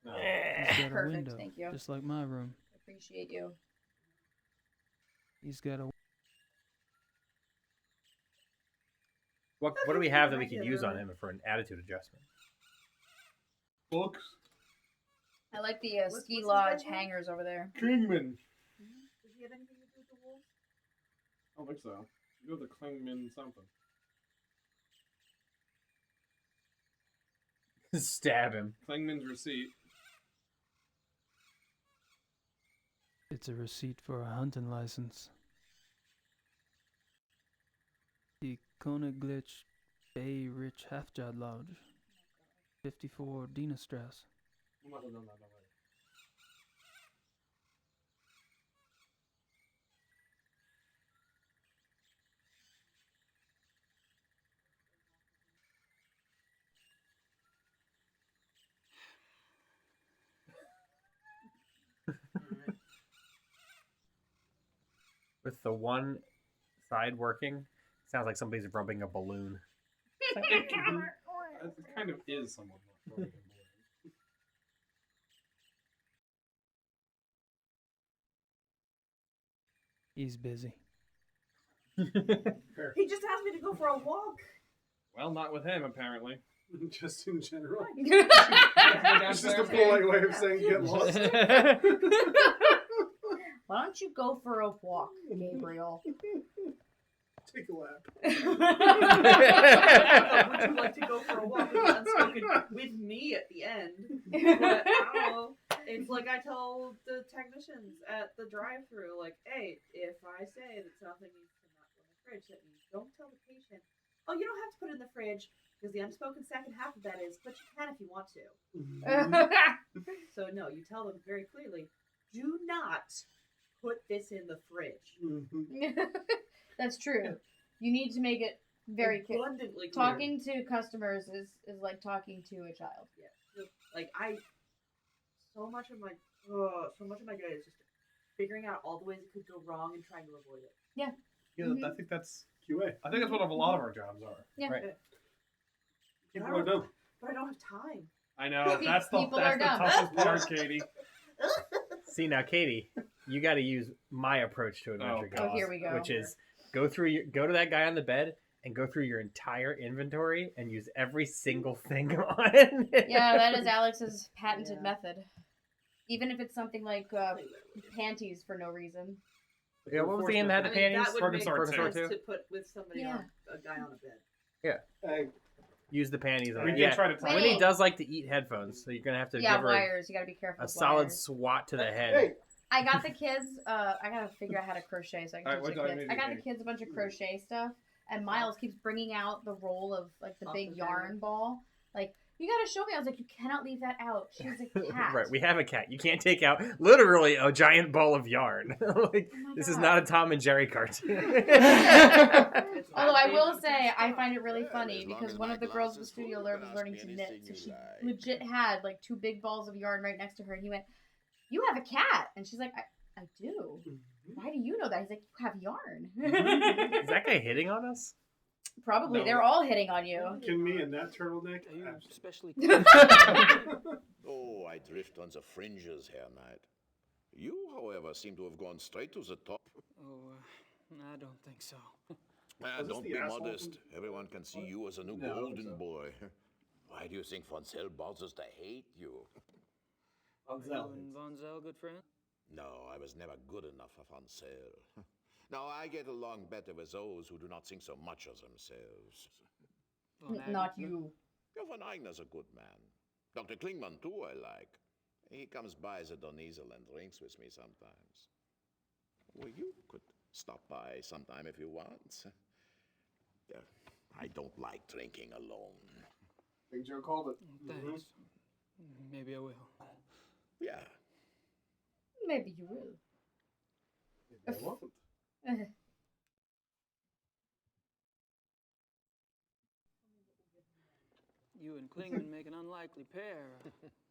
S15: He's got a
S1: Perfect,
S15: window,
S1: thank you.
S15: just like my room.
S1: Appreciate you.
S15: He's got a.
S6: What do we have that we could use on him for an attitude adjustment?
S3: Books.
S1: I like the
S2: What's
S1: ski
S2: his
S1: lodge
S2: guy's name?
S1: hangers over there.
S3: Klingman.
S2: Does he have anything to do with the wolves?
S3: I don't think so. You go to Klingman something.
S6: Stab him.
S3: Klingman's receipt.
S15: It's a receipt for a hunting license. The Königlich Bay Rich Halfjod Lodge, 54 Dienastrasse.
S3: We must have done that already.
S6: With the one side working, sounds like somebody's rubbing a balloon.
S3: It kind of is someone.
S15: He's busy.
S2: He just asked me to go for a walk.
S3: Well, not with him, apparently.
S4: Just in general.
S3: It's
S4: just a polite way of saying get lost.
S1: Why don't you go for a walk, Gabriel?
S4: Take a lap.
S2: Would you like to go for a walk with Unspoken with me at the end? But I don't know. It's like I tell the technicians at the drive-thru, like, hey, if I say that something needs to not go in the fridge, that means don't tell the patient, oh, you don't have to put it in the fridge, because the unspoken second half of that is, but you can if you want to. So no, you tell them very clearly, do not put this in the fridge.
S1: That's true. You need to make it very clear.
S2: Abundantly clear.
S1: Talking to customers is like talking to a child.
S2: Yeah. Like so much of my day is just figuring out all the ways it could go wrong and trying to avoid it.
S1: Yeah.
S3: Yeah, I think that's
S4: QA.
S3: I think that's what a lot of our jobs are.
S1: Yeah.
S3: Right.
S4: People are dumb.
S2: But I don't have time.
S3: I know. That's the
S1: People are dumb.
S3: toughest part, Katie.
S6: See now, Katie, you got to use my approach to Adventure
S1: Oh, here we go.
S6: which is go to that guy on the bed and go through your entire inventory and use every single thing on it.
S1: Yeah, that is Alex's patented method. Even if it's something like panties for no reason.
S6: Yeah, what was the game that had the panties?
S2: That would make sense to put with somebody on a guy on a bed.
S6: Yeah. Use the panties on
S3: We
S6: it.
S3: did try to tell
S6: Winnie
S1: him.
S6: does like to eat headphones, so you're gonna have to
S1: Yeah,
S6: give her
S1: wires. You gotta be careful.
S6: a
S1: with
S6: solid
S1: wires.
S6: swat to the head.
S1: I got the kids. I gotta figure out how to crochet so I can
S3: Alright,
S1: teach the
S3: what do I
S1: kids.
S3: need
S1: I got
S3: to
S1: the
S3: do?
S1: kids a bunch of crochet stuff, and Miles keeps bringing out the roll of like the big yarn ball. Like, you gotta show me. I was like, you cannot leave that out. She's a cat.
S6: Right, we have a cat. You can't take out literally a giant ball of yarn. Like, this is not a Tom and Jerry cartoon.
S1: Although I will say, I find it really funny because one of the girls in the studio was learning to knit, so she legit had like 2 big balls of yarn right next to her, and he went, "You have a cat," and she's like, "I do. Why do you know that?" He's like, "You have yarn."
S6: Is that guy hitting on us?
S1: Probably.
S4: No.
S1: They're all hitting on you.
S4: Can me in that turtleneck?
S5: Are you especially
S8: Oh, I drift on the fringes, Herr Knight. You, however, seem to have gone straight to the top.
S5: Oh, I don't think so.
S8: Don't be modest. Everyone can see you as a new golden boy. Why do you think Von Zell bothers to hate you?
S5: Are you and Von Zell good friends?
S8: No, I was never good enough for Von Zell. Now, I get along better with those who do not think so much of themselves.
S1: Not you.
S8: Ja, Von Eigner's a good man. Dr. Klingman, too, I like. He comes by the Donisel and drinks with me sometimes. Well, you could stop by sometime if you want. I don't like drinking alone.
S4: Big Joe called it.
S5: Thanks. Maybe I will.
S8: Yeah.
S1: Maybe you will.
S4: Maybe I won't.
S5: You and Klingman make an unlikely pair.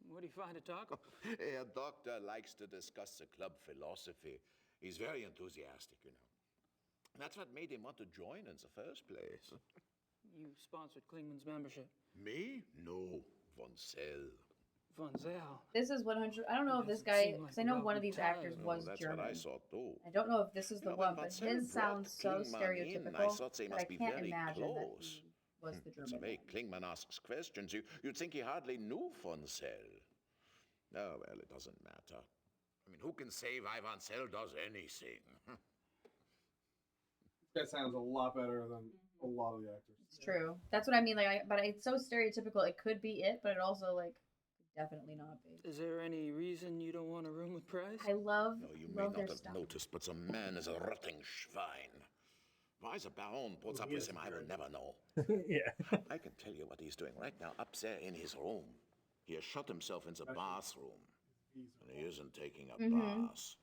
S5: What do you find to talk about?
S8: Herr Doctor likes to discuss the club philosophy. He's very enthusiastic, you know. That's what made him want to join in the first place.
S5: You sponsored Klingman's membership.
S8: Me? No. Von Zell.
S5: Von Zell.
S1: This is 100. I don't know if this guy, because I know one of these actors was
S8: That's
S1: German.
S8: what I thought, too.
S1: I don't know if this is the
S8: You know,
S1: one,
S8: when
S1: but
S8: Von Zell
S1: his sounds so
S8: brought Klingman in, I
S1: stereotypical
S8: thought they
S1: that I
S8: must be
S1: can't
S8: very
S1: imagine that
S8: close.
S1: he was the German
S8: The
S1: one.
S8: way Klingman asks questions, you'd think he hardly knew Von Zell. Oh, well, it doesn't matter. I mean, who can say why Von Zell does anything?
S4: That sounds a lot better than a lot of the actors.
S1: It's true. That's what I mean. Like, but it's so stereotypical. It could be it, but it also like definitely not be.
S5: Is there any reason you don't want a room with Price?
S1: I love
S8: No, you may
S1: love
S8: not
S1: their
S8: have
S1: stuff.
S8: noticed, but the man is a rotting schwein. Why the Baron puts up with him, I will never know.
S6: Yeah.
S8: I can tell you what he's doing right now up there in his room. He has shut himself in the bathroom. And he isn't taking a bath.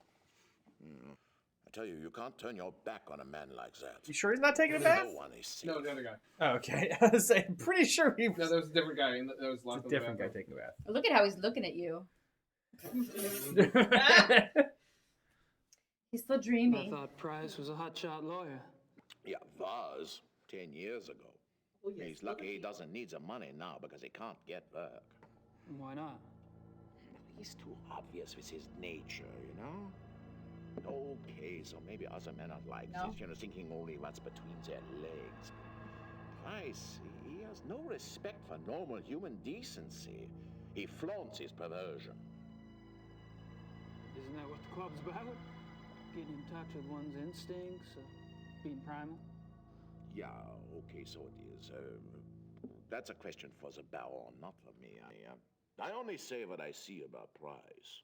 S8: I tell you, you can't turn your back on a man like that.
S6: You sure he's not taking a bath?
S8: No one is safe.
S4: No, the other guy.
S6: Oh, okay. I was saying, pretty sure he was.
S4: No, there was a different guy. That was
S6: It's
S4: locked
S6: a
S4: in the
S6: different guy
S4: bathroom.
S6: taking a bath.
S1: Look at how he's looking at you. He's so
S5: I
S1: dreamy.
S5: thought Price was a hotshot lawyer.
S8: Yeah, was 10 years ago. He's lucky he doesn't need the money now because he can't get work.
S5: Why not?
S8: He's too obvious with his nature, you know? Okay, so maybe other men are like
S1: No?
S8: this, thinking only what's between their legs. Price, he has no respect for normal human decency. He flaunts his perversion.
S5: Isn't that what the club's about? Getting in touch with one's instincts, being primal?
S8: Yeah, okay, so it is. That's a question for the Baron, not for me. I only say what I see about Price.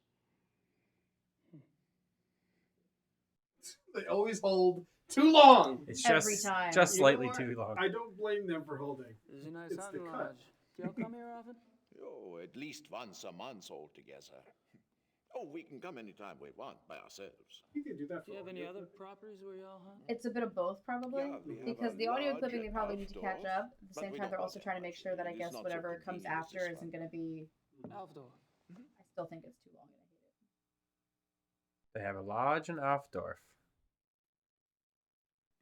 S4: They always hold too long.
S6: It's
S1: Every time.
S6: just
S4: You know
S6: slightly
S4: what?
S6: too long.
S4: I don't blame them for holding.
S5: This is a nice
S4: It's the
S5: hunting
S4: cut.
S5: lodge. Do y'all come here often?
S8: Oh, at least once a month altogether. Oh, we can come anytime we want by ourselves.
S4: You can do that
S5: Do
S4: for
S5: you have
S4: all
S5: any
S4: we
S5: other
S4: get.
S5: properties where y'all hunt?
S1: It's a bit of both, probably,
S8: Yeah, we have
S1: because
S8: a
S1: the audio
S8: large
S1: clipping they probably need to catch
S8: outdoors,
S1: up. At the
S8: but
S1: same
S8: we
S1: time,
S8: don't
S1: they're
S8: want
S1: also
S8: that
S1: trying to
S8: much.
S1: make sure that I
S8: It's
S1: guess
S8: not so
S1: whatever comes
S8: convenient as
S1: after
S8: this
S1: isn't
S8: one.
S1: going to be.
S5: Outdoor.
S1: I still think it's too long. And I hate it.
S6: They have a lodge in Aufdorf.
S5: Is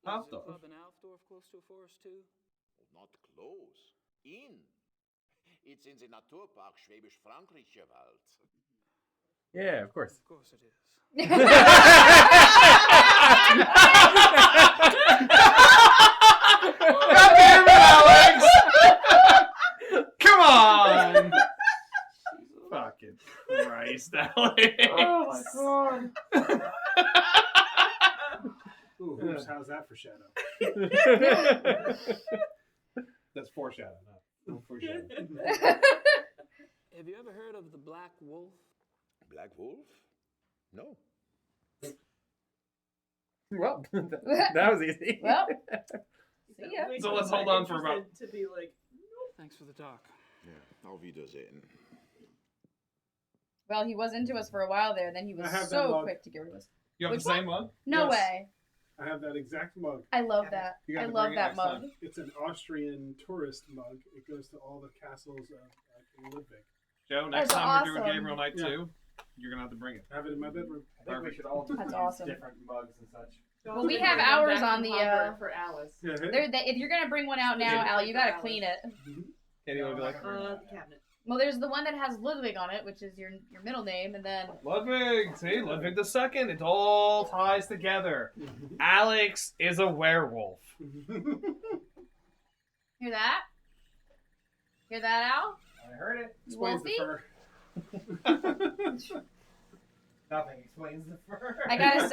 S5: the
S3: Aufdorf.
S5: club in Aufdorf close to a forest too?
S8: Not close. In. It's in the Naturpark Schwäbisch Frankreichwald.
S6: Yeah, of course.
S5: Of course it is.
S3: God damn it, Alex! Come on! Fucking Christ, Alex!
S1: Oh my god.
S4: Ooh, oops, how's that for shadow?
S3: That's foreshadow, not foreshadow.
S5: Have you ever heard of the Black Wolf?
S8: Black Wolf? No.
S6: Well, that was easy.
S1: Well, see ya.
S3: So let's hold on for about.
S2: To be like,
S5: Thanks for the talk.
S8: Yeah, auf Wiedersehen.
S1: Well, he was into us for a while there. Then he was
S4: I have that
S1: so
S4: mug.
S1: quick to get rid of us.
S3: You have
S1: Which
S3: the same one?
S1: No
S4: Yes.
S1: way.
S4: I have that exact mug.
S1: I love that.
S3: You got
S1: I
S3: to
S1: love
S3: bring it
S1: that
S3: next
S1: mug.
S3: time.
S4: It's an Austrian tourist mug. It goes to all the castles of Ludwig.
S3: Joe, next
S1: That's
S3: time we're doing
S1: awesome.
S3: Gabriel Night
S4: Yeah.
S3: 2, you're going to have to bring it.
S4: I have it in my bedroom.
S6: I think we should all
S1: That's
S6: use
S1: awesome.
S6: different mugs and such.
S1: Well, we have ours on the.
S2: for Alice.
S1: If you're gonna bring one out now, Al, you gotta clean it.
S3: Katie, what would you like?
S2: The cabinet.
S1: Well, there's the one that has Ludwig on it, which is your middle name, and then
S3: Ludwig! See, Ludwig the Second. It all ties together. Alex is a werewolf.
S1: hear that? Hear that, Al?
S6: I heard it.
S4: Explains the
S1: Wolfie?
S4: fur.
S6: Nothing explains the fur.
S1: I gotta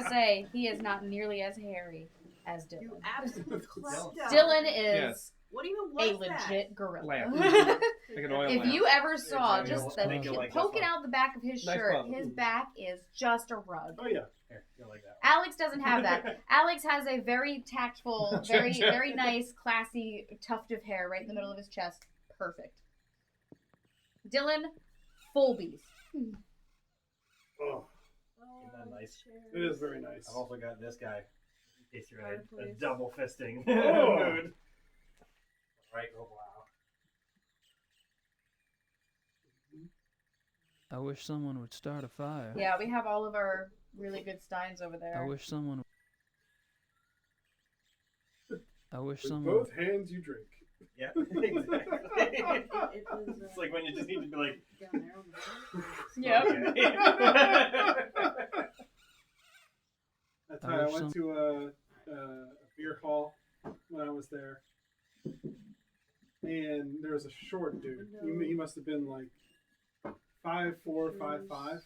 S1: say, he is not nearly as hairy as Dylan.
S2: You absolutely clapped out.
S1: Dylan is
S3: Yes.
S2: What even
S1: a
S2: was that?
S1: legit gorilla.
S3: Lamp. Like an oil
S1: If
S3: lamp.
S1: you ever saw
S6: It's
S1: just
S6: like
S1: the
S6: a-
S1: him
S6: like this
S1: poking
S6: one.
S1: out the back of his
S3: Nice
S1: shirt,
S3: glove.
S1: his back is just a rug.
S4: Oh yeah.
S6: Here, you'll like that.
S1: Alex doesn't have that. Alex has a very tactful, very nice, classy tuft of hair right in the middle of his chest. Perfect. Dylan, full beast.
S4: Oh,
S6: Isn't that nice?
S4: it is very nice.
S6: I've also got this guy, in case you're in a
S2: Fireplace.
S6: double fisting
S4: Oh.
S6: mood. Right, oh wow.
S15: I wish someone would start a fire.
S1: Yeah, we have all of our really good steins over there.
S15: I wish someone. I wish
S4: With
S15: someone.
S4: both hands you drink.
S6: Yeah, exactly.
S2: It was,
S6: It's like when you just need to be like,
S2: down there on the
S1: Yep.
S4: That's
S15: I
S4: how I
S15: wish
S4: went to a beer hall when I was there, and there was a short dude. He must have been like 5'4", 5'5".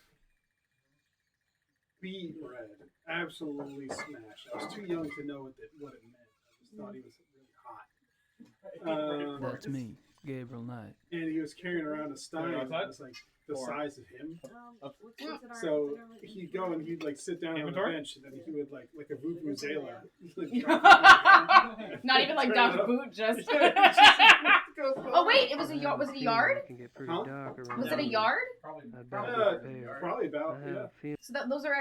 S4: Beat red, absolutely smashed. I was too young to know what it meant. I just thought he was really hot.
S15: That's me, Gabriel Knight.
S4: And he was carrying around a stein that was like the
S3: Or-
S4: size of him.
S2: what's in our-
S4: So
S2: what's in our-
S4: he'd go and he'd like sit down
S3: Inventory?
S4: on the bench, and then he would like a vuvuzela.
S1: Not even like Dr. Boot, just. Oh wait, it was a yard. Was it a yard?
S4: Huh?
S1: Was it a yard?
S4: Probably about, yeah.
S1: So those are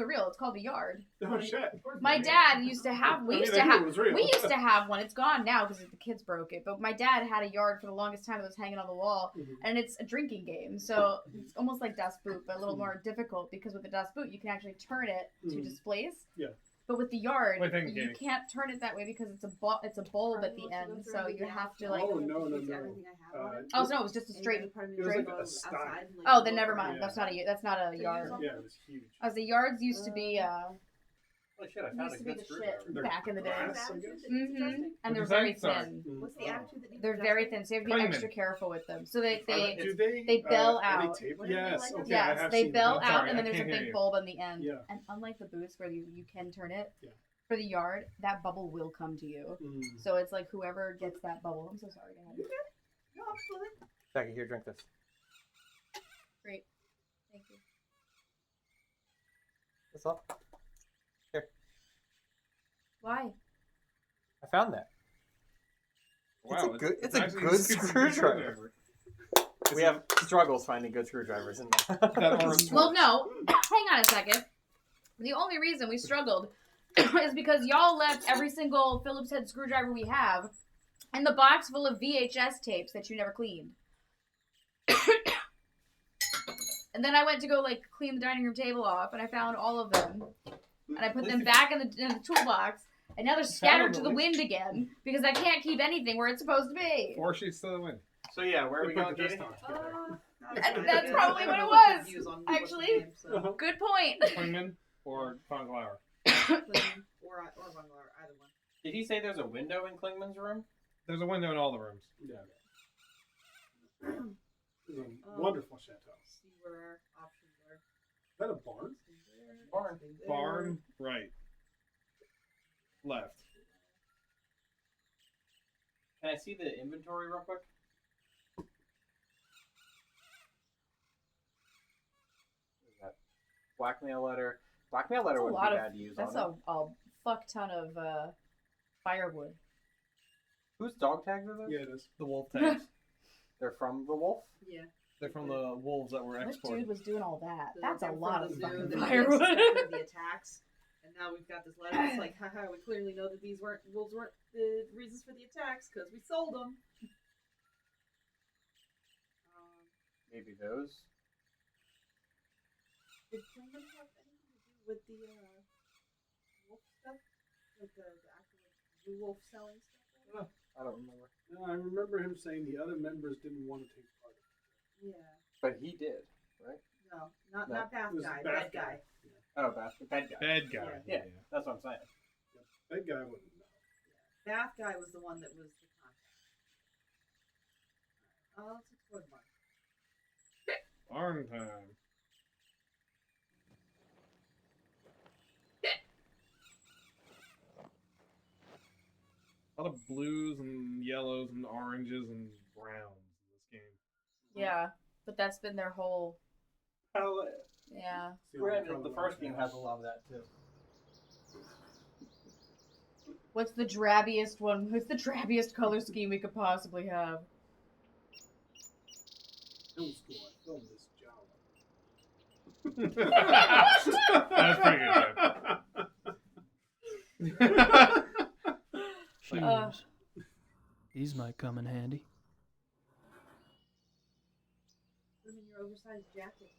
S1: real. It's called a yard.
S4: Oh shit.
S1: My dad used to have. We
S4: I
S1: used
S4: mean,
S1: to
S4: I knew
S1: have.
S4: it was real.
S1: We used to have one. It's gone now because the kids broke it. But my dad had a yard for the longest time that was hanging on the wall, and it's a drinking game. So it's almost like Das Boot, but a little more difficult because with the Das Boot you can actually turn it to
S4: Mhm.
S1: displays.
S4: Yeah.
S1: But with the yard,
S3: Wait, thank you,
S1: you
S3: Katie.
S1: can't turn it that way because it's a bulb at the end, so you have to like.
S4: Oh no.
S1: Oh no, it was just a straight.
S4: It was like a style.
S1: Oh, then never mind. That's not a yard.
S4: Yeah, it was huge.
S1: The yards used to be
S6: Holy shit, I found
S1: used
S6: a
S1: to be
S6: good
S1: the
S6: screwdriver.
S1: shit back in the day.
S4: Glass, I guess?
S1: And they're
S3: What'd
S1: very
S3: you say? Sorry.
S1: thin.
S2: What's the attitude that needs
S1: They're very thin, so you have to be
S3: Clean
S1: extra
S3: them.
S1: careful with them. So they
S4: Do
S1: they bell
S4: are
S1: out.
S4: They taped? Yes. Okay. I
S1: Yes,
S4: have
S1: they
S4: seen
S1: bell
S4: that.
S1: out,
S3: Sorry,
S1: and then
S3: I
S1: there's a
S3: can't hear
S1: big
S3: you.
S1: bulb on the end.
S4: Yeah.
S1: And unlike the boost where you can turn it,
S4: Yeah.
S1: for the yard, that bubble will come to you. So it's like whoever gets that bubble. I'm so sorry, Dad.
S2: No, absolutely.
S6: Jackie, here, drink this.
S1: Great. Thank you.
S6: What's up? Here.
S1: Why?
S6: I found that.
S3: Wow,
S6: It's a
S3: actually
S6: good
S3: super
S6: screwdriver. We have struggles finding good screwdrivers in
S1: Well, no. Hang on a second. The only reason we struggled is because y'all left every single Phillips head screwdriver we have in the box full of VHS tapes that you never cleaned. And then I went to go like clean the dining room table off, and I found all of them, and I put them back in the toolbox. And now they're scattered to the wind again because I can't keep anything where it's supposed to be.
S3: 4 sheets to the wind.
S6: So yeah, where are we going,
S4: this
S6: Katie?
S1: That's probably what it was. Actually, good point.
S3: Klingman or Fonglauer?
S2: Or Bungalow, either one.
S6: Did he say there's a window in Klingman's room?
S3: There's a window in all the rooms.
S4: Yeah. It's a wonderful chateau.
S2: See where our options are.
S4: Is that a barn?
S3: Barn, right. Left.
S6: Can I see the inventory real quick? Blackmail letter. Blackmail letter would be bad to use
S1: That's
S6: on
S1: a fuck ton of firewood.
S6: Whose dog tags are those?
S4: Yeah, it is.
S3: The wolf tags.
S6: They're from the wolf?
S2: Yeah.
S3: They're from the wolves that were
S1: What
S3: exported.
S1: dude was doing all that?
S2: So
S1: That's a
S2: they're from
S1: lot
S2: the
S1: of
S2: zoo
S1: fucking
S2: that
S1: firewood.
S2: expected the attacks, and now we've got this letter. It's like, haha, we clearly know that these wolves weren't the reasons for the attacks because we sold them.
S6: Maybe those.
S2: Did Klingman have anything to do with the wolf stuff? Like the actual zoo wolf selling stuff?
S6: I don't remember.
S4: No, I remember him saying the other members didn't want to take part.
S2: Yeah.
S6: But he did, right?
S2: No, not
S6: No.
S2: Bath
S4: It was
S2: guy,
S4: Bath
S2: bad guy.
S6: Oh, bad guy.
S3: Bad guy.
S6: Yeah, that's what I'm saying.
S4: That guy wouldn't know.
S2: Bath guy was the one that was the contact. Let's explore the barn.
S3: Barn time. A lot of blues and yellows and oranges and browns in this game.
S1: Yeah, but that's been their whole.
S6: Palette.
S1: Yeah.
S6: Granted, the first game has a lot of that too.
S1: What's the drabbiest one? What's the drabbiest color scheme we could possibly have?
S4: Film school, I filmed this Java.
S3: That's pretty good.
S15: Shoes. These might come in handy.
S2: Put them in your oversized jacket.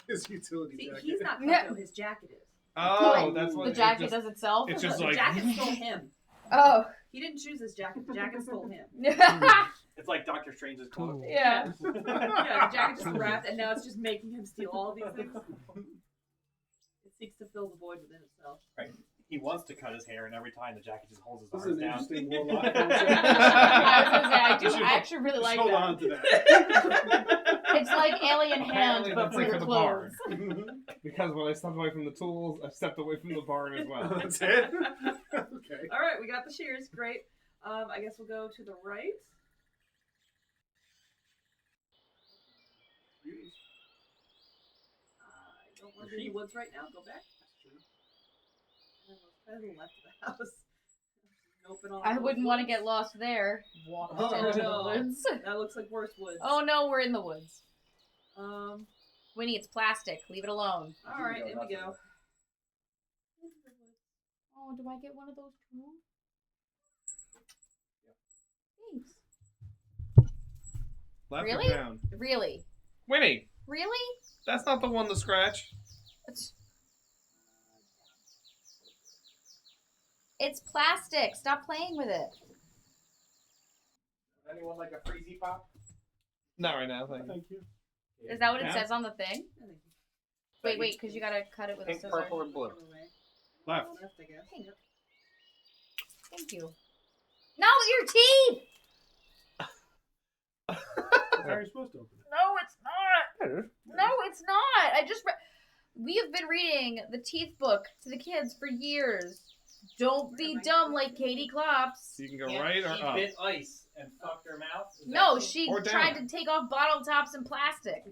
S4: His utility
S2: See,
S4: jacket.
S2: he's not Funko, his jacket is.
S3: Oh, that's what
S1: the jacket does itself.
S3: It's just
S2: the
S3: like
S2: jacket stole him.
S1: Oh.
S2: He didn't choose this jacket. The jacket stole him.
S6: It's like Doctor Strange's cloak.
S1: Yeah.
S2: Yeah, the jacket just wrapped, and now it's just making him steal all these things. It seeks to fill the void within itself.
S6: Right. He wants to cut his hair, and every time the jacket just holds his
S4: This is
S6: arms
S4: an
S6: down.
S4: interesting warlock.
S1: I was gonna say, I actually really like
S4: hold
S1: that.
S4: on to that.
S1: It's like Alien Hand,
S3: Apparently
S1: but
S3: that's
S1: for
S3: it
S1: your
S3: the
S1: clothes.
S3: barn. Because when I stepped away from the tools, I stepped away from the barn as well.
S4: That's it? Okay.
S2: All right, we got the shears. Great. I guess we'll go to the right. I don't want to be in the woods right now. Go back. And let's try to the left of the house. Open all
S1: I
S2: those
S1: wouldn't want to
S2: woods.
S1: get lost there. Walk
S2: Oh,
S1: into the
S2: no.
S1: woods.
S2: That looks like worse woods.
S1: Oh no, we're in the woods.
S2: Um.
S1: Winnie, it's plastic. Leave it alone.
S2: All right, in we go.
S1: Oh, do I get one of those too? Thanks.
S3: Left
S1: Really?
S3: or down?
S1: Really?
S3: Winnie,
S1: Really?
S3: that's not the one to scratch.
S1: It's plastic. Stop playing with it.
S6: Anyone like a freezy pop?
S3: Not right now, thank you.
S1: Is that what it
S3: Yeah.
S1: says on the thing? Wait, because you gotta cut it with
S3: Pink,
S1: a scissor.
S3: purple, and blue. Left.
S1: Pink. Thank you. No, your teeth!
S4: How are you supposed to open it?
S1: No, it's not. No, it's not. We have been reading the teeth book to the kids for years. Don't be dumb like Katie Klops.
S3: So you can go right or
S6: She
S3: up.
S6: bit ice and fucked her mouth? Is
S1: No,
S6: that-
S1: she
S3: Or down.
S1: tried to take off bottle tops and plastic.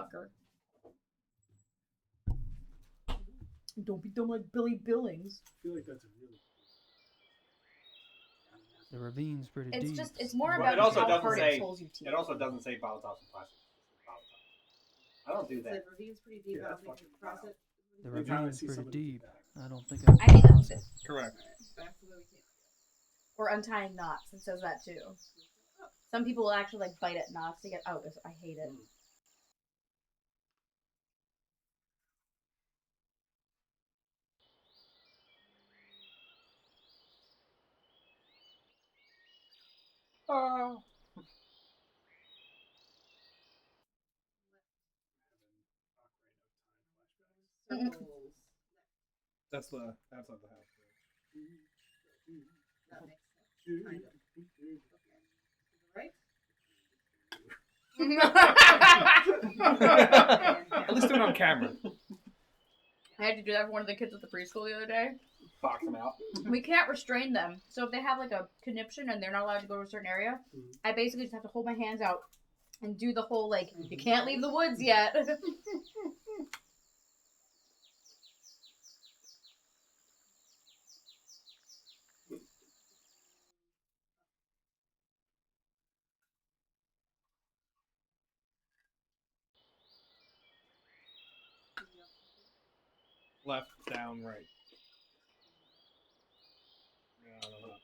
S1: Fucker. Don't be dumb like Billy Billings.
S4: I feel like that's a really.
S15: The ravine's pretty
S1: It's
S15: deep.
S1: just, it's more
S3: Well,
S1: about
S3: it also
S1: how
S3: doesn't
S1: hard
S3: say.
S1: it pulls your teeth.
S6: It also doesn't say bottle tops and plastic. I don't do
S2: It's
S6: that.
S2: like ravine's pretty deep.
S4: Yeah,
S2: I
S4: that's
S2: don't think you
S4: fucking
S2: cross it.
S15: The
S4: Every time I
S15: ravine's
S4: see
S15: pretty
S4: somebody do
S15: deep.
S4: that.
S15: I don't think
S1: I think
S15: cross
S1: that's
S15: it.
S1: it.
S3: Correct.
S2: Back to where we came.
S1: Or untying knots. It says that too. Some people will actually like bite at knots to get out. I hate it.
S3: Oh.
S2: Circles.
S3: That's the outside the house.
S2: That makes sense. Kind of. Right?
S3: At least do it on camera.
S1: I had to do that for one of the kids at the preschool the other day.
S6: Box them out.
S1: We can't restrain them. So if they have like a conniption and they're not allowed to go to a certain area, I basically just have to hold my hands out and do the whole like, you can't leave the woods yet.
S3: Left, down, right. No.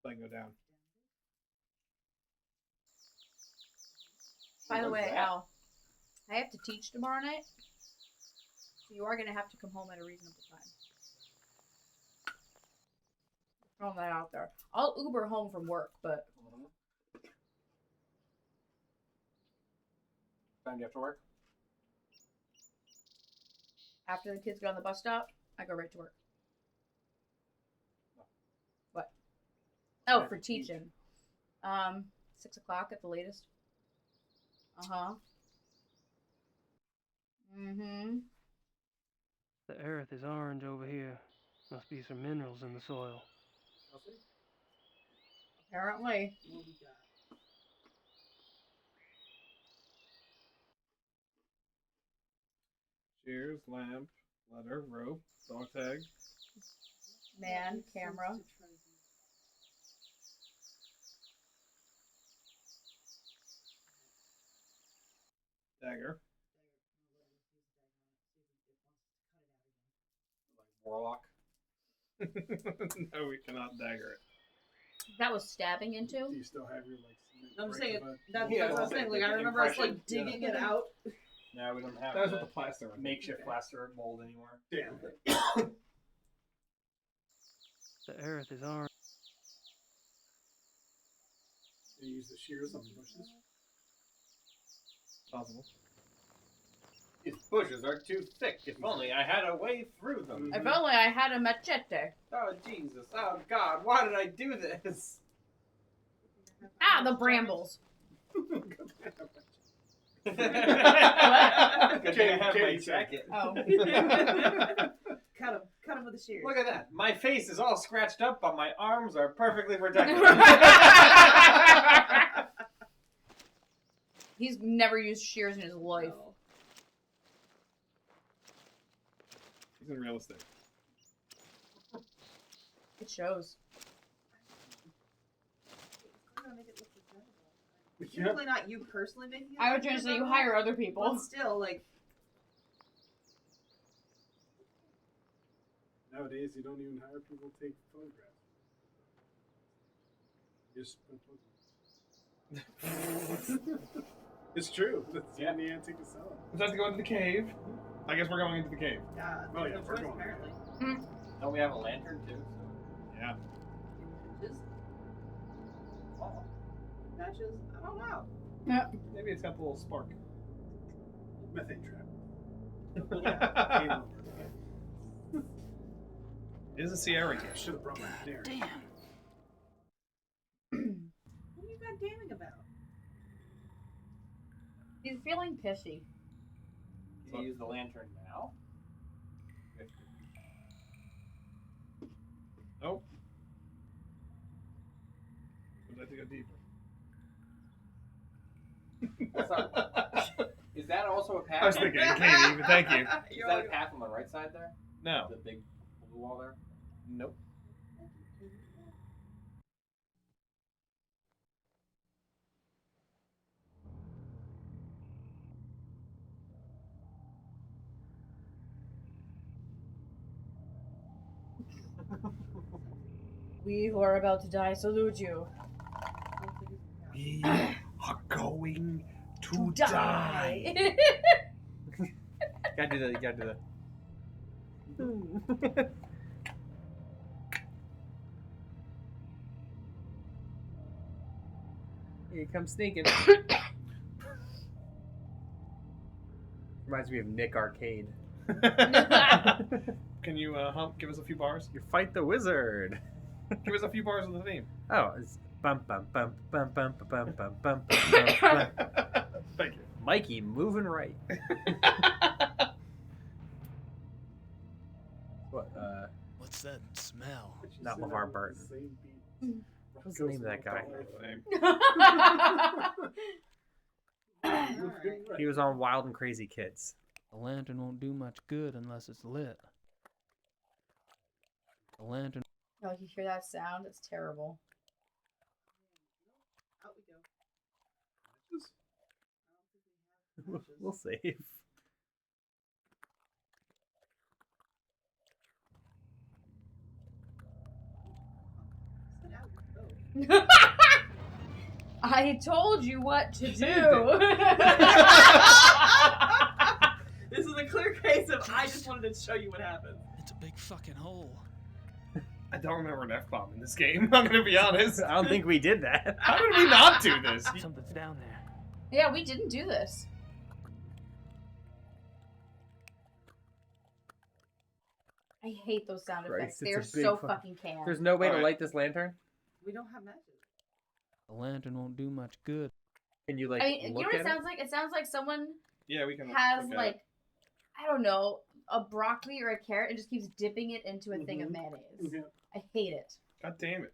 S3: Then go down.
S1: By the way,
S6: that?
S1: Al, I have to teach tomorrow night. So you are going to have to come home at a reasonable time. Throwing that out there. I'll Uber home from work, but
S6: Time do you have to work?
S1: after the kids get on the bus stop, I go right to work. What? Oh, for teaching. 6 o'clock at the latest. Uh-huh. Mm-hmm.
S15: The earth is orange over here. Must be some minerals in the soil.
S1: Apparently.
S3: Shears, lamp, letter, rope, dog tag.
S1: Man, camera.
S3: Dagger. Like warlock. No, we cannot dagger it.
S1: That was stabbing into?
S4: Do you still have your like?
S2: I'm
S4: break
S2: saying
S4: of a-
S2: that's
S6: Yeah,
S2: what I was saying. Like I remember us like digging it out.
S6: No, we don't have
S3: That was with the plaster.
S6: makeshift plaster mold anymore.
S4: Damn.
S15: The earth is orange.
S4: They use the shears on the bushes.
S3: Possible.
S6: These bushes are too thick. If only I had a way through them.
S1: If only I had a machete.
S6: Oh, Jesus. Oh, God. Why did I do this?
S1: Ah, the brambles.
S6: Good thing I have my
S4: Katie
S6: jacket.
S1: Oh.
S2: Cut him with the shears.
S6: Look at that. My face is all scratched up, but my arms are perfectly protected.
S1: He's never used shears in his life.
S2: No.
S3: He's in real estate.
S1: It shows.
S2: Definitely not you personally making it.
S1: I was trying to say you hire other people.
S2: But still, like.
S4: Nowadays, you don't even hire people to take photographs. You just put photographs. It's true. That's the antique to sell.
S3: Is that to go into the cave? I guess we're going into the cave.
S2: Yeah,
S4: Oh,
S2: there's
S4: yeah,
S2: no
S4: we're
S2: choice,
S4: going.
S2: apparently.
S14: Don't we have a lantern too?
S3: Yeah.
S2: Just... Oh. Matches? I don't know.
S1: Yeah.
S3: Maybe it's got the little spark.
S4: Methane trap.
S3: It is a Sierra gift.
S4: Should have brought my dare.
S2: Damn. What are you goddamning about?
S1: He's feeling pissy.
S14: Can you use the lantern now?
S3: Nope. Would like to go deeper.
S14: Is that also a path?
S3: I was thinking, Katie, but thank you.
S14: Is that a path on the right side there?
S3: No.
S14: The big blue wall there?
S3: Nope.
S1: We who are about to die salute you.
S3: We are going to die.
S6: Gotta do that. You gotta do that. Here he comes sneaking. Reminds me of Nick Arcade.
S3: Can you give us a few bars?
S6: You fight the wizard.
S3: Give us a few bars of the theme.
S6: Oh, it's bum bum bum bum bum bum bum bum bum.
S3: Thank you.
S6: Mikey moving right. What?
S13: What's that smell?
S6: Not LeVar Burton. What's the name of that guy? He was on Wild and Crazy Kids.
S15: A lantern won't do much good unless it's lit. A lantern.
S1: Oh, you hear that sound? It's terrible.
S2: Out we go.
S6: We'll save.
S1: I told you what to do.
S2: This is a clear case of I just wanted to show you what happened.
S5: It's a big fucking hole.
S3: I don't remember an F-bomb in this game, I'm gonna be honest.
S6: I don't think we did that.
S3: How did we not do this?
S15: Something's down there.
S1: Yeah, we didn't do this. I hate those sound effects.
S6: Christ,
S1: They are
S6: it's a big
S1: so
S6: fucking-
S1: fucking can.
S6: There's no way to
S3: Alright.
S6: light this lantern?
S2: We don't have matches.
S15: A lantern won't do much good.
S6: Can you, like,
S1: I mean, you know
S6: look
S1: what
S6: at
S1: it sounds like? It sounds like someone
S3: Yeah, we can.
S1: has
S3: look at
S1: like, I don't know, a broccoli or a carrot and just keeps dipping it into a thing of mayonnaise.
S4: Yeah.
S1: I hate it.
S3: God damn it.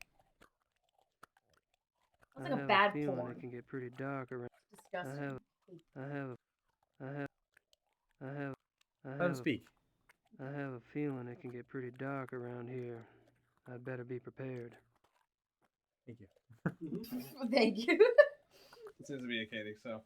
S1: It's like a bad
S15: feeling
S1: porn.
S15: it can get pretty dark around.
S1: It's disgusting.
S6: Let him speak.
S15: I have a feeling it can get pretty dark around here. I'd better be prepared.
S6: Thank you.
S1: Thank you.
S3: It seems to be a Katie, so.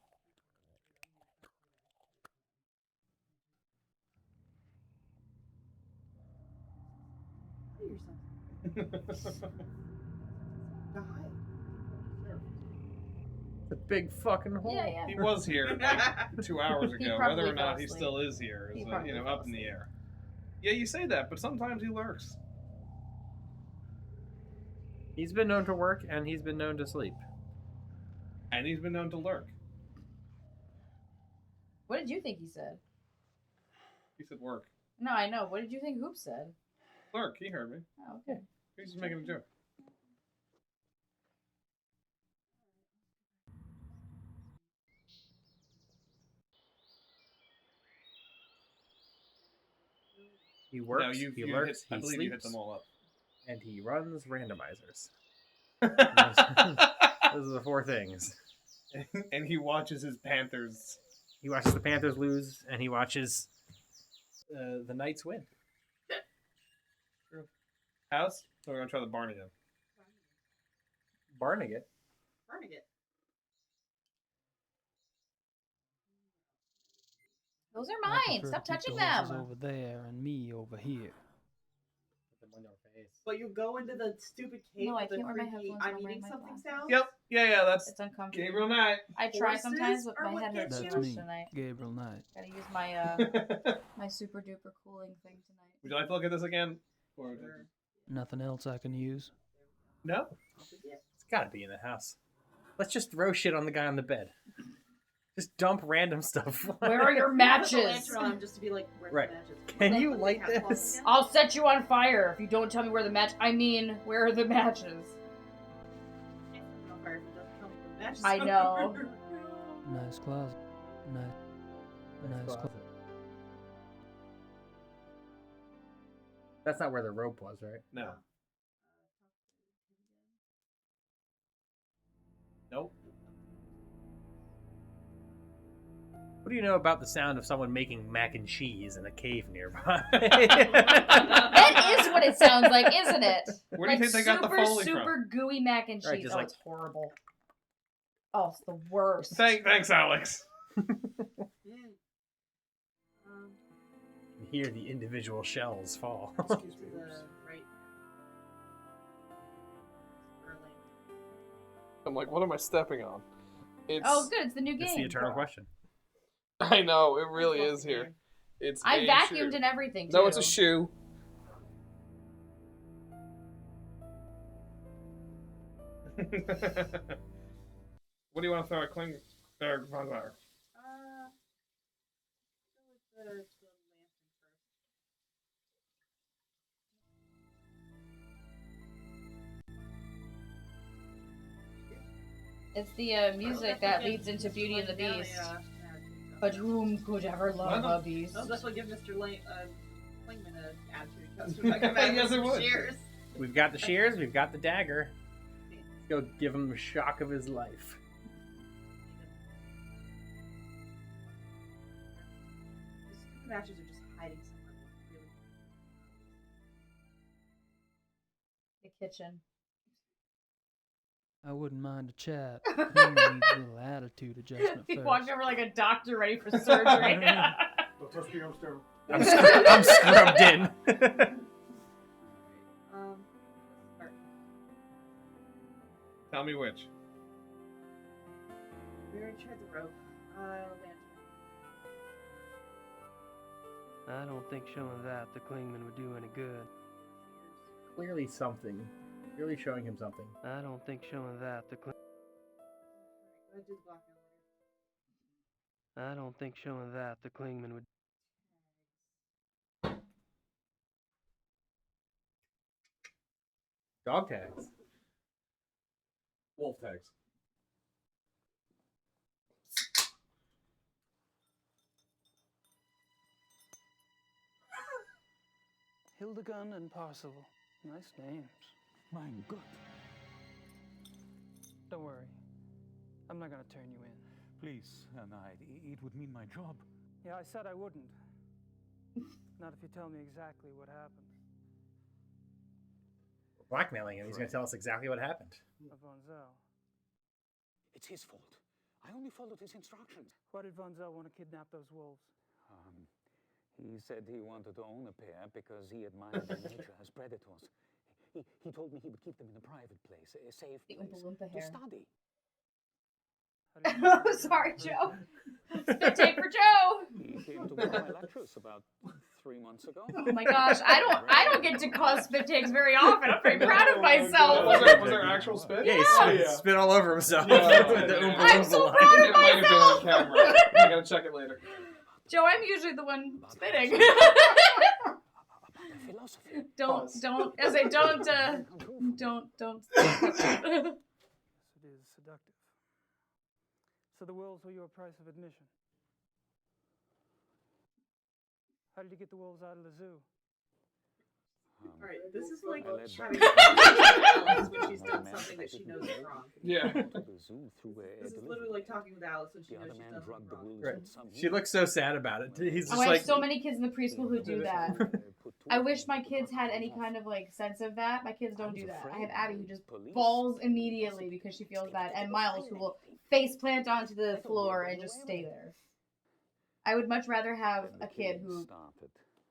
S6: It's a big fucking hole.
S1: Yeah, yeah.
S3: He was here like 2 hours
S1: He
S3: ago.
S1: probably
S3: Whether or
S1: fell
S3: not he
S1: asleep.
S3: still is here is
S1: He probably
S3: you know,
S1: fell
S3: up in the air. Yeah, you say that, but sometimes he lurks.
S6: He's been known to work and he's been known to sleep.
S3: And he's been known to lurk.
S1: What did you think he said?
S3: He said work.
S1: No, I know. What did you think Hoop said?
S3: Lurk, he heard me.
S1: Oh, okay.
S3: He's just making a joke.
S6: He works,
S3: No, you
S6: he
S3: hit,
S6: lurks,
S3: I
S6: he
S3: believe you hit
S6: sleeps,
S3: them all up.
S6: and he runs randomizers. Those are the four things.
S3: And he watches his Panthers.
S6: He watches the Panthers lose, and he watches the Knights win.
S3: True. House? So we're gonna try the barn again.
S6: Barnegat.
S2: Barnegat.
S1: Those are
S15: I
S1: mine.
S15: prefer
S1: Stop
S15: to keep
S1: touching
S15: the horses
S1: them.
S15: over there and me over here.
S6: Put them on your face.
S2: But you go into the stupid cave
S1: No, I
S2: with the
S1: can't wear my
S2: creepy
S1: headphones
S2: I'm
S1: when I'm
S2: eating
S1: wearing my
S2: something
S1: glasses.
S2: sound.
S3: Yep. Yeah, that's
S1: It's uncomfortable.
S3: Gabriel Knight.
S1: I try
S2: Horses
S1: sometimes, but
S2: are
S1: my
S2: what
S1: head hurts
S2: gets
S1: too
S15: That's
S1: much
S15: me,
S1: tonight.
S15: Gabriel Knight.
S1: Gotta use my my super duper cooling thing tonight.
S3: Would you like to look at this again? Or
S15: Nothing else I can use?
S3: no?
S6: It's gotta be in the house. Let's just throw shit on the guy on the bed. Just dump random stuff.
S1: Where are your
S2: Put the
S1: matches?
S2: lantern on him just to be like, where's
S6: Right.
S2: the matches?
S6: Can
S2: Like,
S6: you
S2: when they
S6: light
S2: have closets
S6: this?
S2: again.
S1: I'll set you on fire if you don't tell me where the match. I mean, where are the matches?
S2: On fire if it doesn't tell me where the matches
S1: I
S2: are.
S1: know.
S15: Nice closet. Nice closet.
S6: That's not where the rope was, right?
S3: No. Nope.
S6: What do you know about the sound of someone making mac and cheese in a cave nearby?
S1: That is what it sounds like, isn't it?
S3: Where do you
S1: Like
S3: think they got the Foley
S1: super
S3: from?
S1: gooey mac and cheese.
S6: Right, just
S1: Oh,
S6: like-
S1: it's horrible. Oh, it's the worst.
S3: Thanks, Alex.
S6: You hear the individual shells fall.
S2: Excuse me. The right.
S3: I'm like, what am I stepping on? It's
S1: Oh, good. It's the new game.
S6: It's the eternal question.
S3: I know, it really is here. It's
S1: I
S3: a
S1: vacuumed
S3: shoe.
S1: and everything, too.
S3: No, it's a shoe. What do you want to throw at Kling or Von Meyer?
S2: Go with the lantern first.
S1: It's the music that leads into Beauty and the Beast. But whom could ever love a beast?
S2: I'll definitely give Mr. Klingman an attitude customer. If I come out
S3: Yes,
S2: with
S3: it
S2: some
S3: would.
S2: shears.
S6: We've got the shears, we've got the dagger. Let's go give him the shock of his life.
S2: The stupid matches are just hiding somewhere. Really.
S1: The kitchen.
S15: I wouldn't mind a chat. Clean needs a little attitude adjustment
S1: He
S15: first.
S1: walked over like a doctor ready for surgery.
S4: Don't touch me, I'm sterile.
S6: I'm scrubbed in.
S2: Start.
S3: Tell me which.
S2: We already tried the rope. Lantern.
S5: I don't think showing that to Klingman would do any good.
S6: Clearly something. Clearly showing him something.
S5: I don't think showing that to Klingman.
S2: Go ahead, do the block now.
S5: I don't think showing that to Klingman would.
S6: Dog tags.
S3: Wolf tags.
S5: Hildegund and Parzival. Nice names.
S12: Mein Gott.
S5: Don't worry. I'm not gonna turn you in.
S12: Please, Knight, it would mean my job.
S5: Yeah, I said I wouldn't. Not if you tell me exactly what happened.
S6: We're blackmailing him. He's going to tell us exactly what happened.
S5: Von Zell.
S12: It's his fault. I only followed his instructions.
S5: Why did Von Zell want to kidnap those wolves?
S12: He said he wanted to own a pair because he admired their nature as predators. He told me he would keep them in a private place, a safe
S1: The
S12: place,
S1: Oompa Loompa
S12: to
S1: hair.
S12: study.
S1: Sorry, Joe. Spit take for Joe.
S12: He came to one of my lectures about 3 months ago.
S1: Oh my gosh, I don't get to cause spit takes very often. I'm pretty proud of myself.
S3: Was there actual spit?
S6: Yeah, he spit all over himself.
S3: Yeah.
S6: With the Oompa
S1: I'm
S6: Loompa
S1: so
S6: line.
S1: proud of
S3: It might have been on camera. I gotta check it later.
S1: Joe, I'm usually the one spitting.
S12: Philosophy.
S1: don't, as I don't.
S5: Yes, it is seductive. So the wolves were your price of admission. How did you get the wolves out of the zoo?
S2: Alright, this is like
S12: I led
S2: having
S12: them-
S2: Alice when she's done something that she knows is wrong.
S3: Yeah.
S12: To the zoo through a
S2: This is
S12: delivery.
S2: literally like talking with Alice when she
S12: The
S2: knows
S12: other
S2: she's
S12: man
S2: done
S12: drugged
S2: something
S12: the
S2: wrong.
S12: wolves
S6: Right.
S12: with some
S6: She looks so sad about it. He's just
S1: Oh, I
S6: like,
S1: have so many kids in the preschool who do that. I wish my kids had any kind of like sense of that. My kids don't do that. I have Abby who just falls immediately because she feels bad, and Miles who will face plant onto the floor and just stay there. I would much rather have a kid who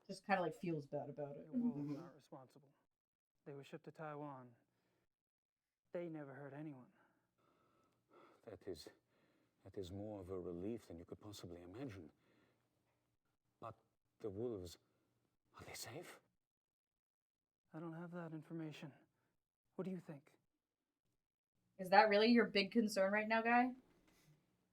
S1: just kind of like feels bad about it.
S5: The wolves aren't responsible. They were shipped to Taiwan. They never hurt anyone.
S17: That is more of a relief than you could possibly imagine. But the wolves, are they safe?
S5: I don't have that information. What do you think?
S1: Is that really your big concern right now, guy?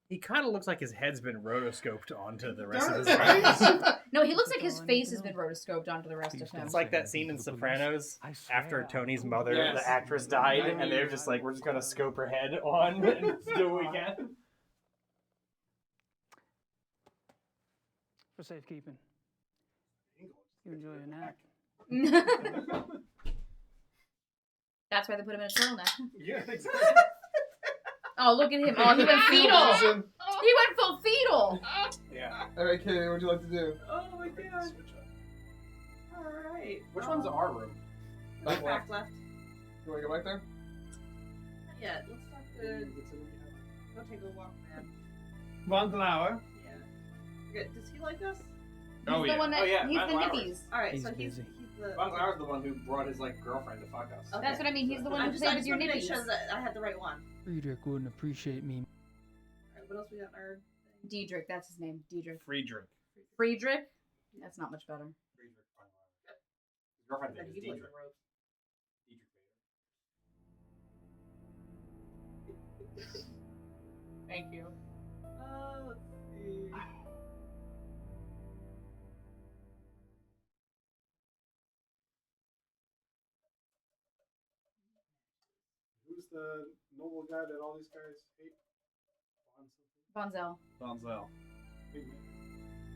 S6: He kind of looks like his head's been rotoscoped onto the rest of his
S1: Does.
S6: body.
S1: No, he looks like his face has been rotoscoped onto the rest of him.
S6: It's like that scene in Sopranos after Tony's mother,
S3: Yes.
S6: the actress, died, and they're just like, we're just gonna scope her head on and do what we can.
S5: For safekeeping. You enjoy your nap.
S1: That's why they put him in a turtleneck.
S3: Yeah, exactly.
S1: Oh, look at him. Oh, he went fetal. He went full fetal.
S3: Yeah.
S19: Alright, Katie, what'd you like to do?
S2: Oh my god. Alright.
S14: Which one's our room?
S2: Back left.
S19: You wanna go back there?
S2: Not yet. Let's talk to. Go take a walk, man.
S19: Von Flower.
S2: Yeah. Okay, does he like us?
S3: Oh,
S1: He's the one that, he's the
S14: Van Lauer.
S1: nippies.
S2: Alright,
S5: He's
S2: so he's
S5: busy.
S2: the.
S14: Von Lauer's the one who brought his like girlfriend to fuck us.
S2: Okay.
S1: That's what I mean. He's the one who
S2: I
S1: played with
S2: just
S1: your
S2: wanted to make
S1: nippies.
S2: sure that I had the right one.
S5: Friedrich wouldn't appreciate me.
S2: Alright, what else we got in our thing?
S1: Diedrich, that's his name. Diedrich.
S3: Friedrich.
S1: Friedrich? That's not much better.
S14: His girlfriend's
S2: Then
S14: name is
S2: he plays
S14: Diedrich.
S2: the ropes.
S1: Thank you.
S2: Let's see.
S4: Who's the noble guy that all these guys hate?
S1: Bonzel.
S3: Donzel.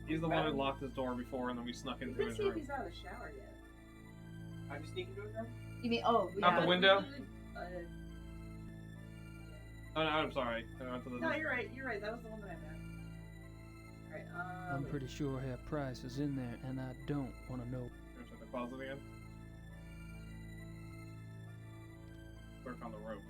S3: He's the one who locked his door before, and then we snuck
S2: You
S3: into
S2: can
S3: his
S2: see if
S3: room.
S2: he's out of the shower yet.
S14: How'd you sneak into his room?
S1: You mean, oh, yeah.
S3: Out the window?
S2: Uh,
S3: Oh, no, I'm sorry. I went to the...
S2: no, you're right. You're right. That was the one that I meant. Alright,
S5: I'm
S2: wait.
S5: pretty sure Herr Price is in there, and I don't want to know.
S3: Go check the closet again. Work on the rope.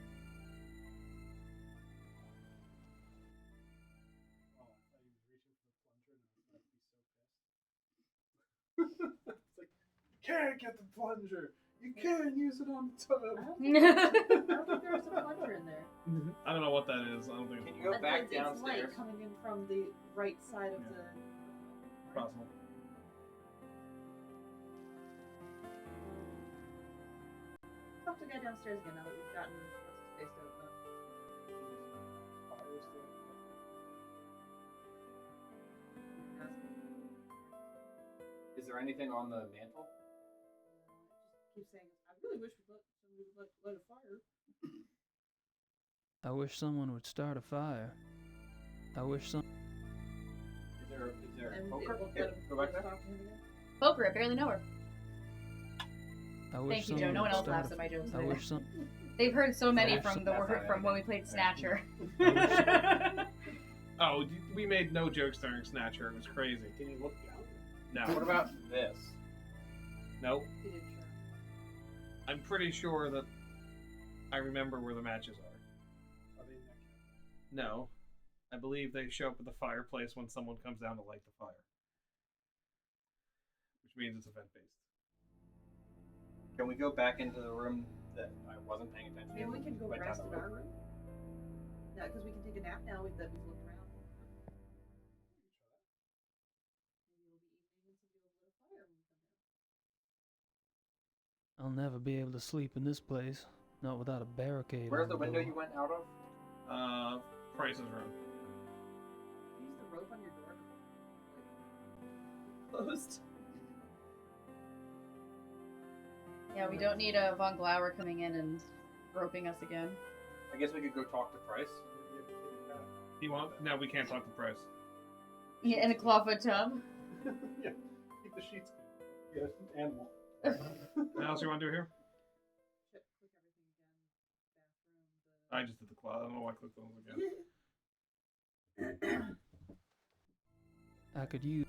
S4: It's like, can't get the plunger. You can't use it on the tub.
S2: I don't think there was a plunger in there.
S3: I don't know what that is. I don't think
S14: Can you go back
S2: It's
S14: downstairs?
S2: light coming in from the right side of the.
S3: possible.
S2: Talk to the guy downstairs again now that we've gotten spaced out enough.
S14: Is there anything on the mantle?
S2: Keep saying, I really wish somebody would light a fire.
S5: I wish someone would start a fire. I wish some.
S14: Is there
S2: And
S14: poker?
S2: it will
S14: Here, go back there.
S2: talk to him again.
S1: Poker, I barely know her.
S5: I wish
S1: Thank you, Joe.
S5: someone
S1: No one
S5: would
S1: else
S5: start
S1: laughs
S5: a-
S1: at my jokes
S5: I
S1: today.
S5: wish some.
S1: They've heard so many
S5: wish
S1: from
S5: some-
S1: the from when we played Snatcher.
S3: Oh, we made no jokes during Snatcher. It was crazy.
S4: Can you look down?
S3: No.
S14: What about this?
S3: Nope.
S2: He didn't try.
S3: I'm pretty sure that I remember where the matches are.
S4: Are they in that
S3: No. I believe they show up at the fireplace when someone comes down to light the fire. Which means it's event-based.
S14: Can we go back into the room that I wasn't paying attention to?
S2: Maybe we can go
S14: Went down
S2: rest
S14: the
S2: in
S14: rope?
S2: our room. Yeah, because we can take a nap now that we've looked around. Maybe we'll be evening and somebody will lit a fire when we come down.
S5: I'll never be able to sleep in this place, not without a barricade.
S14: Where's
S5: on
S14: the window
S5: door.
S14: you went out of?
S3: Price's room.
S2: Use the rope on your door. Closed.
S1: Yeah, we don't need a Von Glauer coming in and roping us again.
S14: I guess we could go talk to Price.
S3: You want? No, we can't talk to Price.
S1: Yeah, in a clawfoot tub.
S4: Yeah, keep the sheets clean. Yeah, animal.
S3: What else you want to do here?
S2: Click everything again.
S3: I just did the closet. I don't know why I clicked those again.
S5: I could use.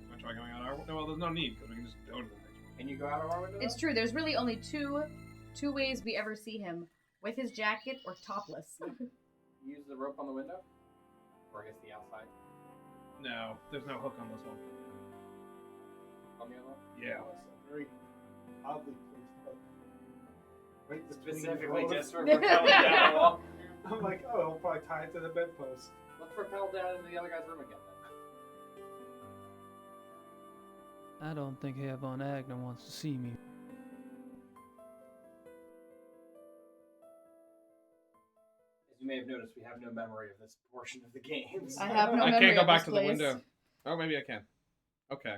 S3: Want to try going out our window? Well, there's no need because we can just go to the next one.
S14: Can you go out of our window?
S1: It's true. There's really only two ways we ever see him: with his jacket or topless.
S14: Use the rope on the window? Or I guess the outside?
S3: No, there's no hook on this one.
S14: On the other one?
S3: Yeah.
S4: very oddly placed hook. Right between
S6: Specifically
S4: both.
S6: just for propelling down the wall.
S4: I'm like, oh, he'll probably tie it to the bedpost.
S3: Let's propel down into the other guy's room again.
S15: I don't think Herr von Agner wants to see me.
S6: As you may have noticed, we have no memory of this portion of the games.
S1: I have no
S3: I
S1: memory
S3: can't go
S1: of
S3: back
S1: this
S3: to
S1: place.
S3: the window. Oh, maybe I can. Okay.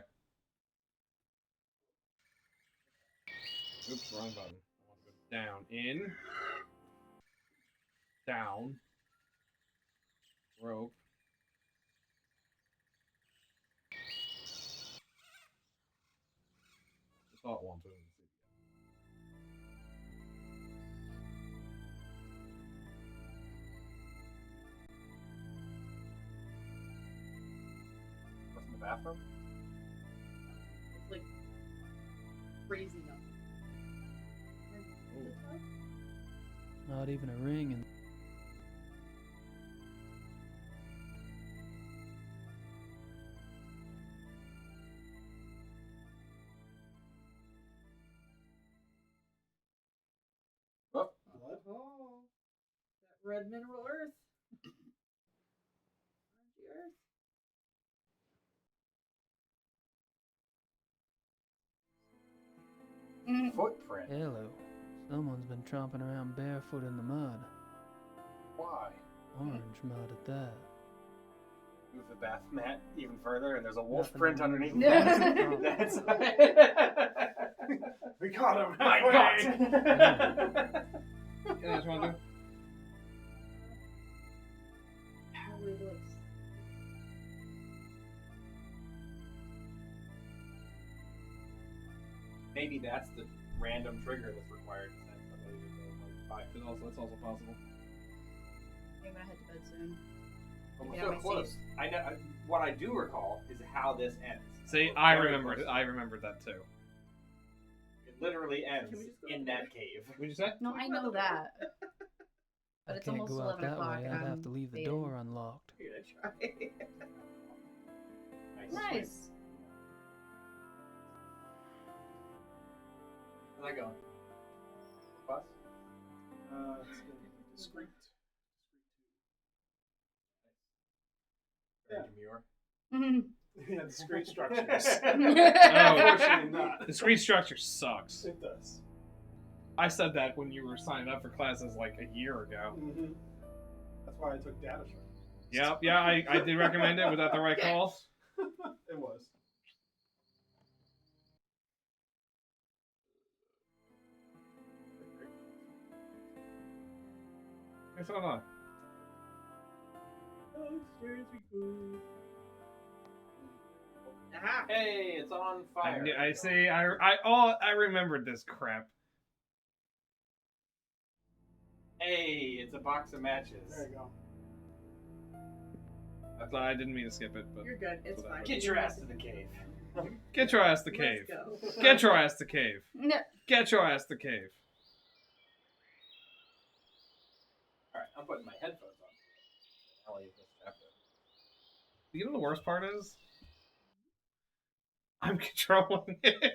S3: Oops, wrong button. I want to go down, in, down, rope. I thought one, but I didn't see it yet. What's in the bathroom?
S2: It's like crazy number.
S15: Not even a ring and
S3: Oh.
S2: Oh, that red mineral earth. The earth.
S6: Footprint.
S15: hello. Someone's been tromping around barefoot in the mud.
S6: Why?
S15: Orange mud at that.
S6: Move the bath mat even further, and there's a wolf
S15: Nothing
S6: print
S15: to
S6: underneath.
S15: move.
S6: That's
S4: We caught him.
S6: my God.
S3: Yeah, that's what I do.
S6: Maybe that's the random trigger that's required to send somebody to go like five.
S3: That's also possible.
S1: I'm gonna head to bed soon.
S6: But we're
S1: Yeah,
S6: so
S1: my
S6: close.
S1: safe.
S6: I know. What I do recall is how this ends.
S3: See,
S6: We're
S3: I
S6: very
S3: remembered
S6: close.
S3: it. I remembered that too.
S6: It literally ends in that cave.
S3: What'd you say?
S1: No, I know that. But
S15: I
S1: it's
S15: can't
S1: almost
S15: go out
S1: 11
S15: that
S1: o'clock.
S15: way.
S1: and
S15: I'd
S1: I'm
S15: have to leave the
S1: fading.
S15: door unlocked.
S2: You're gonna try.
S1: Nice.
S6: How's that going? Bus?
S4: It's going to be discreet.
S6: Very demure.
S4: Yeah, discreet structures.
S3: Oh,
S4: Unfortunately not.
S3: discrete structure sucks.
S4: It does.
S3: I said that when you were signing up for classes like a year ago.
S4: Mm-hmm. That's why I took data training.
S3: Yep, yeah, I did recommend it. Was that the right call?
S4: It was.
S3: What's going on?
S2: Downstairs we go. Aha!
S6: Hey, it's on fire.
S3: I see. I remembered this crap.
S6: Hey, it's a box of matches.
S4: There you go.
S3: I thought I didn't mean to skip it, but
S2: You're good. It's
S3: whatever.
S2: fine.
S6: Get your ass to the cave.
S3: Get your ass to the cave.
S2: Let's go.
S3: Get your ass to cave.
S1: No.
S3: Get your ass to cave.
S6: Alright, I'm putting my headphones on. I'll leave this chapter.
S3: You know the worst part is? I'm controlling it.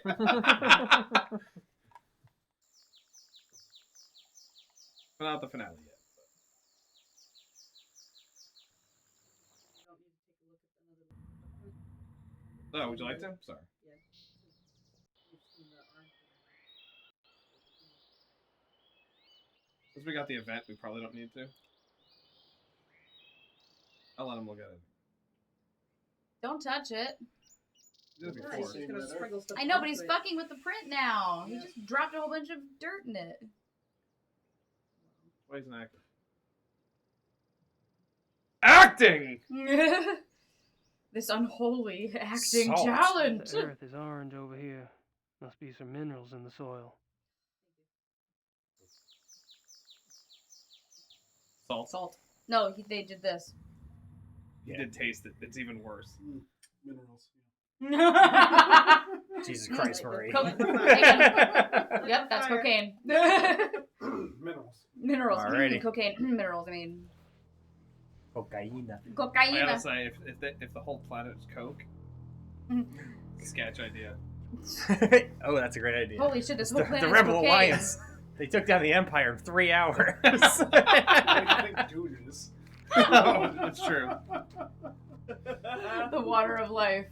S3: But not the finale yet. Oh, would you like to? Sorry. Since we got the event, we probably don't need to. I'll let him look at it.
S1: Don't touch it.
S3: He did it
S2: Nice,
S3: before.
S2: he's gonna sprinkle stuff
S1: I know, but
S2: onto
S1: he's
S2: it.
S1: fucking with the print now. He just dropped a whole bunch of dirt in it.
S3: Why he's an actor? Acting!
S1: This unholy acting
S3: Salt.
S1: talent.
S15: The earth is orange over here. Must be some minerals in the soil.
S3: Salt.
S1: Salt. No, they did this.
S3: He did taste it. It's even worse.
S4: Minerals.
S6: Jesus Christ, Marie.
S1: Yep, that's cocaine.
S4: Minerals.
S1: Minerals.
S6: Alrighty.
S1: Cocaine. Minerals, I mean.
S6: Cocaine.
S3: I
S1: Cocaine.
S3: gotta say, if the whole planet is coke, sketch idea.
S6: Oh, that's a great idea.
S1: Holy shit, this whole
S6: the
S1: planet's
S6: Rebel
S1: cocaine.
S6: Alliance. They took down the Empire in 3 hours.
S4: What do you think Dune is?
S3: Oh, that's true.
S1: The water of life.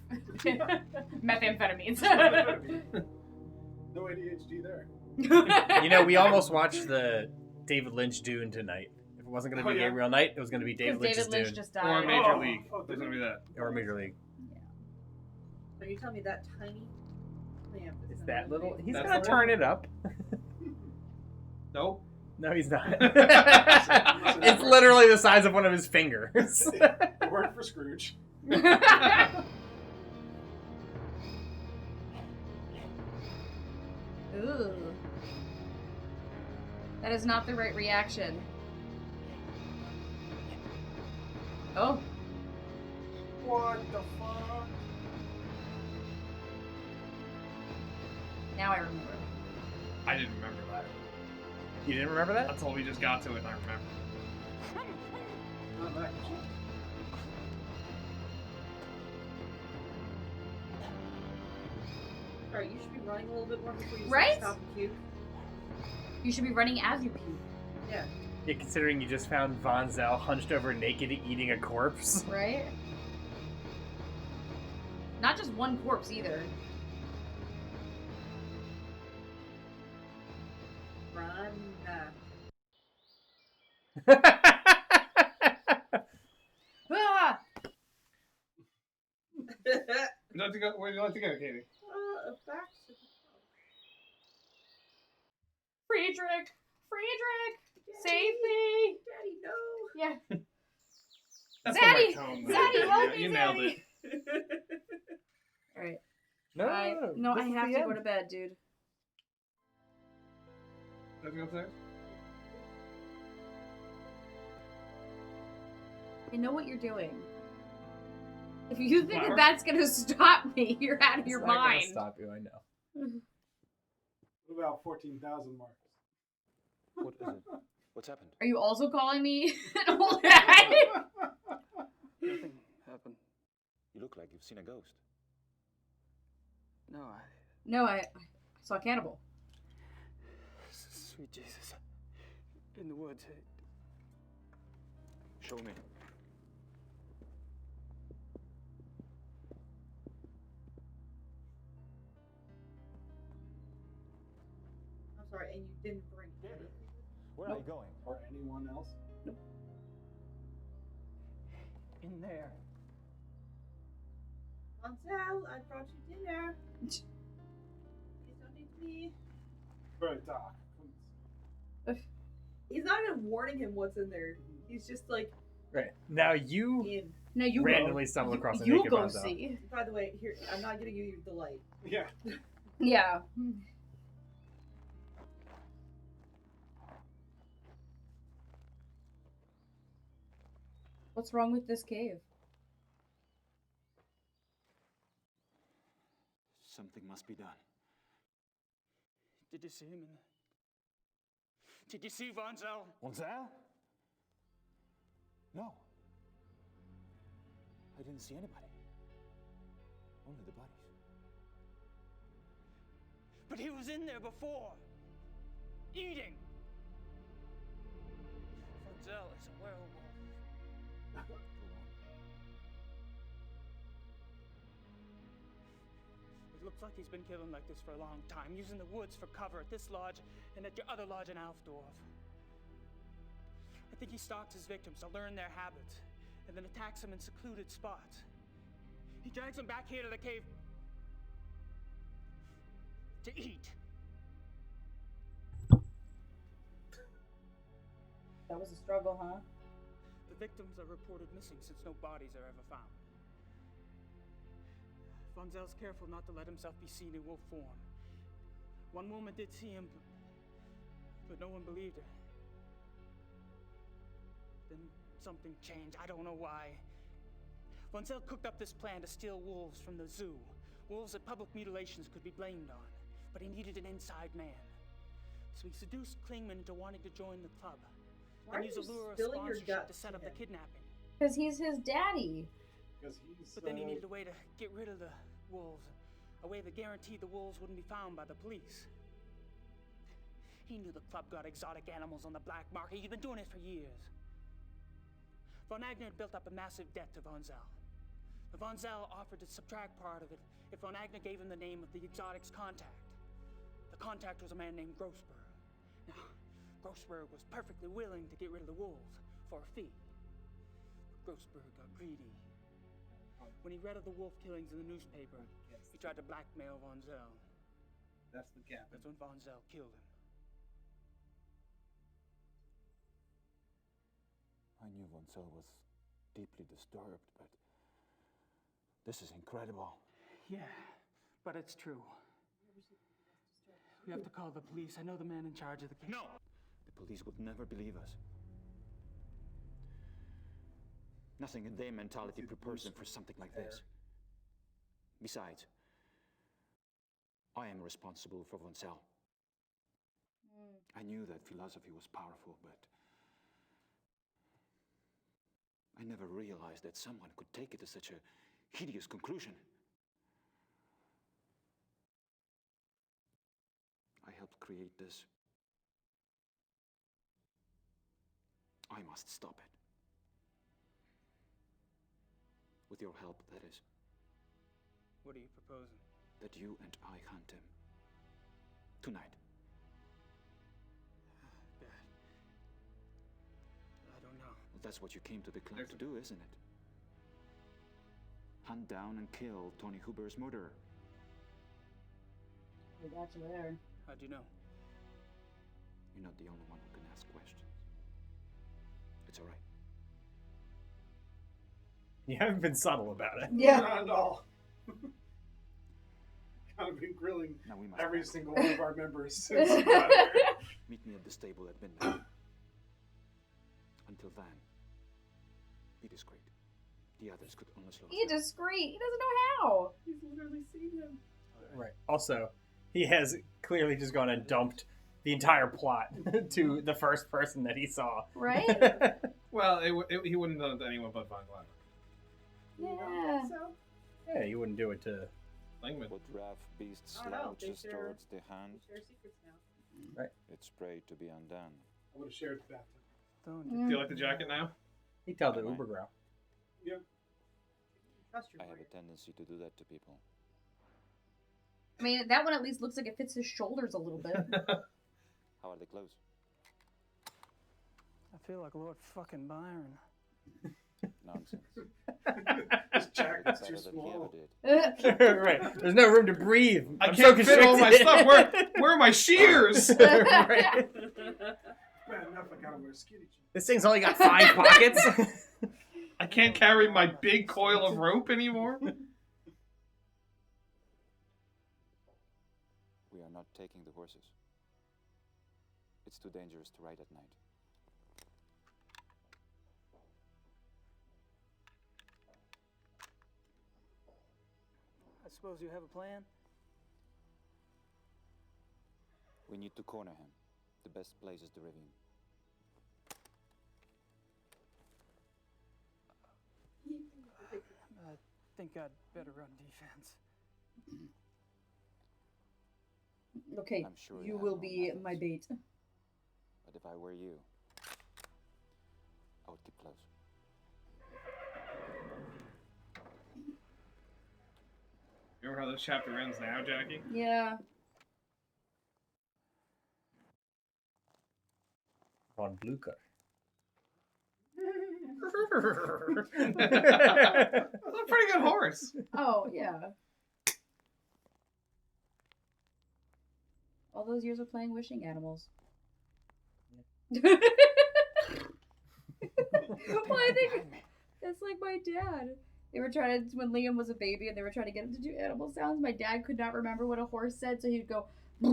S1: Methamphetamines.
S4: No ADHD there.
S6: You know, we almost watched the David Lynch Dune tonight. If it wasn't going to be Gabriel Knight, it was going to be David Lynch's
S1: David Lynch
S6: Dune.
S1: just died.
S3: Or Major League. There's gonna be that.
S6: Or Major League.
S2: So you tell me that tiny lamp is
S6: It's
S2: gonna
S6: that little.
S2: be-
S6: He's
S3: That's
S6: going
S3: the
S6: to turn
S3: one.
S6: it up.
S3: Nope.
S6: No, he's not. It's literally the size of one of his fingers.
S4: It worked for Scrooge.
S1: Ooh. That is not the right reaction. Oh.
S4: What the fuck?
S1: Now I remember.
S3: I didn't remember that.
S6: You didn't remember that?
S3: Until we just got to it and I remember.
S4: Not that.
S2: Alright, you should be running a little bit more before you
S1: Right?
S2: stop and puke.
S1: You should be running as you puke.
S2: Yeah.
S6: Yeah, considering you just found Von Zell hunched over naked eating a corpse.
S1: Right? Not just one corpse either.
S2: Run.
S1: Ah!
S3: Would you like to go? Where do you like to go, Katie?
S2: Back to
S1: Friedrich! Friedrich! Save me!
S2: Daddy, no!
S1: Yeah.
S3: That's
S1: Zaddy!
S3: the right tone.
S1: Zaddy,
S3: man.
S1: help
S3: Yeah,
S1: me,
S3: you nailed
S1: Zaddy!
S3: it.
S1: Alright.
S6: No,
S1: No,
S6: this
S1: I
S6: is
S1: have
S6: the
S1: to
S6: end.
S1: go to bed, dude.
S3: Let's go upstairs.
S1: I know what you're doing. If you think
S3: Flower?
S1: that that's gonna stop me, you're out of your
S6: It's not gonna
S1: mind.
S6: stop you, I know.
S4: What about 14,000 marks?
S17: What is it? What's happened?
S1: Are you also calling me an old guy?
S5: Nothing happened.
S17: You look like you've seen a ghost.
S5: No,
S1: No, I saw a cannibal.
S5: Sweet Jesus. In the woods.
S16: Show me.
S2: I'm sorry, and you didn't bring it.
S4: Where are you going? Or anyone else?
S5: In there.
S2: Montel, I brought you dinner. Please don't eat me.
S4: Right, Doc.
S2: He's not even warning him what's in there. He's just like
S6: Right. Now you
S2: in.
S1: No, you
S6: randomly
S1: go.
S6: stumble across a
S1: You
S6: naked
S1: go
S6: Von Zell.
S1: see.
S2: By the way, here I'm not giving you your delight.
S4: Yeah.
S1: Yeah. What's wrong with this cave?
S5: Something must be done. Did you see him in the... Did you see Von Zell?
S16: Von Zell? No. I didn't see anybody. Only the bodies.
S5: But he was in there before. Eating. Von Zell is a werewolf. It looks like he's been killing like this for a long time, using the woods for cover at this lodge and at your other lodge in Alfdorf. I think he stalks his victims to learn their habits and then attacks them in secluded spots. He drags them back here to the cave to eat.
S1: That was a struggle, huh?
S5: The victims are reported missing since no bodies are ever found. Von Zell's careful not to let himself be seen in wolf form. One woman did see him, but no one believed her. Then something changed. I don't know why. Von Zell cooked up this plan to steal wolves from the zoo. Wolves that public mutilations could be blamed on. But he needed an inside man. So he seduced Klingman into wanting to join the club.
S2: Why
S5: Then
S2: are
S5: used
S2: you
S5: a lure of
S2: spilling your
S5: sponsorship
S2: guts
S5: to set up the
S2: again?
S5: kidnapping.
S1: Because he's his daddy.
S4: Because he's.
S5: But then he needed a way to get rid of the wolves. A A way that guaranteed the wolves wouldn't be found by the police. He knew the club got exotic animals on the black market. He'd been doing it for years. Von Agner had built up a massive debt to Von Zell. Von Zell offered to subtract part of it if Von Agner gave him the name of the exotic's contact. The contact was a man named Grossberg. Now, Grossberg was perfectly willing to get rid of the wolves for a fee. Grossberg got greedy. When he read of the wolf killings in the newspaper, he tried to blackmail Von Zell.
S3: That's the gap.
S5: That's when Von Zell killed him.
S17: I knew Von Zell was deeply disturbed, but this is incredible.
S5: Yeah, but it's true. We have to call the police. I know the man in charge of the case.
S17: No! The police would never believe us. Nothing in their mentality prepares them for something like this. Besides, I am responsible for Von Zell. I knew that philosophy was powerful, but I never realized that someone could take it to such a hideous conclusion. I helped create this. I must stop it. With your help, that is.
S5: What are you proposing?
S17: That you and I hunt him. Tonight.
S5: Dad. I don't know.
S17: Well, that's what you came to the club to do, isn't it? Hunt down and kill Tony Huber's murderer.
S1: We got you there.
S5: How'd you know?
S17: You're not the only one who can ask questions. It's all right.
S6: You haven't been subtle about it.
S1: Yeah.
S4: Not at all. Kind of been grilling every single one of our members since we got here.
S17: Meet me at the stable at midnight. Until then, be discreet. The others could only slow us
S1: Be
S17: down.
S1: discreet. He doesn't know how.
S2: He's literally seen him.
S6: Right. Also, he has clearly just gone and dumped the entire plot to the first person that he saw.
S1: Right?
S3: Well, he wouldn't have done it to anyone but Von Glamour.
S1: Yeah.
S6: Yeah, you wouldn't do it to
S3: Langman.
S17: What rough beast
S2: I don't know, they
S17: slouches
S2: share-
S17: towards the hand,
S2: They share secrets now.
S6: Right.
S17: it's prey to be undone.
S4: I would have shared that.
S3: Do you like the jacket now?
S6: He tells the Uber growl.
S4: Yeah.
S2: Trust your
S17: I have a tendency to do that to people.
S1: I mean, that one at least looks like it fits his shoulders a little bit.
S17: How are the clothes?
S5: I feel like Lord fucking Byron.
S17: Nonsense.
S4: This jacket's
S17: Better
S4: too
S17: than he
S4: small.
S17: ever did.
S6: Right. There's no room to breathe.
S3: I
S6: I'm
S3: can't
S6: so
S3: fit all my
S6: constricted.
S3: stuff. Where are my shears?
S6: Right.
S4: Bad enough I gotta wear skinny jeans.
S6: This thing's only got 5 pockets.
S3: I can't carry my big coil of rope anymore.
S17: We are not taking the horses. It's too dangerous to ride at night.
S5: I suppose you have a plan?
S17: We need to corner him. The best place is the ravine.
S5: I think I'd better run defense.
S1: Okay,
S17: I'm sure
S1: you
S17: have
S1: will
S17: no
S1: be
S17: methods.
S1: my bait.
S17: But if I were you, I would keep close.
S3: You remember how this chapter ends now, Jackie?
S1: Yeah.
S6: Von Blucher.
S3: That's a pretty good horse.
S1: Oh, yeah. All those years of playing wishing animals. Well, I think it's like my dad. They were trying to, when Liam was a baby and they were trying to get him to do animal sounds, my dad could not remember what a horse said, so he'd go.
S4: I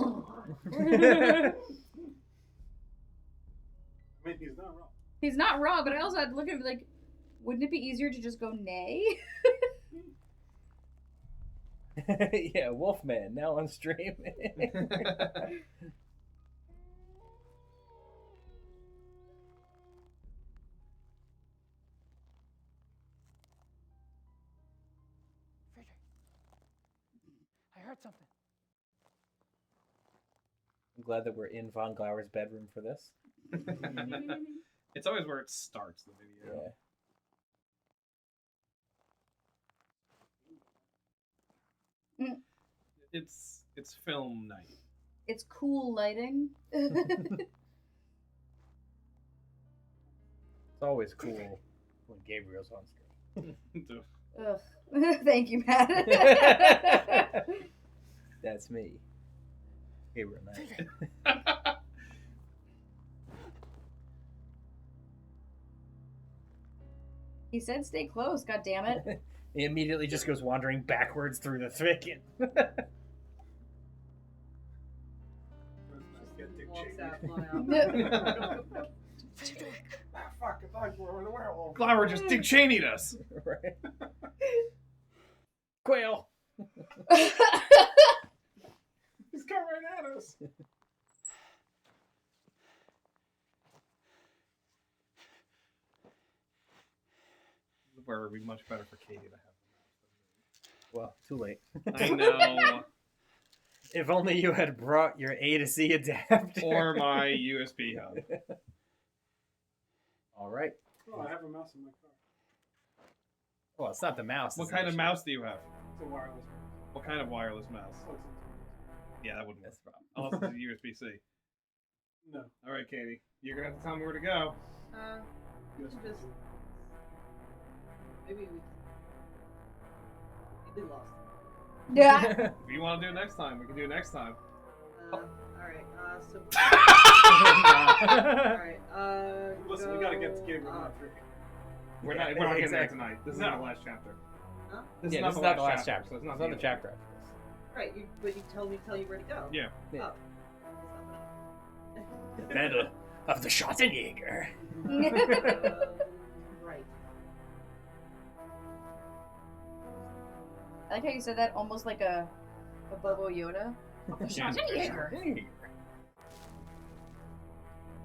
S4: mean, he's not wrong.
S1: He's not wrong, but I also had to look at him like, wouldn't it be easier to just go neigh?
S6: Yeah, Wolfman, now on stream.
S5: I heard heard something.
S6: I'm glad that we're in Von Glauer's bedroom for this.
S3: It's always where it starts, the video.
S1: Mm.
S3: It's film night.
S1: It's cool lighting.
S6: It's always cool when Gabriel's on screen.
S1: Ugh. Thank you, Matt.
S6: That's me. Gabriel Knight.
S1: He said stay close, god damn it.
S6: He immediately just goes wandering backwards through the thicket.
S2: Walks out, blown out.
S19: Fuck, I thought we were in a werewolf.
S3: Glauer just Dick Cheney'd us.
S6: Right. Quail.
S19: He's coming right at us.
S3: Where it would be much better for Katie to have.
S6: Well, too late.
S3: I know.
S6: If only you had brought your A to C adapter.
S3: Or my USB hub.
S6: All right.
S4: Oh, I have a mouse in my car.
S6: Well, it's not the mouse.
S3: What kind of mouse do you have?
S4: It's a wireless mouse.
S3: What kind of wireless mouse? Yeah, that wouldn't miss the problem. Unless it's a USB-C.
S4: No.
S3: All right, Katie. You're going to have to tell me where to go.
S2: Just maybe we lost.
S1: Yeah.
S3: If you want to do it next time, we can do it next time.
S2: Alright, so
S4: Alright, listen, we gotta get to Gabriel after.
S3: We're not getting there tonight. This is not the last chapter.
S2: Huh?
S6: This is not the last chapter.
S3: So it's
S6: There's
S3: not
S6: another chapter after this.
S2: Right, but you tell you where to go.
S3: Yeah.
S2: Oh.
S6: The Battle of the Schottenjäger.
S2: Right.
S1: I like how you said that almost like a Bobo Yoda.
S6: Schottenjäger.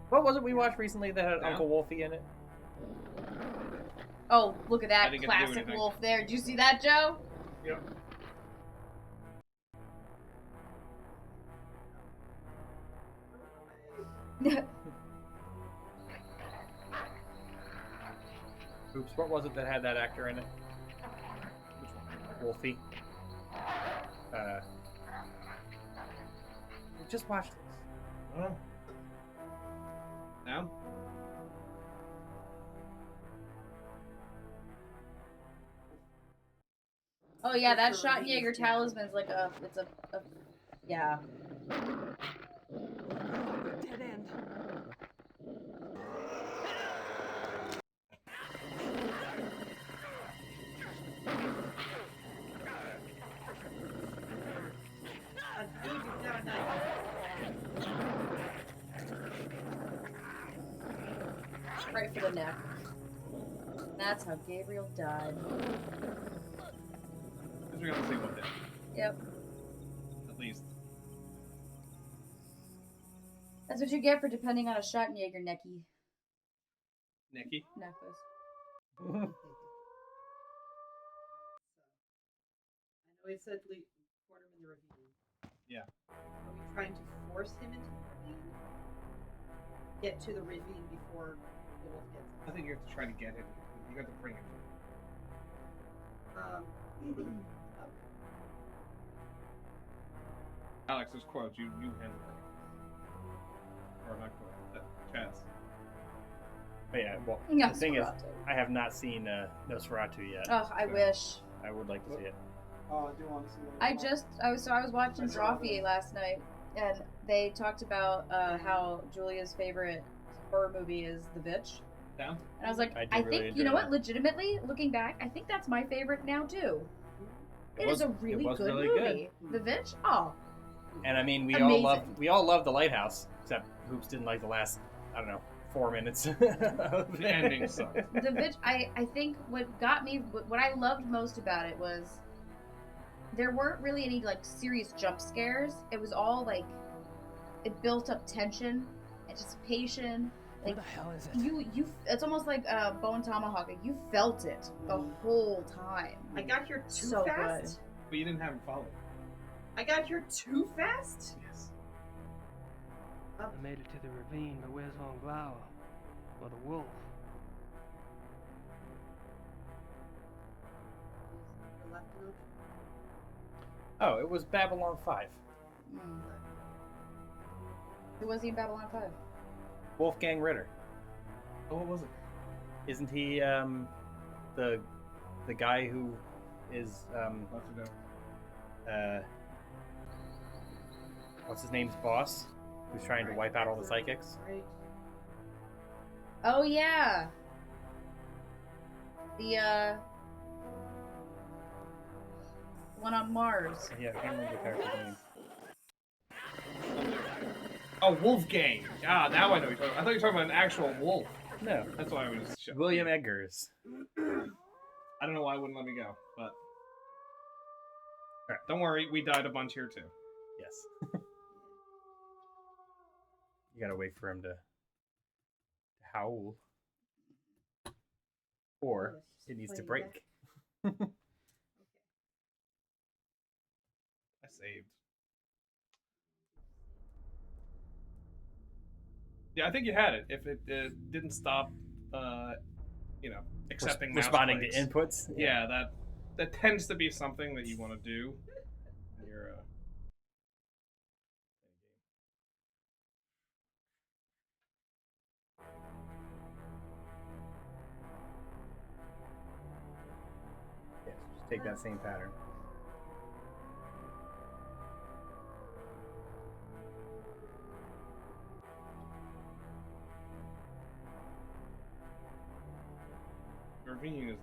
S6: What was it we watched recently that had Uncle Wolfie in it?
S1: Oh, look at
S3: I
S1: that
S3: didn't get to do
S1: classic
S3: anything.
S1: wolf there. Did you see that, Joe?
S3: Yep.
S6: Oops, what was it that had that actor in it? Wolfie. We just watched this.
S3: Now?
S1: Oh yeah, that Schottenjäger talisman's like yeah.
S2: Dead end.
S1: Right for the neck. That's how Gabriel died.
S3: Because we got the same one day.
S1: Yep.
S3: At least.
S1: That's what you get for depending on a Schottenjäger necky
S3: Nikki?
S1: necklace.
S2: I know he said report him in the ravine.
S3: Yeah.
S2: Are we trying to force him into the ravine? Get to the ravine before the wolf gets
S3: I think you have to try to get him. You have to bring him. Alex, there's quotes. You handle it. Or not quotes. Chaz.
S6: But yeah, well,
S1: Nosferatu.
S6: the thing is, I have not seen Nosferatu yet.
S1: Oh, I wish.
S6: I would like to see it.
S4: Oh, I do want to see that.
S1: I was watching Drawfee last night, and they talked about how Julia's favorite horror movie is The Bitch.
S3: Down?
S1: And I was like,
S6: I do
S1: I
S6: really
S1: think, you
S6: enjoy
S1: know what,
S6: that.
S1: legitimately, looking back, I think that's my favorite now, too. It is a really
S6: was
S1: good
S6: really
S1: movie. The Bitch? Oh.
S6: And I mean, we
S1: Amazing.
S6: all love The Lighthouse, except Hoops didn't like the last, I don't know, 4 minutes.
S3: The ending sucked.
S1: The Bitch, I think what got me, what I loved most about it was there weren't really any, like, serious jump scares. It was all, like, it built up tension, anticipation. Like,
S5: Where the hell is it?
S1: It's almost like Bone Tomahawk. Like, you felt it the whole time.
S2: I got here too
S1: So
S2: fast.
S1: good.
S3: But you didn't have him follow.
S2: I got here too fast?
S3: Yes.
S15: I made it to the ravine, but where's Von Glauer? Or the wolf?
S6: Oh, it was Babylon 5.
S1: Who was he in Babylon 5?
S6: Wolfgang Ritter.
S3: Oh, what was it?
S6: Isn't he the guy who is what's his name's boss? Who's trying to wipe out all the psychics?
S1: Right. Oh yeah. The one on Mars.
S6: Yeah, I can't remember the character's name.
S3: Oh, Wolfgang. Ah, now I know what you're talking about. I thought you were talking about an actual wolf.
S6: No.
S3: That's why I was...
S6: William Eggers.
S3: I don't know why it wouldn't let me go, but... Alright, don't worry, we died a bunch here too.
S6: Yes. You gotta wait for him to howl. Or it needs to break.
S3: I saved. Yeah, I think you had it. If it didn't stop, accepting mouse
S6: responding
S3: clicks.
S6: to inputs.
S3: Yeah, that tends to be something that you want to do. When you're
S6: Yes, just take that same pattern.
S3: the ravine is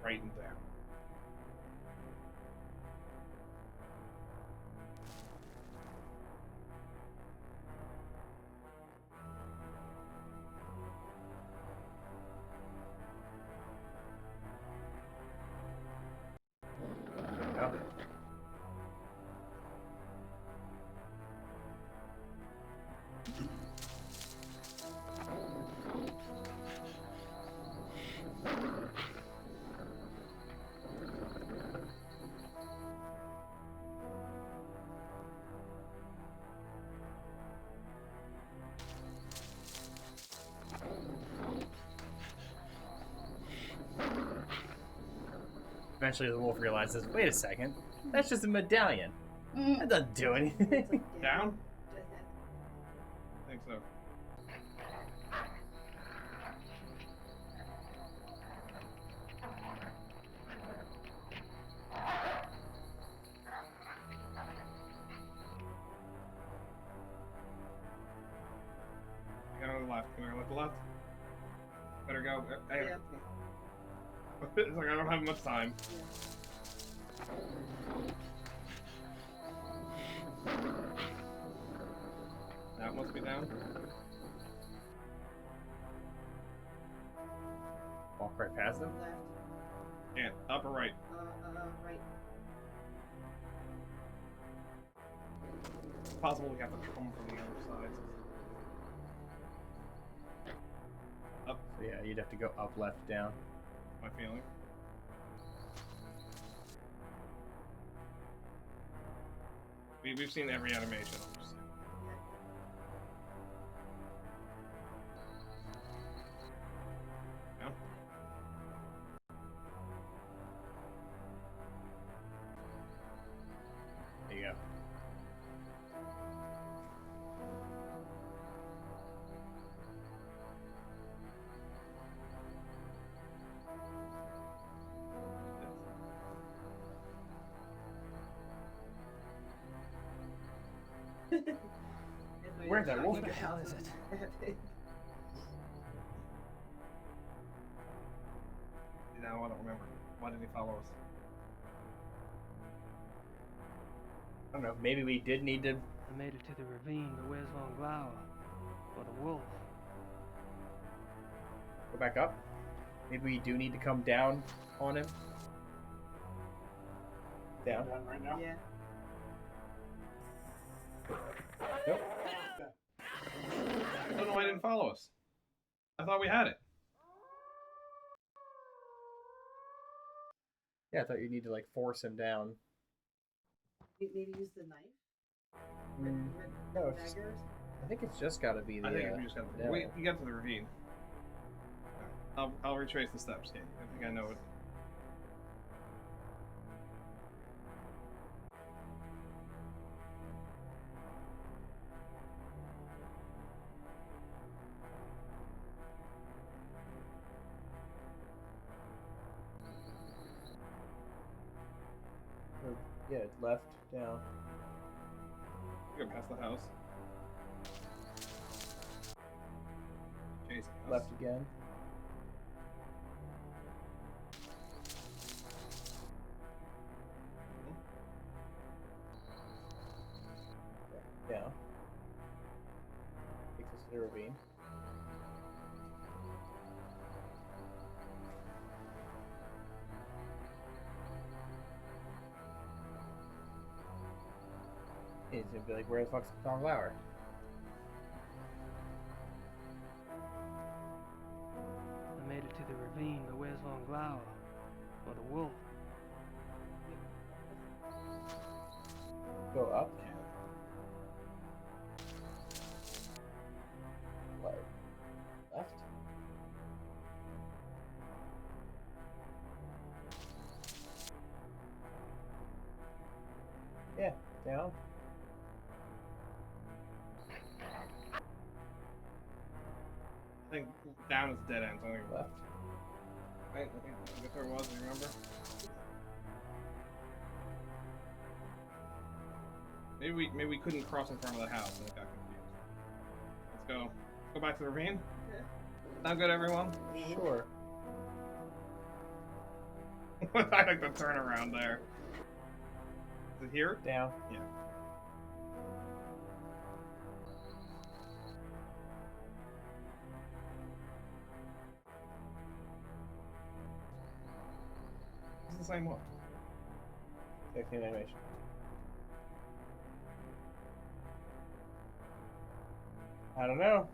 S3: right in there.
S6: Oh. Eventually the wolf realizes, wait a second, that's just a medallion. That doesn't do anything.
S3: Down? I think so. I gotta go to the left. Can I go to the left? Better go.
S2: Yeah.
S3: It's like I don't have much time. That must be down.
S6: Walk right past them?
S3: And up or right?
S2: Right.
S3: It's possible we have to come from the other side. Up.
S6: So yeah, you'd have to go up, left, down.
S3: My feeling. We've seen every animation. No?
S6: There you go. Where's that wolf?
S15: What the hell is it?
S3: No, I don't remember. Why did he follow us?
S6: I don't know. Maybe we did need to.
S15: I made it to the ravine, but where's Von Glauer? Or the wolf?
S6: Go back up. Maybe we do need to come down on him. Down.
S4: Down right now?
S2: Yeah.
S6: Nope.
S3: I don't know why he didn't follow us. I thought we had it.
S6: Yeah, I thought you need to like force him down.
S2: Maybe use the knife.
S6: No,
S2: Red
S6: it's just,
S2: dagger.
S6: I think it's just got to be the.
S3: I think we just got to.
S6: no.
S3: Wait, you got to the ravine. Alright, I'll retrace the steps. Yeah, I think I know it.
S6: Yeah, left, down.
S3: Go past the house. Chasing us.
S6: Left again. Down. Takes us to the ravine. He's gonna be like, where the fuck's Tom Lauer?
S15: I made it to the ravine, but where's Von Glauer? Or the wolf?
S6: Go up. Left. Left. Yeah, down.
S3: I think down is dead end. So I think
S6: Left.
S3: Right, I guess where it was. Do you remember? Maybe we couldn't cross in front of the house and it got confused. Let's go. Let's go back to the ravine.
S2: Okay.
S3: Sound good, everyone?
S6: Sure.
S3: I like the turnaround there. Is it here?
S6: Down.
S3: Yeah. It's the same one.
S6: Technical animation. I don't know.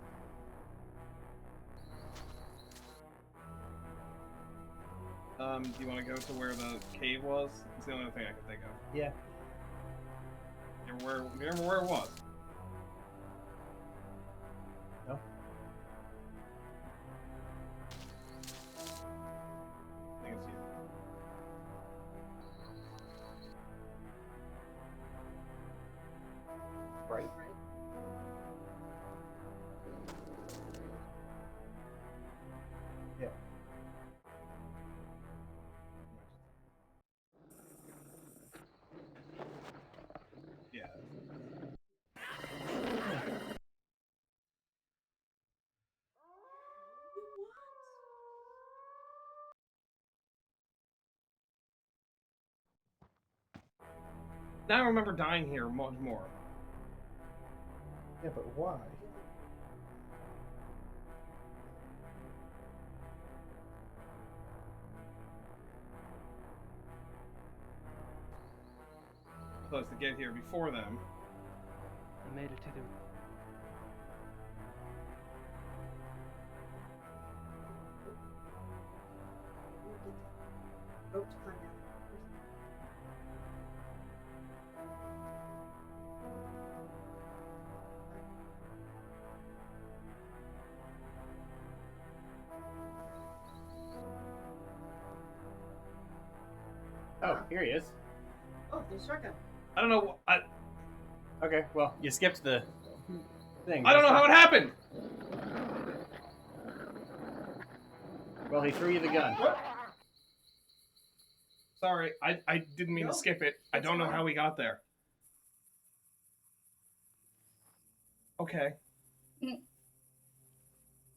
S3: Do you want to go to where the cave was? It's the only thing I can think of.
S6: Yeah.
S3: Remember where it was?
S6: No.
S3: I think it's you.
S6: Right. Yeah.
S3: Yeah. Now I remember dying here much more.
S6: Yeah, but why?
S3: Supposed to get here before them.
S15: I made it to the.
S2: Rope to climb down.
S6: Oh, here he is.
S2: Oh, there's shotgun.
S3: I don't know.
S6: Okay, well, you skipped the thing.
S3: I don't know how it happened.
S6: Well, he threw you the gun.
S3: Sorry, I didn't mean to skip it. I don't know how we got there. Okay.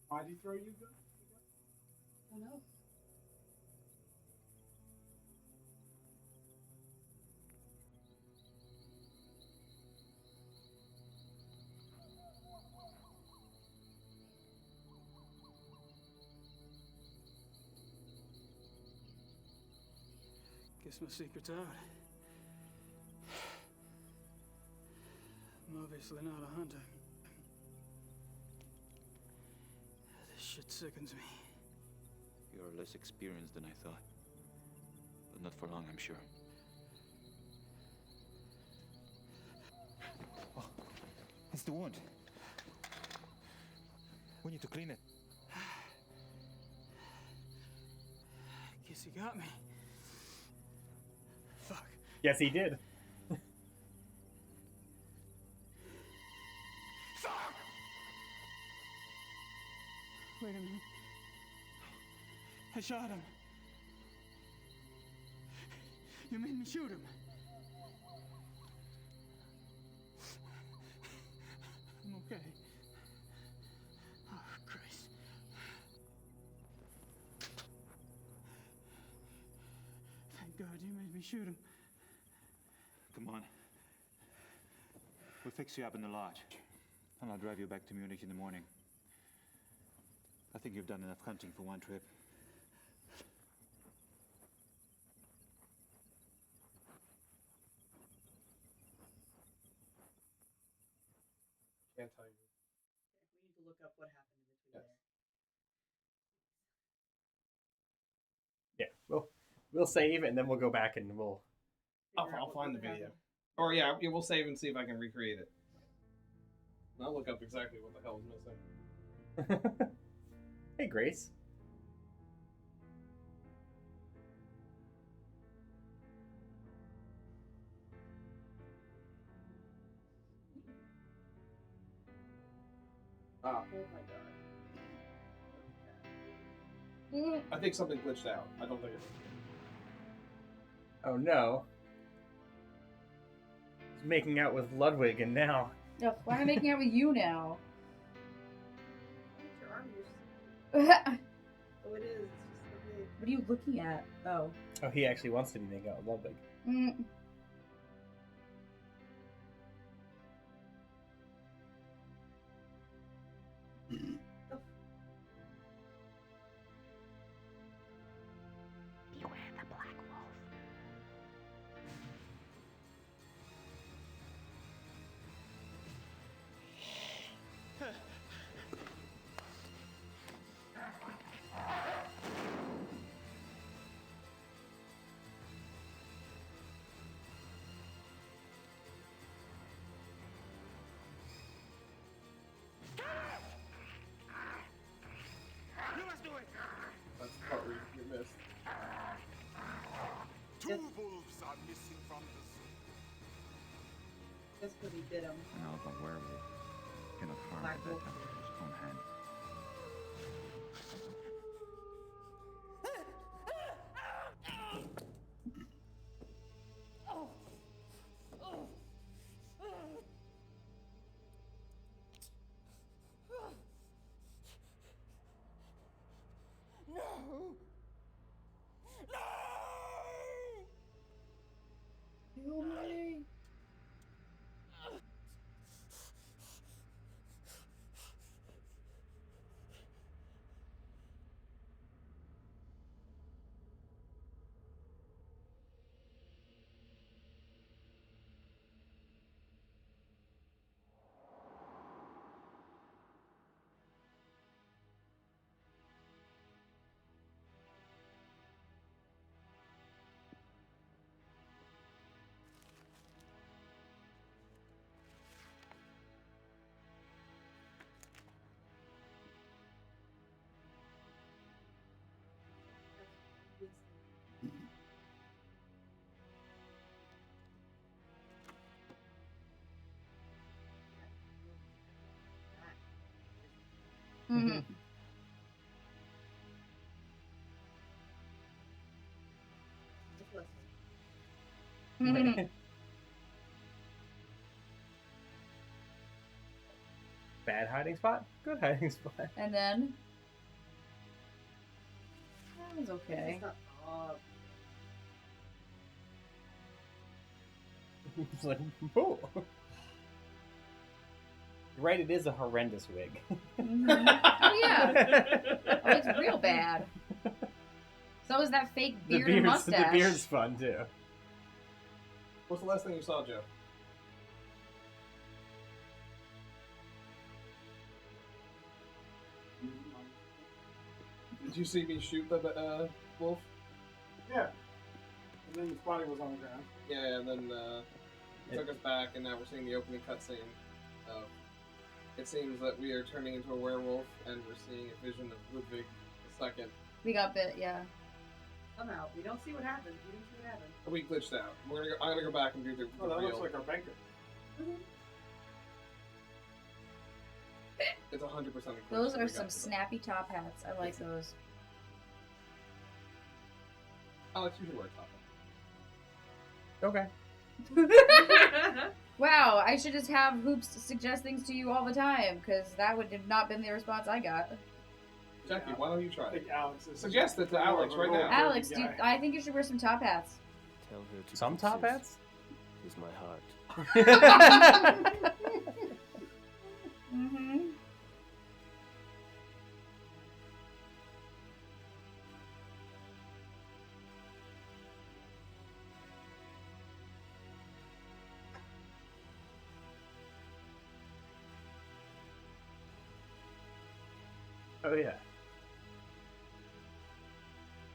S4: Why did he throw you a gun?
S2: I don't know.
S15: Guess my secret's out. I'm obviously not a hunter. This shit sickens me.
S17: You're less experienced than I thought. But not for long, I'm sure.
S16: It's the wound. We need to clean it.
S15: Guess he got me. Fuck.
S6: Yes, he did.
S15: Wait a minute. I shot him. You made me shoot him. I'm okay. Oh, Christ. Thank God you made me shoot him.
S16: Come on. We'll fix you up in the lodge. And I'll drive you back to Munich in the morning. I think you've done enough hunting for one trip.
S3: Can't tell you.
S2: We need to look up what happened in between there.
S6: Yeah, we'll save and then we'll go back and we'll.
S3: I'll find the video. Or yeah, we'll save and see if I can recreate it. And I'll look up exactly what the hell is missing.
S6: Hey, Grace.
S3: Ah.
S2: Oh my god.
S3: I think something glitched out. I don't think it's.
S6: Oh no. He's making out with Ludwig and now.
S1: Ugh, why am I making out with you now?
S2: Your arm is...
S1: What
S2: Oh, it is. It's just so big.
S1: are you looking at? Oh.
S6: Oh, he actually wants to be making out with Ludwig.
S1: Mm.
S10: Beware the black wolf.
S11: You must do it!
S3: That's the part where you missed.
S11: Two wolves are missing from the zoo.
S2: Just because he bit him.
S20: Now the werewolf cannot harm
S2: Black
S20: the
S2: wolf.
S20: victim with his own hand.
S15: No! No!
S1: Kill me. Mm-hmm.
S6: Mm-hmm. Bad hiding spot? Good hiding spot.
S1: And then that was okay.
S6: It's like, oh. You're right, it is a horrendous wig.
S1: Mm-hmm. Oh yeah. Oh, it's real bad. So is that fake beard and mustache.
S6: The beard's fun too.
S3: What's the last thing you saw, Joe? Did you see me shoot the wolf?
S4: Yeah. And then his body was on the ground.
S3: Yeah, and then he took us back, and now we're seeing the opening cutscene of It seems that we are turning into a werewolf, and we're seeing a vision of Ludwig II.
S1: We got bit, yeah.
S2: Somehow. We don't see what happened. We didn't see what happened.
S3: We glitched out. I'm gonna go back and do the
S4: Oh, that
S3: real.
S4: looks like our banker.
S3: It's 100% a glitch.
S1: Those
S3: that
S1: are
S3: we got
S1: some
S3: to them.
S1: snappy top hats. I like those.
S3: Alex, you should wear a top hat.
S6: Okay.
S1: Wow, I should just have Hoops suggest things to you all the time, because that would have not been the response I got.
S3: Jackie, why don't you try
S4: I think
S3: it?
S4: Alex is
S3: Suggest it to Alex right now.
S1: Alex, dude, I think you should wear some top hats.
S9: Tell her to
S6: Some top hats?
S9: is my heart.
S1: Mm-hmm.
S6: Oh yeah.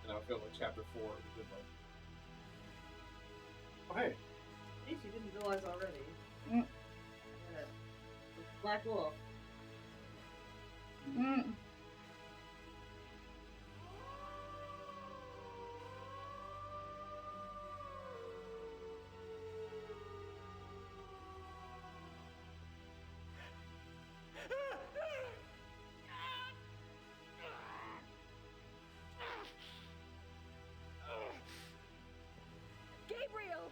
S3: And I feel like chapter 4 we did like.
S4: Oh, hey.
S2: In case you didn't realize already.
S1: Mm.
S2: Black Wolf.
S1: Mm.
S13: Gabriel!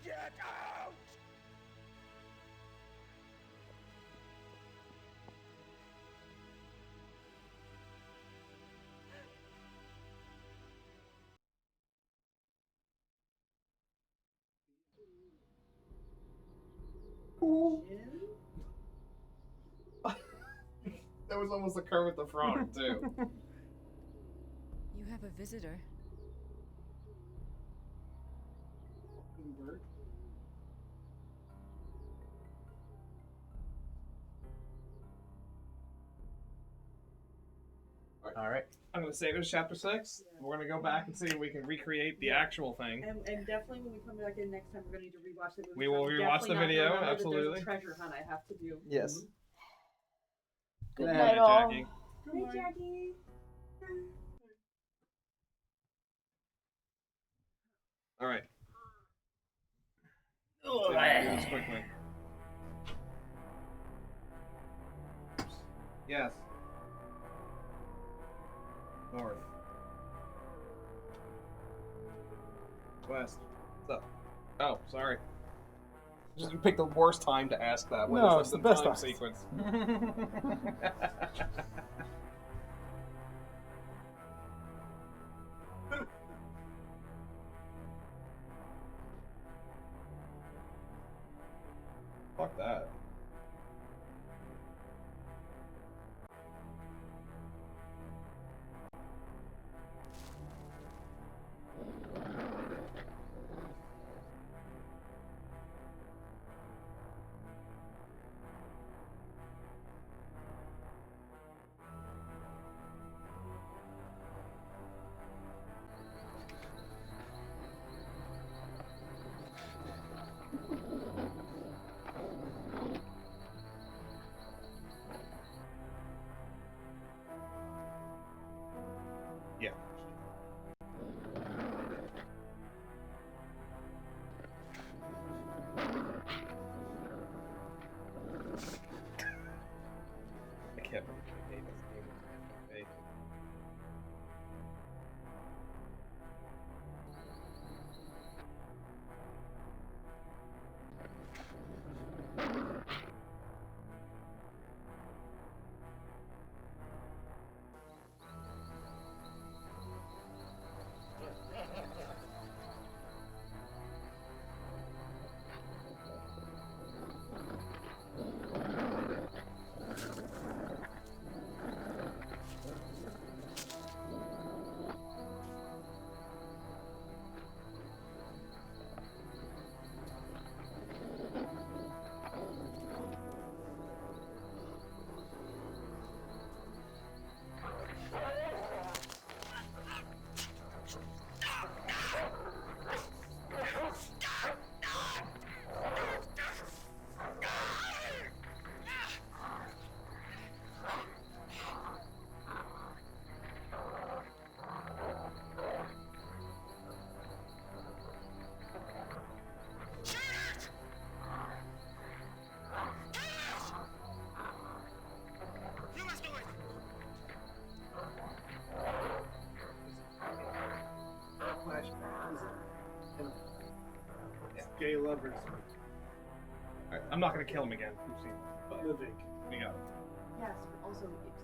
S11: Get out!
S3: That was almost a Kermit the Frog, too.
S10: You have a visitor.
S4: Bird.
S6: Alright.
S3: I'm gonna save it as chapter 6.
S2: Yeah.
S3: We're gonna go back and see if we can recreate the actual thing.
S2: And definitely when we come back in next time, we're going to need to rewatch the movie.
S3: We will
S2: I'm
S3: rewatch the
S2: definitely not
S3: video,
S2: gonna remember that
S3: absolutely.
S2: There's a treasure hunt I have to do.
S3: Yes.
S1: Good
S3: Good
S1: night,
S3: night,
S1: all.
S3: Jackie.
S2: Hey, Jackie.
S3: Alright. So, yeah, do this quickly. Yes. North. West. What's up? Oh, sorry. Just picked the worst time to ask that. What
S4: No,
S3: is
S4: it's the
S3: time
S4: best time.
S3: sequence. Fuck that.
S4: recovered.
S3: Alright, I'm not gonna kill him again. We've seen it, but
S4: Living.
S3: we got it.
S2: Yes, but also since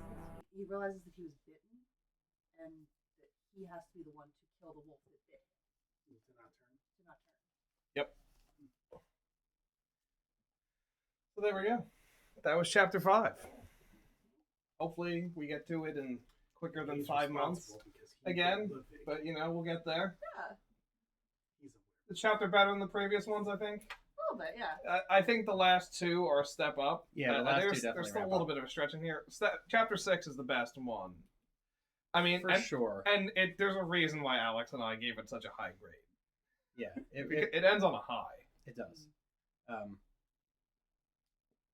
S2: he realizes that he was bitten, and that he has to be the one to kill the wolf that bit him.
S4: To not turn.
S2: To not turn.
S3: Yep. So there we go. That was chapter 5. Hopefully we get to it in quicker than
S4: He's
S3: 5 months
S4: responsible because he
S3: again,
S4: got living.
S3: but you know, we'll get there.
S2: Yeah.
S3: The chapter better than the previous ones, I think.
S2: A little bit, yeah.
S3: I think the last 2 are a step up.
S6: Yeah, the last 2
S3: there's
S6: definitely
S3: still a
S6: ramp
S3: little
S6: up.
S3: bit of a stretch in here. Chapter 6 is the best one. I mean,
S6: For sure.
S3: And there's a reason why Alex and I gave it such a high grade.
S6: Yeah,
S3: It ends on a high.
S6: It does.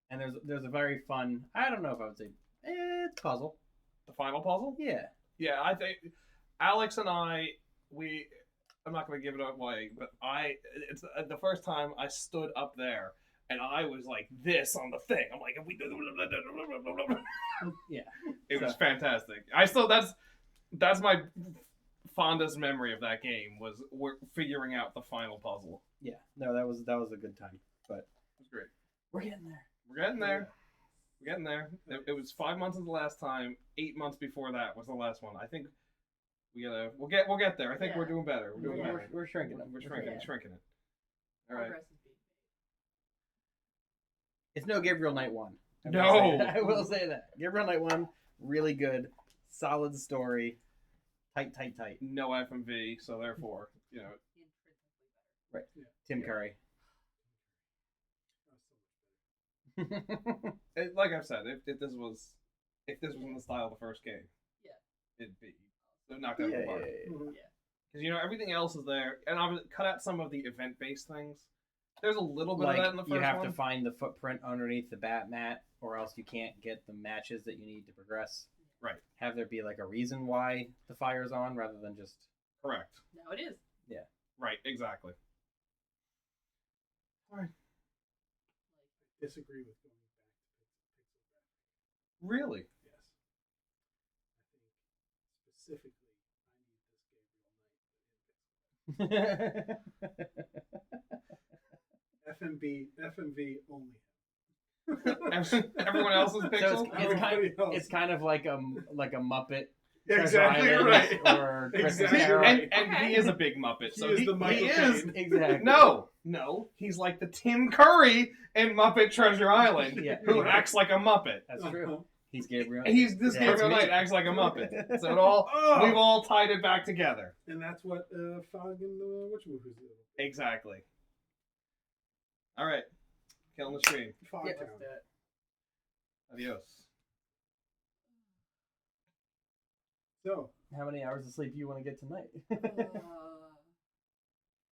S6: And there's a very fun. I don't know if I would say it's puzzle.
S3: The final puzzle?
S6: Yeah.
S3: Yeah, I think Alex and I, I'm not going to give it away, but it's the first time I stood up there and I was like this on the thing. I'm like, if we do,
S6: yeah,
S3: it was fantastic. That's my fondest memory of that game was we're figuring out the final puzzle.
S6: Yeah, no, that was a good time, but
S3: it was great.
S6: We're getting there.
S3: We're getting there. We're getting there. It was 5 months of the last time. 8 months before that was the last one. I think we'll get there. I think we're doing better. We're doing better.
S6: We're shrinking it.
S3: We're shrinking it. All right.
S6: It's no Gabriel Knight 1. I will say that. Gabriel Knight 1, really good, solid story, tight.
S3: No FMV, so therefore, you know.
S6: Right. Yeah. Tim Curry.
S3: Like I've said, if this was in the style of the first game, it'd be knocked out of the park. Because you know everything else is there, and I would cut out some of the event-based things. There's a little bit of that in the first one.
S6: You have to find the footprint underneath the bat mat, or else you can't get the matches that you need to progress.
S3: Right.
S6: Have there be like a reason why the fire's on, rather than just
S3: correct.
S2: No, it is.
S6: Yeah.
S3: Right. Exactly. All right.
S4: Disagree with going back to pixel graphics.
S3: Really?
S4: Yes. I think specifically, I need this Gabriel Knight. FMV only.
S3: Everyone else is pixel.
S6: So it's kind of like a Muppet.
S3: Exactly
S6: Treasure
S3: right.
S6: Island Or
S3: exactly. And he is a big Muppet. So he is
S6: exactly.
S3: No, he's like the Tim Curry in Muppet Treasure Island, who acts like a Muppet.
S6: That's true. He's Gabriel.
S3: Gabriel Knight acts like a Muppet. So we've all tied it back together.
S4: And that's what Fog and the Witch movies do.
S3: Exactly. All right, killing the stream.
S4: Fog Town.
S3: Adios.
S4: So,
S6: how many hours of sleep do you want to get tonight?